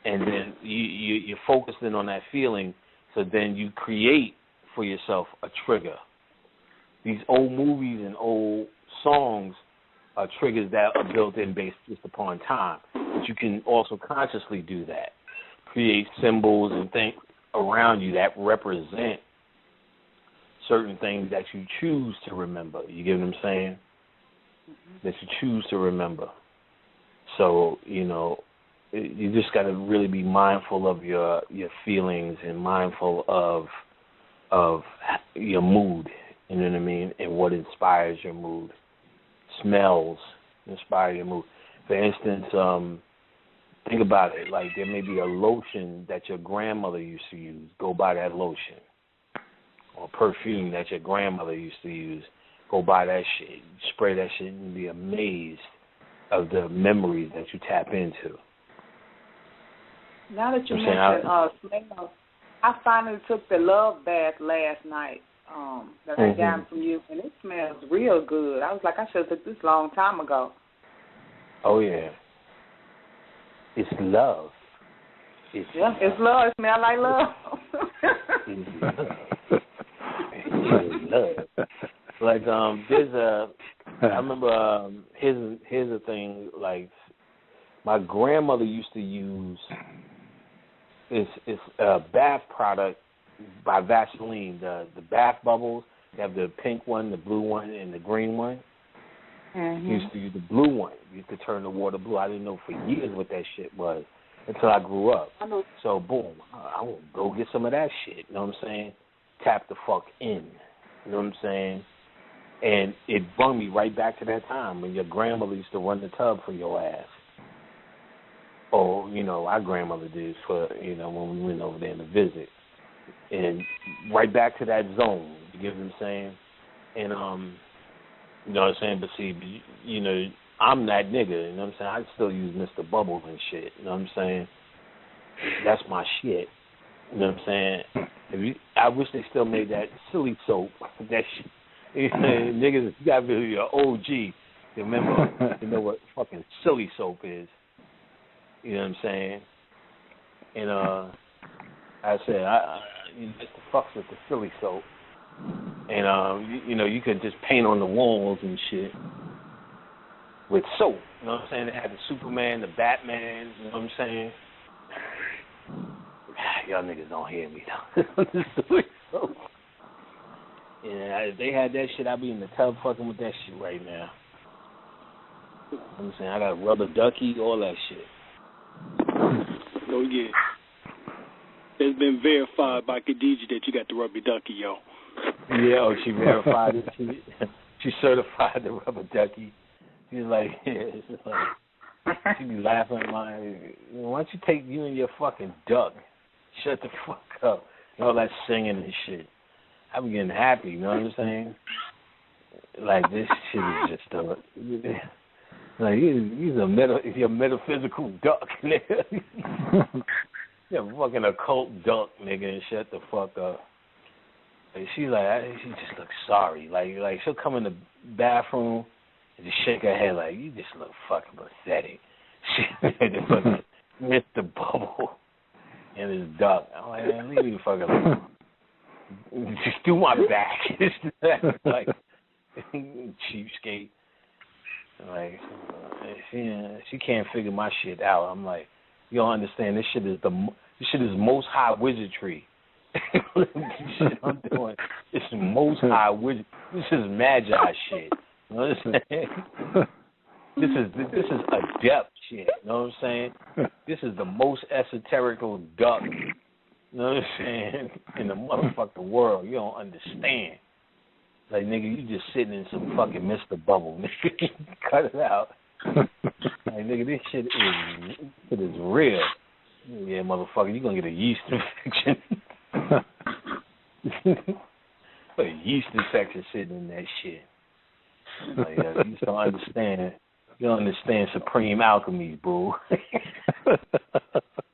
And then you're focusing on that feeling, so then you create for yourself a trigger. These old movies and old songs are triggers that are built in based just upon time. But you can also consciously do that. Create symbols and things around you that represent certain things that you choose to remember. You get what I'm saying? That you choose to remember. So, you know, you just got to really be mindful of your feelings and mindful of your mood, you know what I mean, and what inspires your mood. Smells inspire your mood. For instance, Think about it. Like there may be a lotion that your grandmother used to use. Go buy that lotion. Or perfume that your grandmother used to use. Go buy that shit. Spray that shit and be amazed of the memories that you tap into. Now that you mentioned smell, I finally took the love bath last night that I got from you, and it smells real good. I was like, I should have took this a long time ago. Oh, yeah. It's love. It's love. It smells like love. It's love. Like, there's I remember, here's the thing, like, my grandmother used to use, it's a bath product by Vaseline, the bath bubbles. They have the pink one, the blue one, and the green one. Mm-hmm. You used to use the blue one. You could turn the water blue. I didn't know for years what that shit was until I grew up. So, boom, I will go get some of that shit. You know what I'm saying? Tap the fuck in. You know what I'm saying? And it brought me right back to that time when your grandmother used to run the tub for your ass. Or, you know, our grandmother did for, you know, when we went over there to visit. And right back to that zone, you get what I'm saying? And, you know what I'm saying? But see, you know, I'm that nigga, you know what I'm saying? I still use Mr. Bubbles and shit, you know what I'm saying? That's my shit, you know what I'm saying? I wish they still made that silly soap, that shit. Niggas, you gotta be your OG to remember, you know what fucking silly soap is. You know what I'm saying? And I said, you just the fucks with the silly soap. And you know, you could just paint on the walls and shit with soap. You know what I'm saying? They had the Superman, the Batman. You know what I'm saying? Y'all niggas don't hear me though. The silly soap. Yeah, if they had that shit, I'd be in the tub fucking with that shit right now. You know what I'm saying? I got a rubber ducky, all that shit. Oh, yeah. It's been verified by Khadijah that you got the rubber ducky, yo. Yeah, she verified it. She certified the rubber ducky. She's like, it's just like, she be laughing like, why don't you take you and your fucking duck? Shut the fuck up. And all that singing and shit. I be getting happy, you know what I'm saying? Like, this shit is just like, you're a metaphysical duck, nigga. You're a fucking occult duck, nigga, and shut the fuck up. Like, she just looks sorry. Like she'll come in the bathroom and just shake her head like, you just look fucking pathetic. She just fucking missed the bubble and his duck. I'm like, man, leave me the fuck alone. Just do my back. Like, cheapskate. Like, she can't figure my shit out. I'm like, you don't understand. This shit is most high wizardry. Shit I'm doing. This is most high wizard. This is magi shit. You know what I'm saying? This is adept shit. You know what I'm saying? This is the most esoterical duck. You know what I'm saying? In the motherfucking world. You don't understand. Like, nigga, you just sitting in some fucking Mr. Bubble. Nigga, cut it out. Like, nigga, this shit is real. Yeah, motherfucker, you gonna get a yeast infection. A yeast infection sitting in that shit. Like, you just don't understand. You don't understand supreme alchemy, boo. You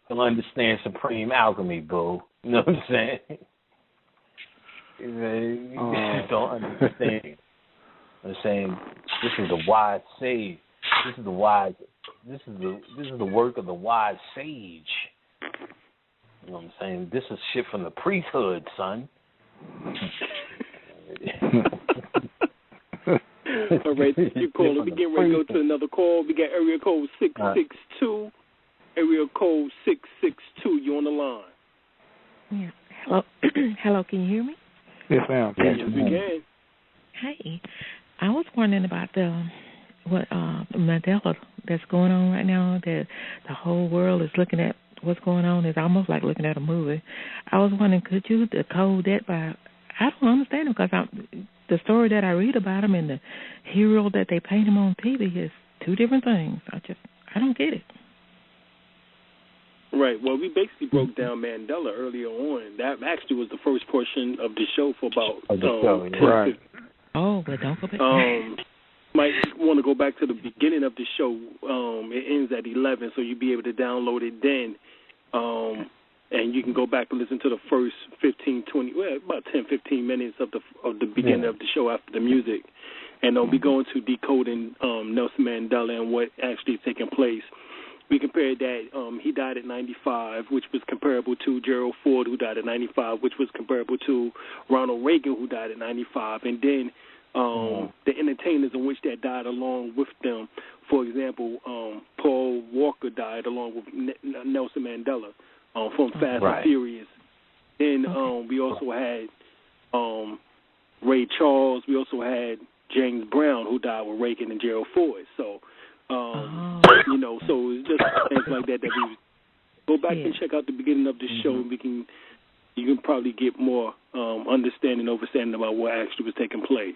don't understand supreme alchemy, boo. You know what I'm saying? You just don't understand. I'm saying this is the wise sage. This is the work of the wise sage. You know what I'm saying? This is shit from the priesthood, son. All right, you call it. We get ready to go to another call. We got area code 662. Area code 662. You on the line? Yeah. Hello. Hello. Can you hear me? Yes, ma'am. Yes, we can. Hey, I was wondering about the Mandela that's going on right now. That the whole world is looking at what's going on. It's almost like looking at a movie. I was wondering, could you decode that by? I don't understand it because the story that I read about him and the hero that they paint him on TV is two different things. I don't get it. Right. Well, we basically broke down Mandela earlier on. That actually was the first portion of the show for about 10 right. Oh, but don't go back. Might want to go back to the beginning of the show. It ends at 11, so you'll be able to download it then. And you can go back and listen to the first 15, about 10, 15 minutes of the beginning of the show after the music. And we'll be going to decoding Nelson Mandela and what actually is taking place. We compared that he died at 95, which was comparable to Gerald Ford, who died at 95, which was comparable to Ronald Reagan, who died at 95. And then the entertainers in which that died along with them. For example, Paul Walker died along with Nelson Mandela from Fast and Furious. Then we also had Ray Charles. We also had James Brown, who died with Reagan and Gerald Ford. So, you know, so it's just things like that we go back and check out the beginning of the show, and you can probably get more understanding about what actually was taking place.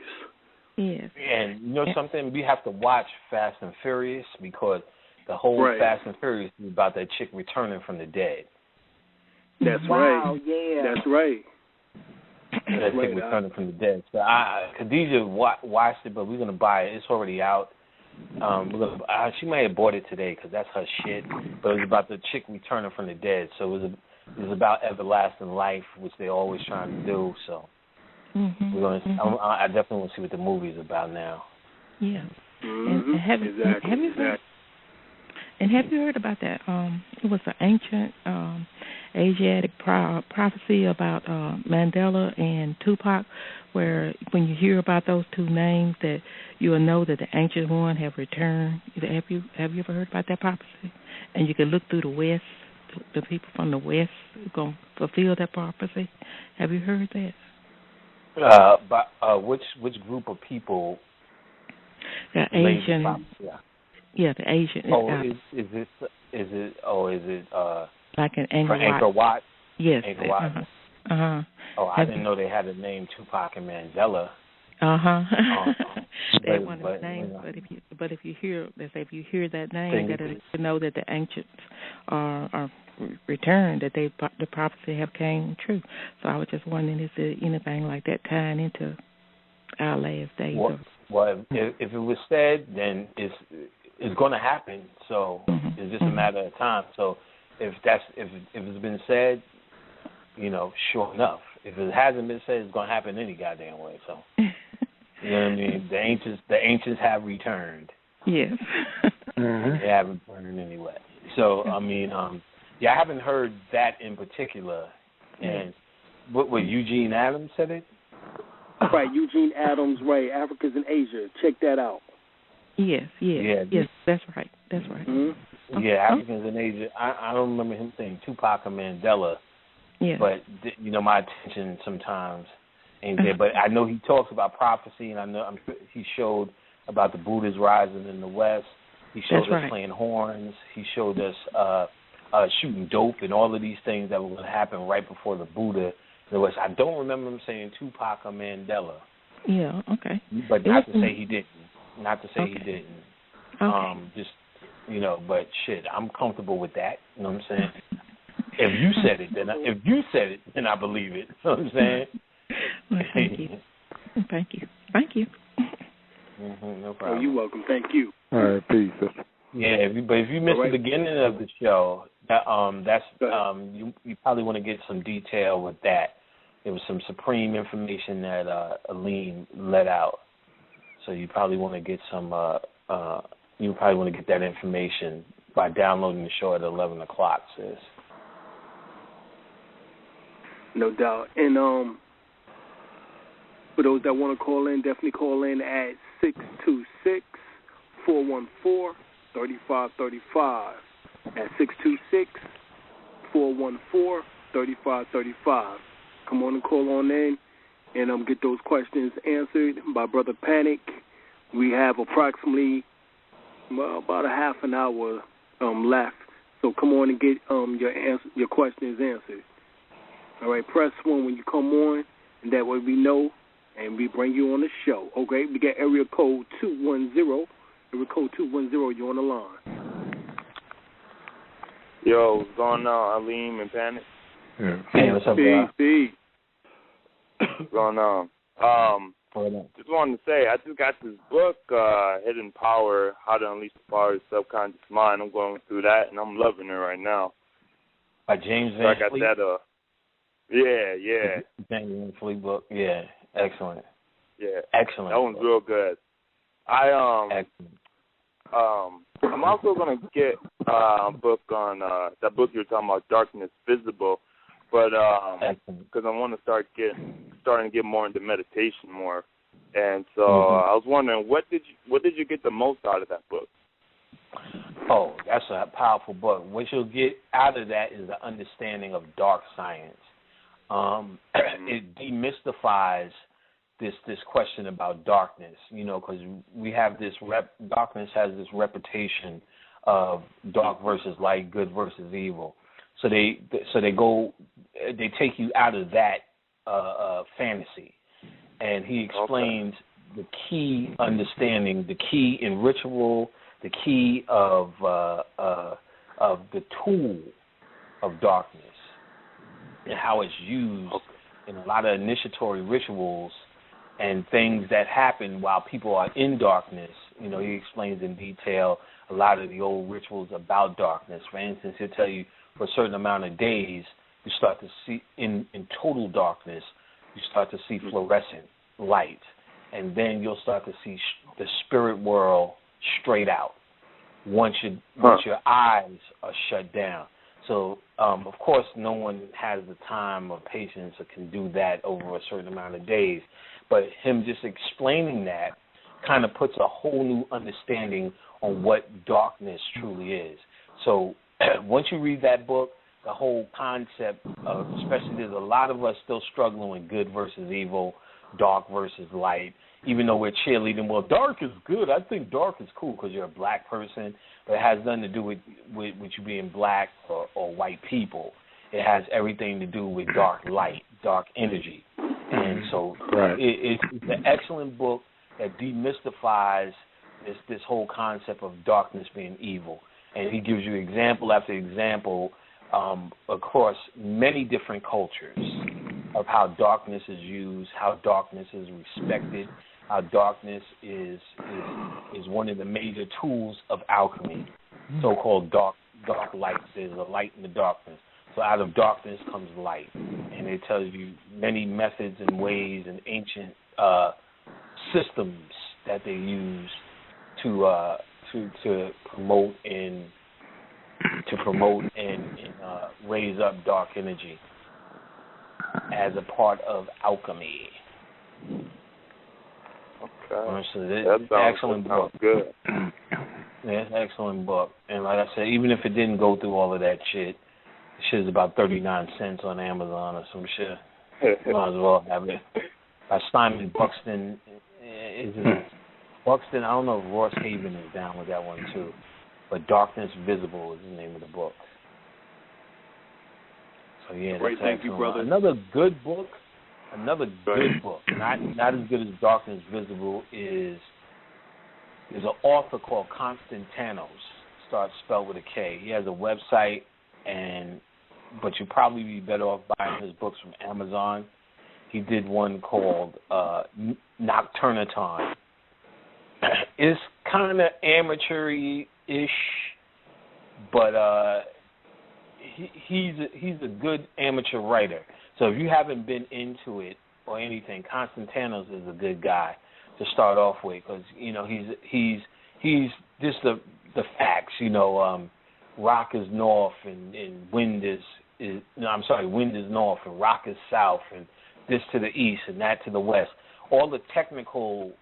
Yes. And you know something? We have to watch Fast and Furious because the whole Fast and Furious is about that chick returning from the dead. That's wow, right. Yeah. That's right. That chick returning from the dead. So Khadijah watched it, but we're gonna buy it. It's already out. She may have bought it today because that's her shit. But it was about the chick returning from the dead. So it was about everlasting life, which they're always trying to do. So we're gonna. I definitely want to see what the movie is about now. Yeah. And have you heard about that? It was an ancient Asiatic prophecy about Mandela and Tupac, where when you hear about those two names, that you will know that the ancient one have returned. Have you ever heard about that prophecy? And you can look through the West, the people from the West are going to fulfill that prophecy. Have you heard that? But which group of people? The Asian. Yeah, the Asian. Is it like an Angkor Wat? Yes. Angkor Wat. I didn't know they had a name, Tupac and Mandela. They one of the names, but if you hear that name, that you know that the ancients are returned, that the prophecy have came true. So I was just wondering, is there anything like that tying into our last days? Well, if it was said, then it's going to happen. So it's just a matter of time. So if it's been said, you know, sure enough. If it hasn't been said, it's going to happen any goddamn way. So you know what I mean? The ancients have returned. Yes. They have returned anyway. So I mean, I haven't heard that in particular. And what Eugene Adams said it? Right, Eugene Adams, right, Africans in Asia. Check that out. Yes, that's right. Mm-hmm. Yeah, Africans in Asia. I don't remember him saying Tupac or Mandela. Yeah. But you know, my attention sometimes ain't there. But I know he talks about prophecy, and I'm sure he showed about the Buddhas rising in the West. He showed us playing horns. He showed us shooting dope and all of these things that were going to happen right before the Buddha in the West. I don't remember him saying Tupac or Mandela. Yeah. Okay. But not to say he didn't. Not to say he didn't. Okay. Just, you know, but shit, I'm comfortable with that. You know what I'm saying? If you said it, then I believe it. You know what I'm saying? Well, thank you. No problem. Oh, you're welcome. Thank you. All right, peace. Yeah, but if you missed the beginning of the show, you probably want to get some detail with that. There was some supreme information that Alim let out. So you probably want to get that information by downloading the show at 11 o'clock, sis. No doubt. And for those that want to call in, definitely call in at 626-414-3535. At 626-414-3535. Come on and call on in and get those questions answered by Brother Panic. We have approximately about a half an hour left. So come on and get your questions answered. All right, press 1 when you come on, and that way we know, and we bring you on the show. Okay, we got area code 210. Area code 210, you're on the line. Yo, what's going on, Alim and Panic? Yeah. Hey, what's up, bro? What's going on? Just wanted to say, I just got this book, Hidden Power, How to Unleash the Power of the Subconscious Mind. I'm going through that, and I'm loving it right now. By James Van Fleet? I got that, yeah. James Van Fleet book, yeah, excellent. Yeah. Excellent. That one's real good. I'm also going to get a book on that book you were talking about, Darkness Visible, but because I want to starting to get more into meditation more, and so I was wondering, what did you get the most out of that book? Oh, that's a powerful book. What you'll get out of that is the understanding of dark science. It demystifies this question about darkness, because we have this darkness has this reputation of dark versus light, good versus evil. So they take you out of that fantasy, and he explains the key understanding, the key in ritual, the key of the tool of darkness and how it's used in a lot of initiatory rituals and things that happen while people are in darkness. He explains in detail a lot of the old rituals about darkness. For instance, he'll tell you for a certain amount of days, you start to see, in total darkness, you start to see fluorescent light. And then you'll start to see the spirit world straight out once your eyes are shut down. So, of course, no one has the time or patience or can do that over a certain amount of days. But him just explaining that kind of puts a whole new understanding on what darkness truly is. So once you read that book, the whole concept of, especially there's a lot of us still struggling with good versus evil, dark versus light, even though we're cheerleading, well, dark is good. I think dark is cool because you're a black person, but it has nothing to do with you being black or white people. It has everything to do with dark light, dark energy. And so it's an excellent book that demystifies this whole concept of darkness being evil. And he gives you example after example across many different cultures of how darkness is used, how darkness is respected, how darkness is one of the major tools of alchemy, so-called dark light. There's a light in the darkness. So out of darkness comes light. And it tells you many methods and ways and ancient systems that they use to promote and raise up dark energy as a part of alchemy. Okay. So that's an excellent book. Good. Yeah, it's an excellent book. And like I said, even if it didn't go through all of that shit, the shit is about 39 cents on Amazon or some shit. Might as well have it. By Simon Buxton. Buxton, I don't know if Ross Haven is down with that one too. But Darkness Visible is the name of the book. So yeah, that's excellent. Thank you, brother. Another good book, not as good as Darkness Visible, is an author called Constantinos, spelled with a K. He has a website, but you'd probably be better off buying his books from Amazon. He did one called Nocturnaton. It's kind of amateur-ish, but he's a good amateur writer. So if you haven't been into it or anything, Constantinos is a good guy to start off with, because he's just the facts. Rock is north and wind is north and rock is south, and this to the east and that to the west. All the technical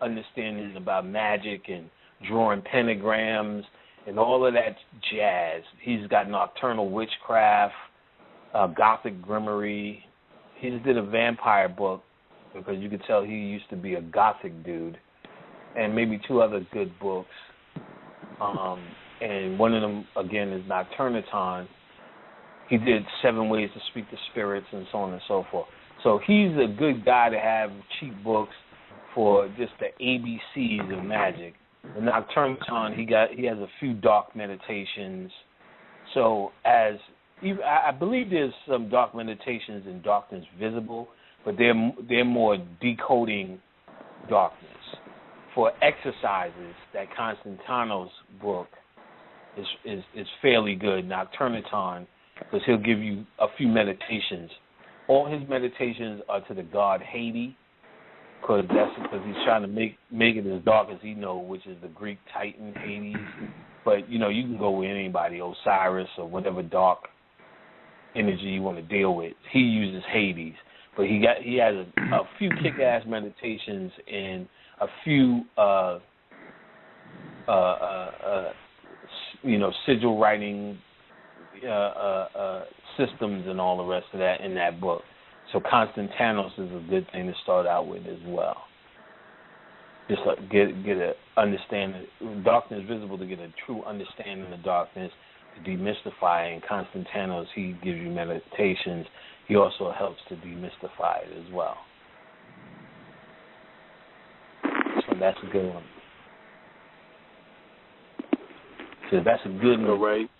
understandings about magic and drawing pentagrams and all of that jazz. He's got nocturnal witchcraft, gothic grimoire. He just did a vampire book because you could tell he used to be a gothic dude, and maybe 2 other good books. And one of them, again, is Nocturnaton. He did 7 Ways to Speak to Spirits and so on and so forth. So he's a good guy to have cheap books for just the ABCs of magic. The Nocturnaton, he has a few dark meditations, So I believe there's some dark meditations in Darkness Visible, but they're more decoding darkness. For exercises, that Constantino's book is fairly good, Nocturnaton, because he'll give you a few meditations. All his meditations are to the god Hades, because he's trying to make it as dark as he knows, which is the Greek Titan Hades. But you can go with anybody, Osiris or whatever dark energy you want to deal with. He uses Hades, but he has a few kick-ass meditations and a few sigil writing systems and all the rest of that in that book. So Constantinos is a good thing to start out with as well. Just like get a understanding. Darkness Visible, to get a true understanding of darkness, to demystify it. And Constantinos, he gives you meditations. He also helps to demystify it as well. So that's a good one. So that's a good one. Right.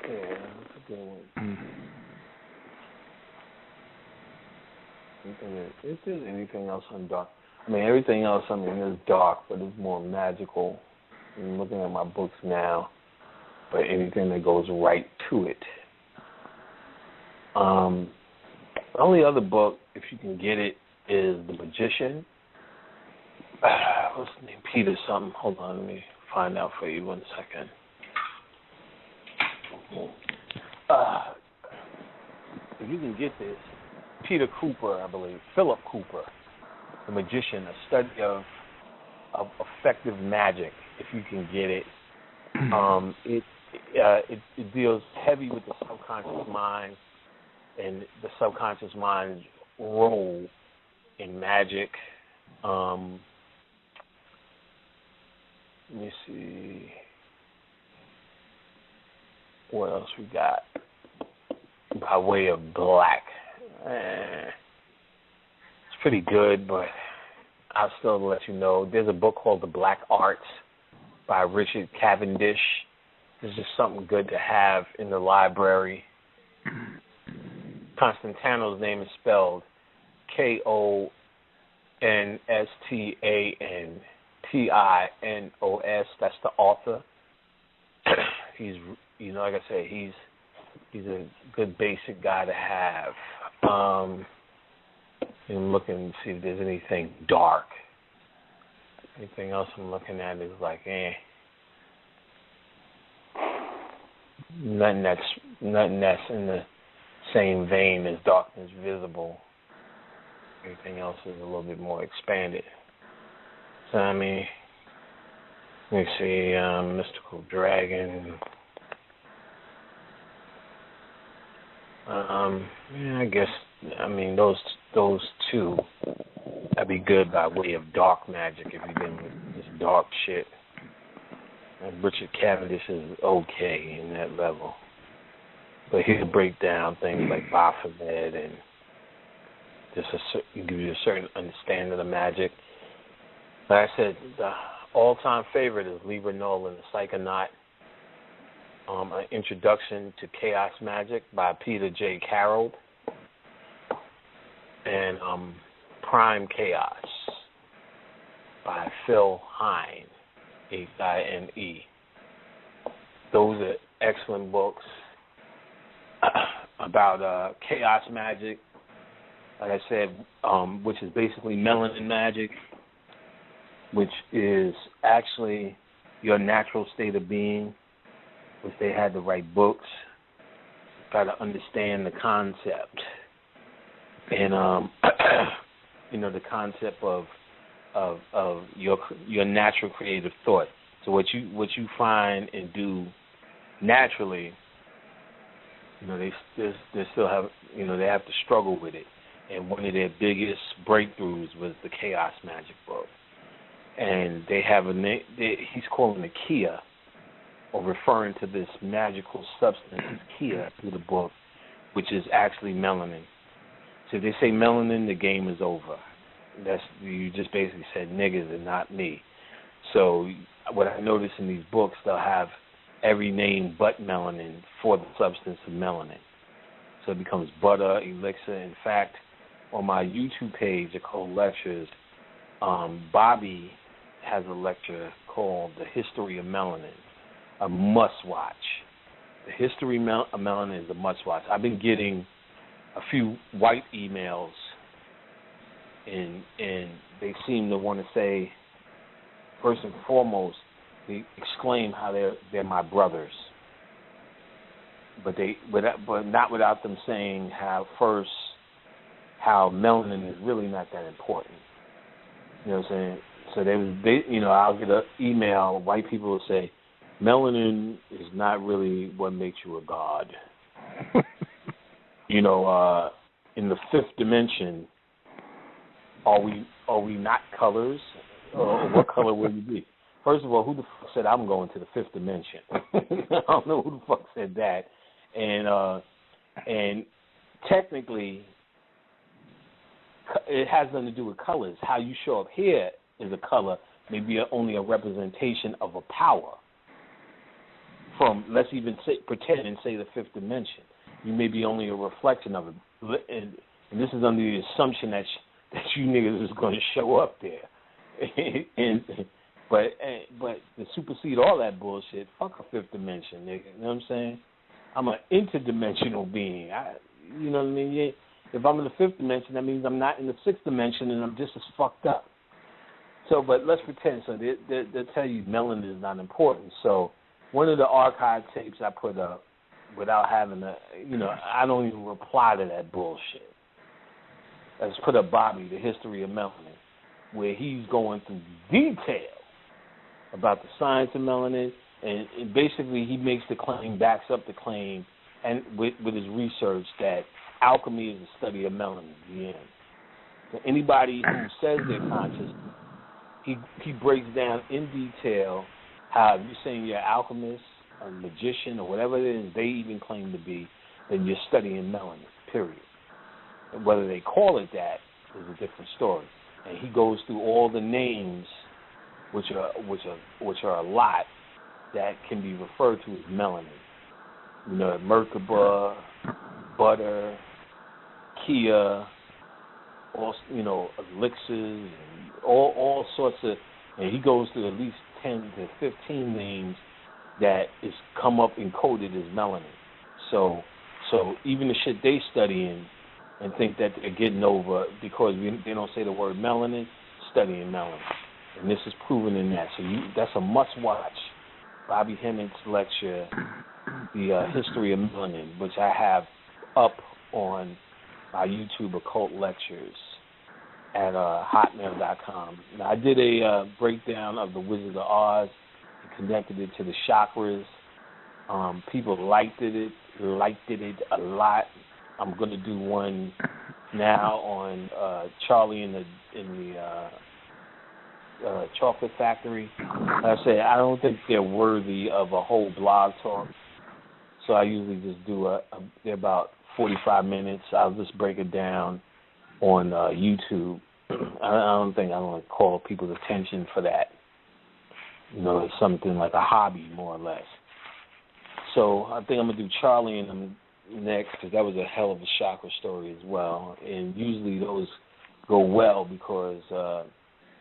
Yeah, that's a good one. Is there anything else on dark? I mean, everything else, is dark, but it's more magical. I'm looking at my books now, but anything that goes right to it. The only other book, if you can get it, is The Magician. What's his name? Peter something. Hold on, let me find out for you 1 second. If you can get this, Peter Cooper, I believe, Philip Cooper, The Magician, a study of effective magic, if you can get it. It deals heavy with the subconscious mind and the subconscious mind's role in magic. Let me see. What else we got? By way of black. It's pretty good, but I'll still let you know. There's a book called The Black Arts by Richard Cavendish. It's just something good to have in the library. Constantino's name is spelled Konstantinos. That's the author. He's, like I said, he's a good basic guy to have. I'm looking to see if there's anything dark. Anything else I'm looking at is like, nothing that's in the same vein as Darkness Visible. Everything else is a little bit more expanded. So, let me see, Mystical Dragon. I guess, those two, that'd be good by way of dark magic if you've been with this dark shit. And Richard Cavendish is okay in that level. But he'll break down things like Baphomet and just give you a certain understanding of the magic. Like I said, the all-time favorite is Libra Nolan, The Psychonaut. An Introduction to Chaos Magic by Peter J. Carroll. And Prime Chaos by Phil Hine, Hine. Those are excellent books about chaos magic, like I said, which is basically melanin magic, which is actually your natural state of being, which they had to write books. Got to understand the concept. And the concept of your natural creative thought. So what you find and do naturally, they still have they have to struggle with it. And one of their biggest breakthroughs was the Chaos Magic book. And they have a name. He's calling it Kia, or referring to this magical substance as Kia through the book, which is actually melanin. So if they say melanin, the game is over. You just basically said niggas and not me. So what I notice in these books, they'll have every name but melanin for the substance of melanin. So it becomes butter, elixir. In fact, on my YouTube page, Occult Lectures, Bobby has a lecture called The History of Melanin, a must-watch. The History of Melanin is a must-watch. I've been getting a few white emails, and they seem to want to say, first and foremost, they exclaim how they're my brothers, but not without them saying how melanin is really not that important. You know what I'm saying? So I'll get an email. White people will say, melanin is not really what makes you a god. In the fifth dimension, are we not colors? Or what color will you be? First of all, who the fuck said I'm going to the fifth dimension? I don't know who the fuck said that. And technically, it has nothing to do with colors. How you show up here is a color, maybe only a representation of a power. From, let's even pretend and say the fifth dimension. You may be only a reflection of it. And this is under the assumption that you niggas is going to show up there. But to supersede all that bullshit, fuck a fifth dimension, nigga. You know what I'm saying? I'm an interdimensional being. You know what I mean? If I'm in the fifth dimension, that means I'm not in the sixth dimension, and I'm just as fucked up. So, but let's pretend. So they'll tell you melanin is not important. So one of the archive tapes I put up, without having to, I don't even reply to that bullshit. I just put up Bobby, The History of Melanin, where he's going through detail about the science of melanin, and basically he makes the claim, backs up the claim, and with his research that alchemy is the study of melanin. The end. So anybody who says they're conscious, he breaks down in detail how if you're saying you're an alchemist, a magician, or whatever it is they even claim to be, then you're studying melanin, period. And whether they call it that is a different story. And he goes through all the names, which are a lot, that can be referred to as melanin. Merkaba, butter, Kia, elixirs, and all sorts of. And he goes through at least 10 to 15 names that is come up encoded as melanin. So even the shit they studying and think that they're getting over because they don't say the word melanin, studying melanin. And this is proven in that. So that's a must-watch. Bobby Hemmitt's lecture, The History of Melanin, which I have up on my YouTube Occult Lectures at hotmail.com. Now, I did a breakdown of The Wizard of Oz and connected it to the chakras. People liked it a lot. I'm going to do one now on Charlie in the Chocolate Factory. Like I say, I don't think they're worthy of a whole blog talk, so I usually just do they're about 45 minutes. I'll just break it down on YouTube. I don't want to call people's attention for that. It's something like a hobby, more or less. So I think I'm going to do Charlie and them next, because that was a hell of a chakra story as well. And usually those go well because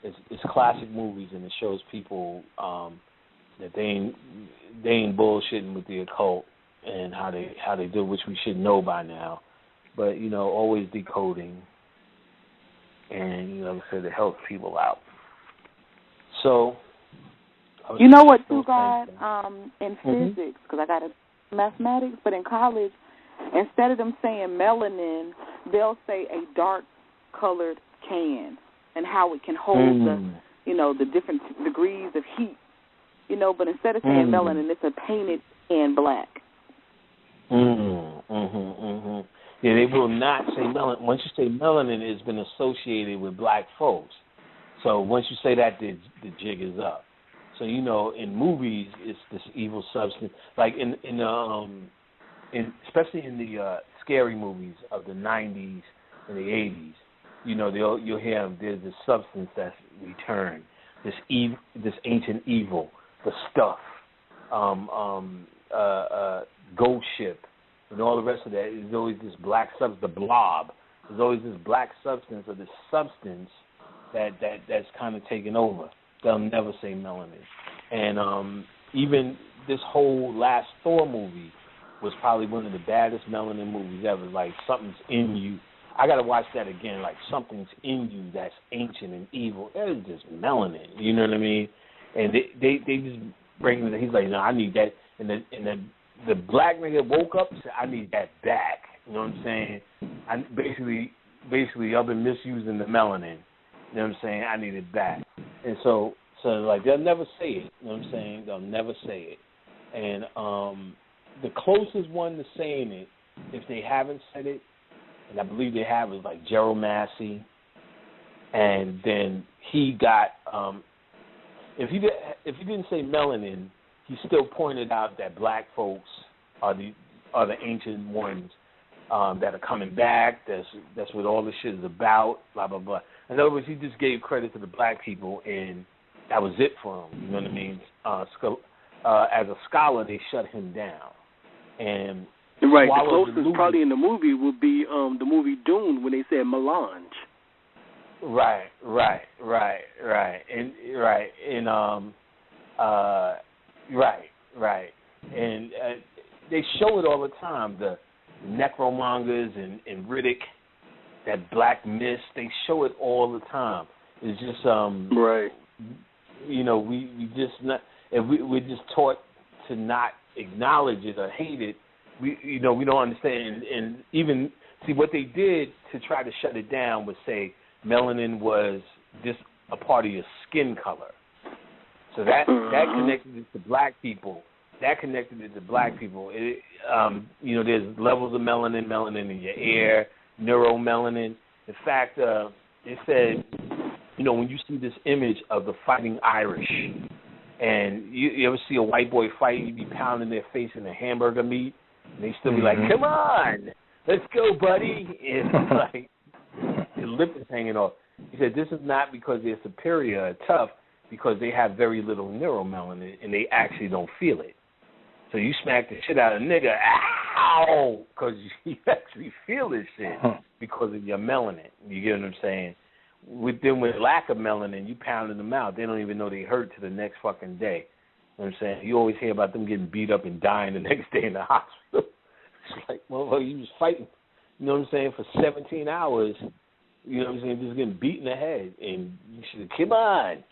it's classic movies, and it shows people that they ain't bullshitting with the occult and how they do, which we should know by now. But always decoding, and like I said, it helps people out. So you know what, too, God, in physics, because I got a mathematics, but in college, instead of them saying melanin, they'll say a dark-colored can and how it can hold the different degrees of heat. But instead of saying melanin, it's a painted can black. Yeah, they will not say melanin. Once you say melanin, it's been associated with black folks. So once you say that, the jig is up. So in movies, it's this evil substance. Like especially in the scary movies of the 90s and the 80s, you'll hear them, there's this substance that's returned, this ancient evil, the stuff, Ghost Ship, and all the rest of that. There's always this black substance, the Blob. There's always this black substance or this substance that's kind of taken over. They'll never say melanin. And even this whole last Thor movie was probably one of the baddest melanin movies ever. Like, something's in you. I got to watch that again. Like, something's in you that's ancient and evil. That is just melanin. You know what I mean? And they just bring it. He's like, no, I need that. And the black nigga woke up and said, I need that back. You know what I'm saying? Basically, I've been misusing the melanin. You know what I'm saying? I need it back. And so like, they'll never say it. You know what I'm saying? They'll never say it. And the closest one to saying it, if they haven't said it, and I believe they have, is like Gerald Massey. And then he got, if he didn't say melanin, he still pointed out that black folks are the ancient ones that are coming back. That's what all this shit is about. Blah blah blah. In other words, he just gave credit to the black people, and that was it for him. You know what I mean? As a scholar, they shut him down. And right, the closest probably in the movie would be the movie Dune when they said melange. Right, and they show it all the time. The necromongers and Riddick, that black mist, they show it all the time. It's just right. You know, we just not. If we're just taught to not acknowledge it or hate it, we don't understand. And even see what they did to try to shut it down was say melanin was just a part of your skin color. So that connected it to black people. It, there's levels of melanin in your air, neuromelanin. In fact, it said, when you see this image of the Fighting Irish, and you ever see a white boy fight, you be pounding their face in the hamburger meat, and they still be like, come on, let's go, buddy. And like, their lip is hanging off. He said, this is not because they're superior or tough, because they have very little neuromelanin, and they actually don't feel it. So you smack the shit out of a nigga, ow, because you actually feel this shit because of your melanin. You get what I'm saying? With lack of melanin, you pounding them out. They don't even know they hurt to the next fucking day. You know what I'm saying? You always hear about them getting beat up and dying the next day in the hospital. It's like, well, you was fighting, you know what I'm saying, for 17 hours, you know what I'm saying, just getting beat in the head. And you should, come on,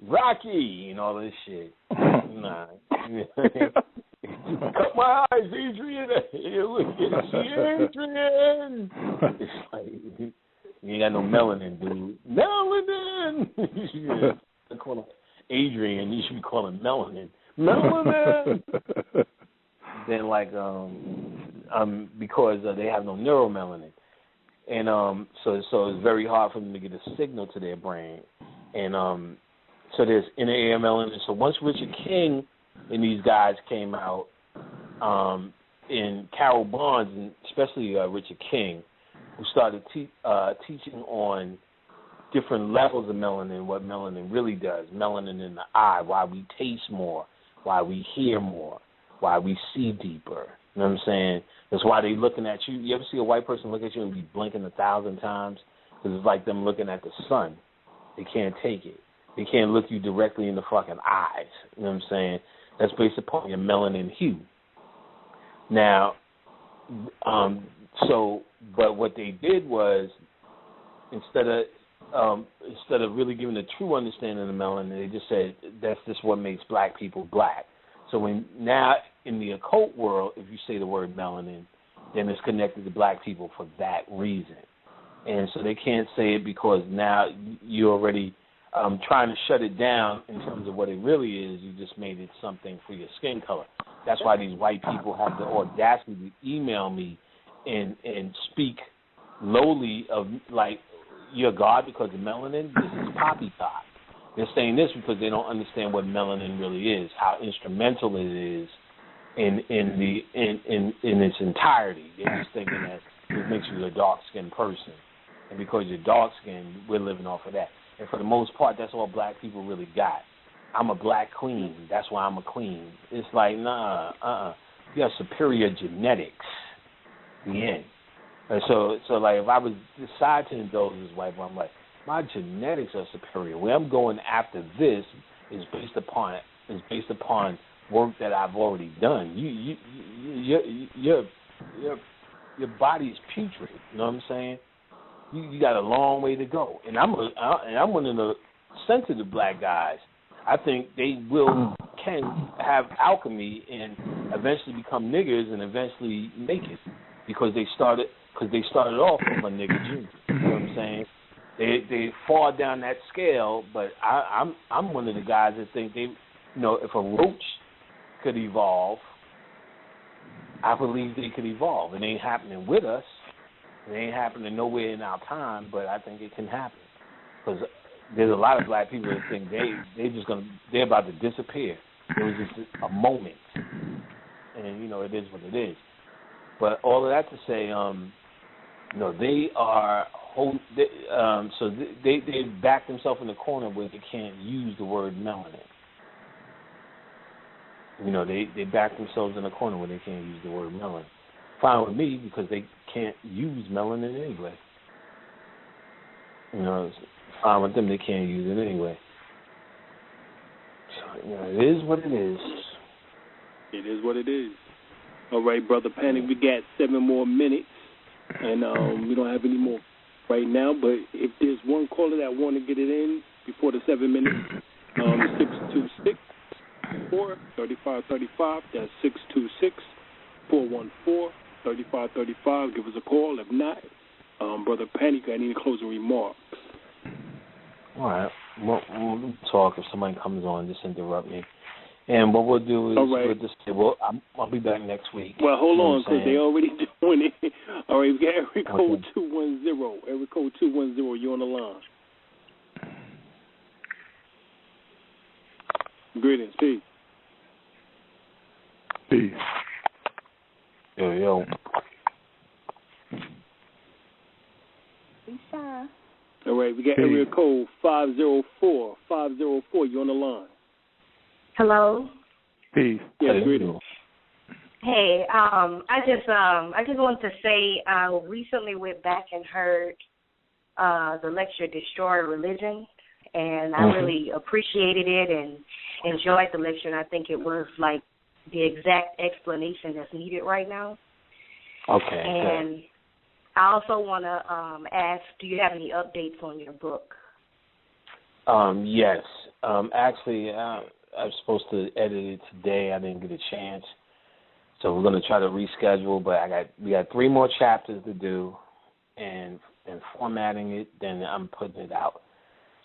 Rocky, and all this shit. Nah. Cut my eyes, Adrian. Adrian. It's like, you ain't got no melanin, dude. Melanin. I call him Adrian. You should be calling melanin. Melanin. Then because they have no neuromelanin, and so it's very hard for them to get a signal to their brain, and so there's inner ear melanin. So once Richard King and these guys came out, in Carol Barnes, and especially Richard King, who started teaching on different levels of melanin, what melanin really does, melanin in the eye, why we taste more, why we hear more, why we see deeper. You know what I'm saying? That's why they looking at you. You ever see a white person look at you and be blinking 1,000 times? Because it's like them looking at the sun. They can't take it. They can't look you directly in the fucking eyes. You know what I'm saying? That's based upon your melanin hue. Now, but what they did was, instead of really giving a true understanding of melanin, they just said that's just what makes black people black. So now in the occult world, if you say the word melanin, then it's connected to black people for that reason. And so they can't say it because now you're already trying to shut it down in terms of what it really is. You just made it something for your skin color. That's why these white people have the audacity to email me and speak lowly of, like, you're God because of melanin. This is poppycock. They're saying this because they don't understand what melanin really is, how instrumental it is in its entirety. They're just thinking that it makes you a dark-skinned person. And because you're dark-skinned, we're living off of that. And for the most part, that's all black people really got. I'm a black queen. That's why I'm a queen. It's like, nah, You have superior genetics. The end. And so like, if I was decide to indulge this wife, I'm like, my genetics are superior. Where I'm going after this is based upon work that I've already done. Your body's putrid. You know what I'm saying? You got a long way to go. And I'm one of the sensitive black guys. I think they can have alchemy and eventually become niggers and eventually make it because they started off from a nigger gene. You know what I'm saying? They fall down that scale, but I'm one of the guys that think if a roach could evolve, I believe they could evolve. It ain't happening with us. It ain't happening nowhere in our time, but I think it can happen because there's a lot of black people that think they're about to disappear. It was just a moment, and it is what it is. But all of that to say, they are so they back themselves in the corner where they can't use the word melanin. They back themselves in the corner where they can't use the word melanin. Fine with me because they can't use melanin anyway. It's fine with them, they can't use it anyway. So, it is what it is. It is what it is. All right, Brother Panic, we got 7 more minutes, and we don't have any more right now, but if there's one caller that want to get it in before the 7 minutes, 626-435-35, that's 626-414-3535. Give us a call. If not, Brother Panic, got any closing remarks? All right. We'll talk if somebody comes on. Just interrupt me. And what we'll do is we'll just say, I'll be back next week. Well, hold on, because they already doing it. All right, we got area code 210. Area code 210, you're on the line. Greetings. Peace. Peace. Yo. Be shy. All right, we got area code 504. 504, you're on the line. Hello. Peace. Yes, greetings. Hey, I just wanted to say I recently went back and heard the lecture "Destroy Religion," and I really appreciated it and enjoyed the lecture. And I think it was like the exact explanation that's needed right now. Okay. And I also want to ask, do you have any updates on your book? Yes. Actually, I was supposed to edit it today. I didn't get a chance. So we're going to try to reschedule, but we got 3 more chapters to do and formatting it, then I'm putting it out.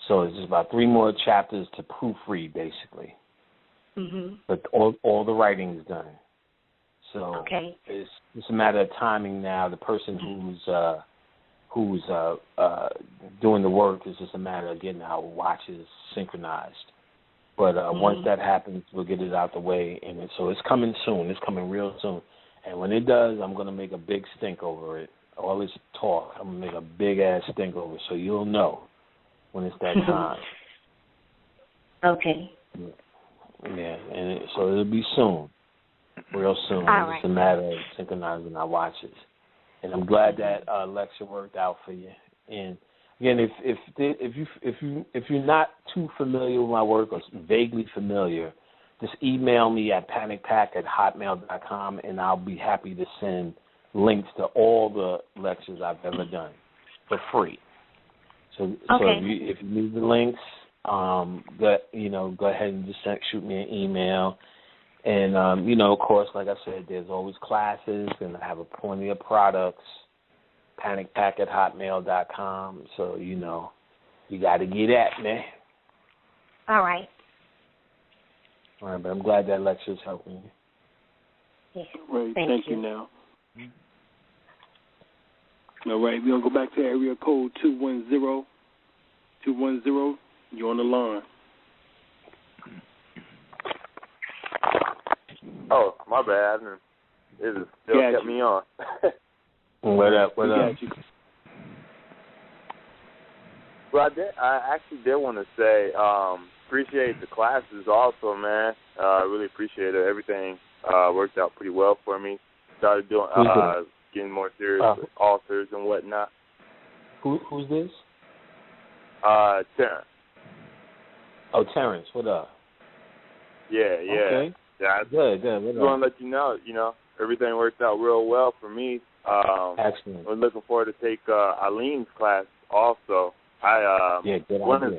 So it's just about 3 more chapters to proofread, basically. Mm-hmm. But all the writing is done. So okay. It's a matter of timing now. The person who's doing the work is just a matter of getting our watches synchronized. But once that happens, we'll get it out the way. And so it's coming soon. It's coming real soon. And when it does, I'm going to make a big stink over it. All this talk, I'm going to make a big-ass stink over it so you'll know when it's that time. Okay. Yeah, and so it'll be soon, real soon. All it's a matter of synchronizing our watches. And I'm glad that lecture worked out for you. And again, if you're not too familiar with my work or vaguely familiar, just email me at panicpack@hotmail.com, and I'll be happy to send links to all the lectures I've ever done for free. So if you need the links, go ahead and just shoot me an email. And of course, like I said, there's always classes, and I have plenty of products. panicpack@hotmail.com. So, you got to get at me. All right. All right, but I'm glad that lecture's helping you. Yeah. Right, thank you now. All right, we're going to go back to area code 210. 210, you're on the line. Oh, my bad. It still kept me on. What up? Well, I actually did want to say, appreciate the classes also, man. I really appreciate it. Everything worked out pretty well for me. Started doing getting more serious with authors and whatnot. Who's this? Terrence. Oh, Terrence, what up? Yeah. Okay. Yeah, good. I just want to let you know, everything worked out real well for me. Excellent. I'm looking forward to take Alim's class also. One of the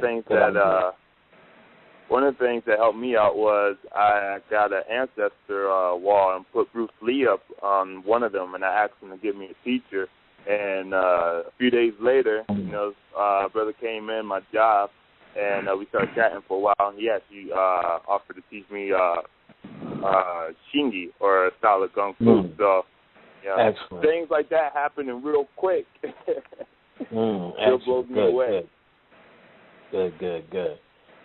things that helped me out was I got an ancestor wall and put Bruce Lee up on one of them, and I asked him to give me a teacher. And a few days later, brother came in my job, and we started chatting for a while. He actually offered to teach me Shingi, or a style of Kung Fu. So, excellent. Things like that happening real quick. Still blows me away. Good.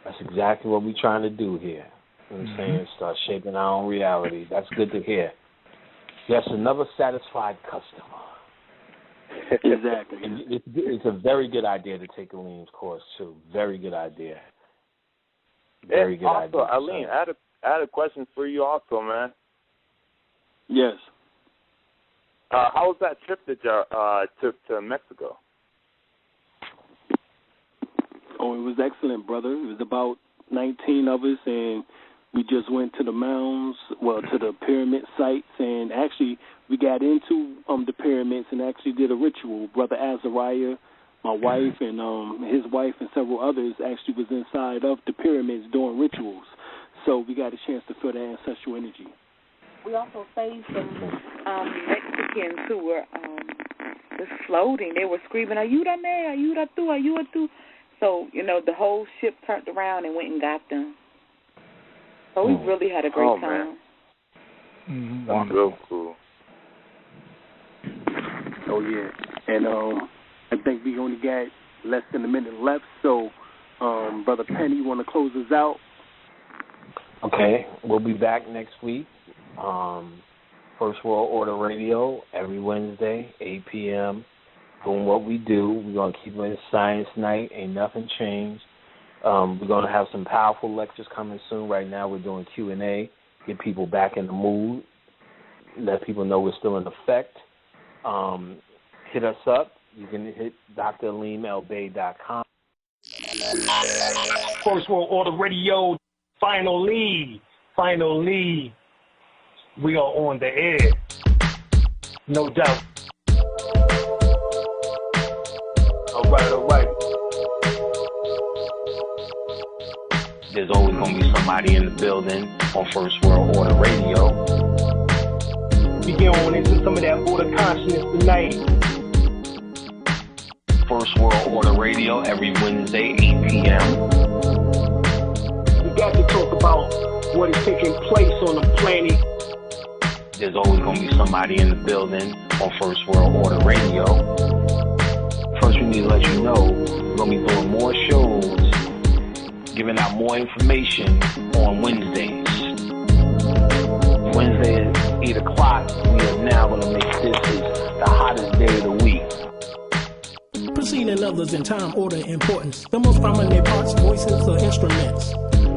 That's exactly what we're trying to do here. You know what I'm saying? Start shaping our own reality. That's good to hear. Yes, another satisfied customer. Exactly. It's a very good idea to take Alim's course, too. Very good idea. Very good idea. Also, Alim, I had a question for you also, man. Yes. How was that trip that you took to Mexico? Oh, it was excellent, brother. It was about 19 of us, and we just went to the mounds, to the pyramid sites, and actually we got into the pyramids and actually did a ritual. Brother Azariah, my wife, and his wife and several others actually was inside of the pyramids doing rituals. So we got a chance to feel that ancestral energy. We also saved some Mexicans who were just floating. They were screaming, "Ayúdame, ayuda tú, ayuda tú." So, the whole ship turned around and went and got them. So we really had a great time. That's real cool. Oh, yeah. And I think we only got less than a minute left. So, Brother Penny, you want to close us out? Okay. We'll be back next week. First World Order Radio every Wednesday, 8 p.m. Doing what we do. We're going to keep it Science Night. Ain't nothing changed. We're going to have some powerful lectures coming soon. Right now we're doing Q&A. Get people back in the mood. Let people know we're still in effect. Hit us up. You can hit dralimelbay.com. First World Order Radio, finally, we are on the air. No doubt. All right. There's always going to be somebody in the building on First World Order Radio. We get on into some of that order consciousness tonight. First World Order Radio every Wednesday, 8 p.m. We got to talk about what is taking place on the planet. There's always going to be somebody in the building on First World Order Radio. First, we need to let you know we're going to be doing more shows, giving out more information on Wednesdays. Wednesday at 8 o'clock, we are now going to make this the hottest day of the week. Preceding others in time, order, importance. The most prominent parts, voices, or instruments.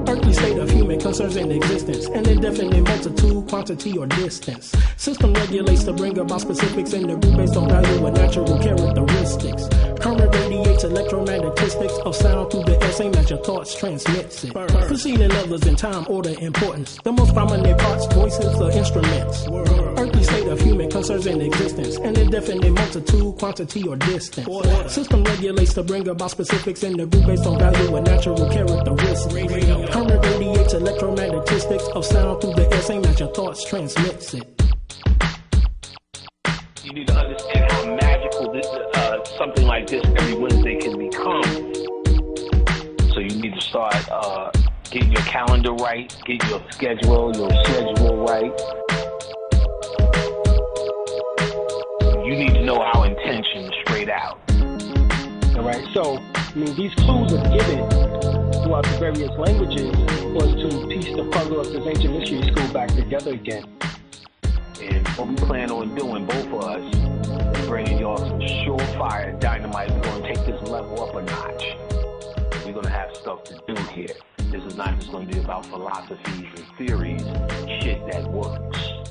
Earthly state of human concerns in existence, an indefinite multitude, quantity, or distance. System regulates to bring about specifics in the group based on value and natural characteristics. Current radiates electromagnetistics of sound through the air, same as your thoughts transmits it. Preceding others in time, order, importance. The most prominent parts, voices, or instruments. Earthly state of human concerns in existence, an indefinite multitude, quantity, or distance. System regulates to bring about specifics in the group based on value and natural characteristics. Current radiates electromagnetistics of sound through the air, same as your thoughts transmits it. You need to understand how magical this, something like this every Wednesday can become. So you need to start getting your calendar right, get your schedule right. You need to know our intention straight out. All right, so, these clues are given throughout the various languages was to piece the puzzle of this ancient mystery school back together again. And what we plan on doing, both of us, is bringing y'all some surefire dynamite. We're going to take this level up a notch. We're going to have stuff to do here. This is is not just going to be about philosophies and theories, shit that works.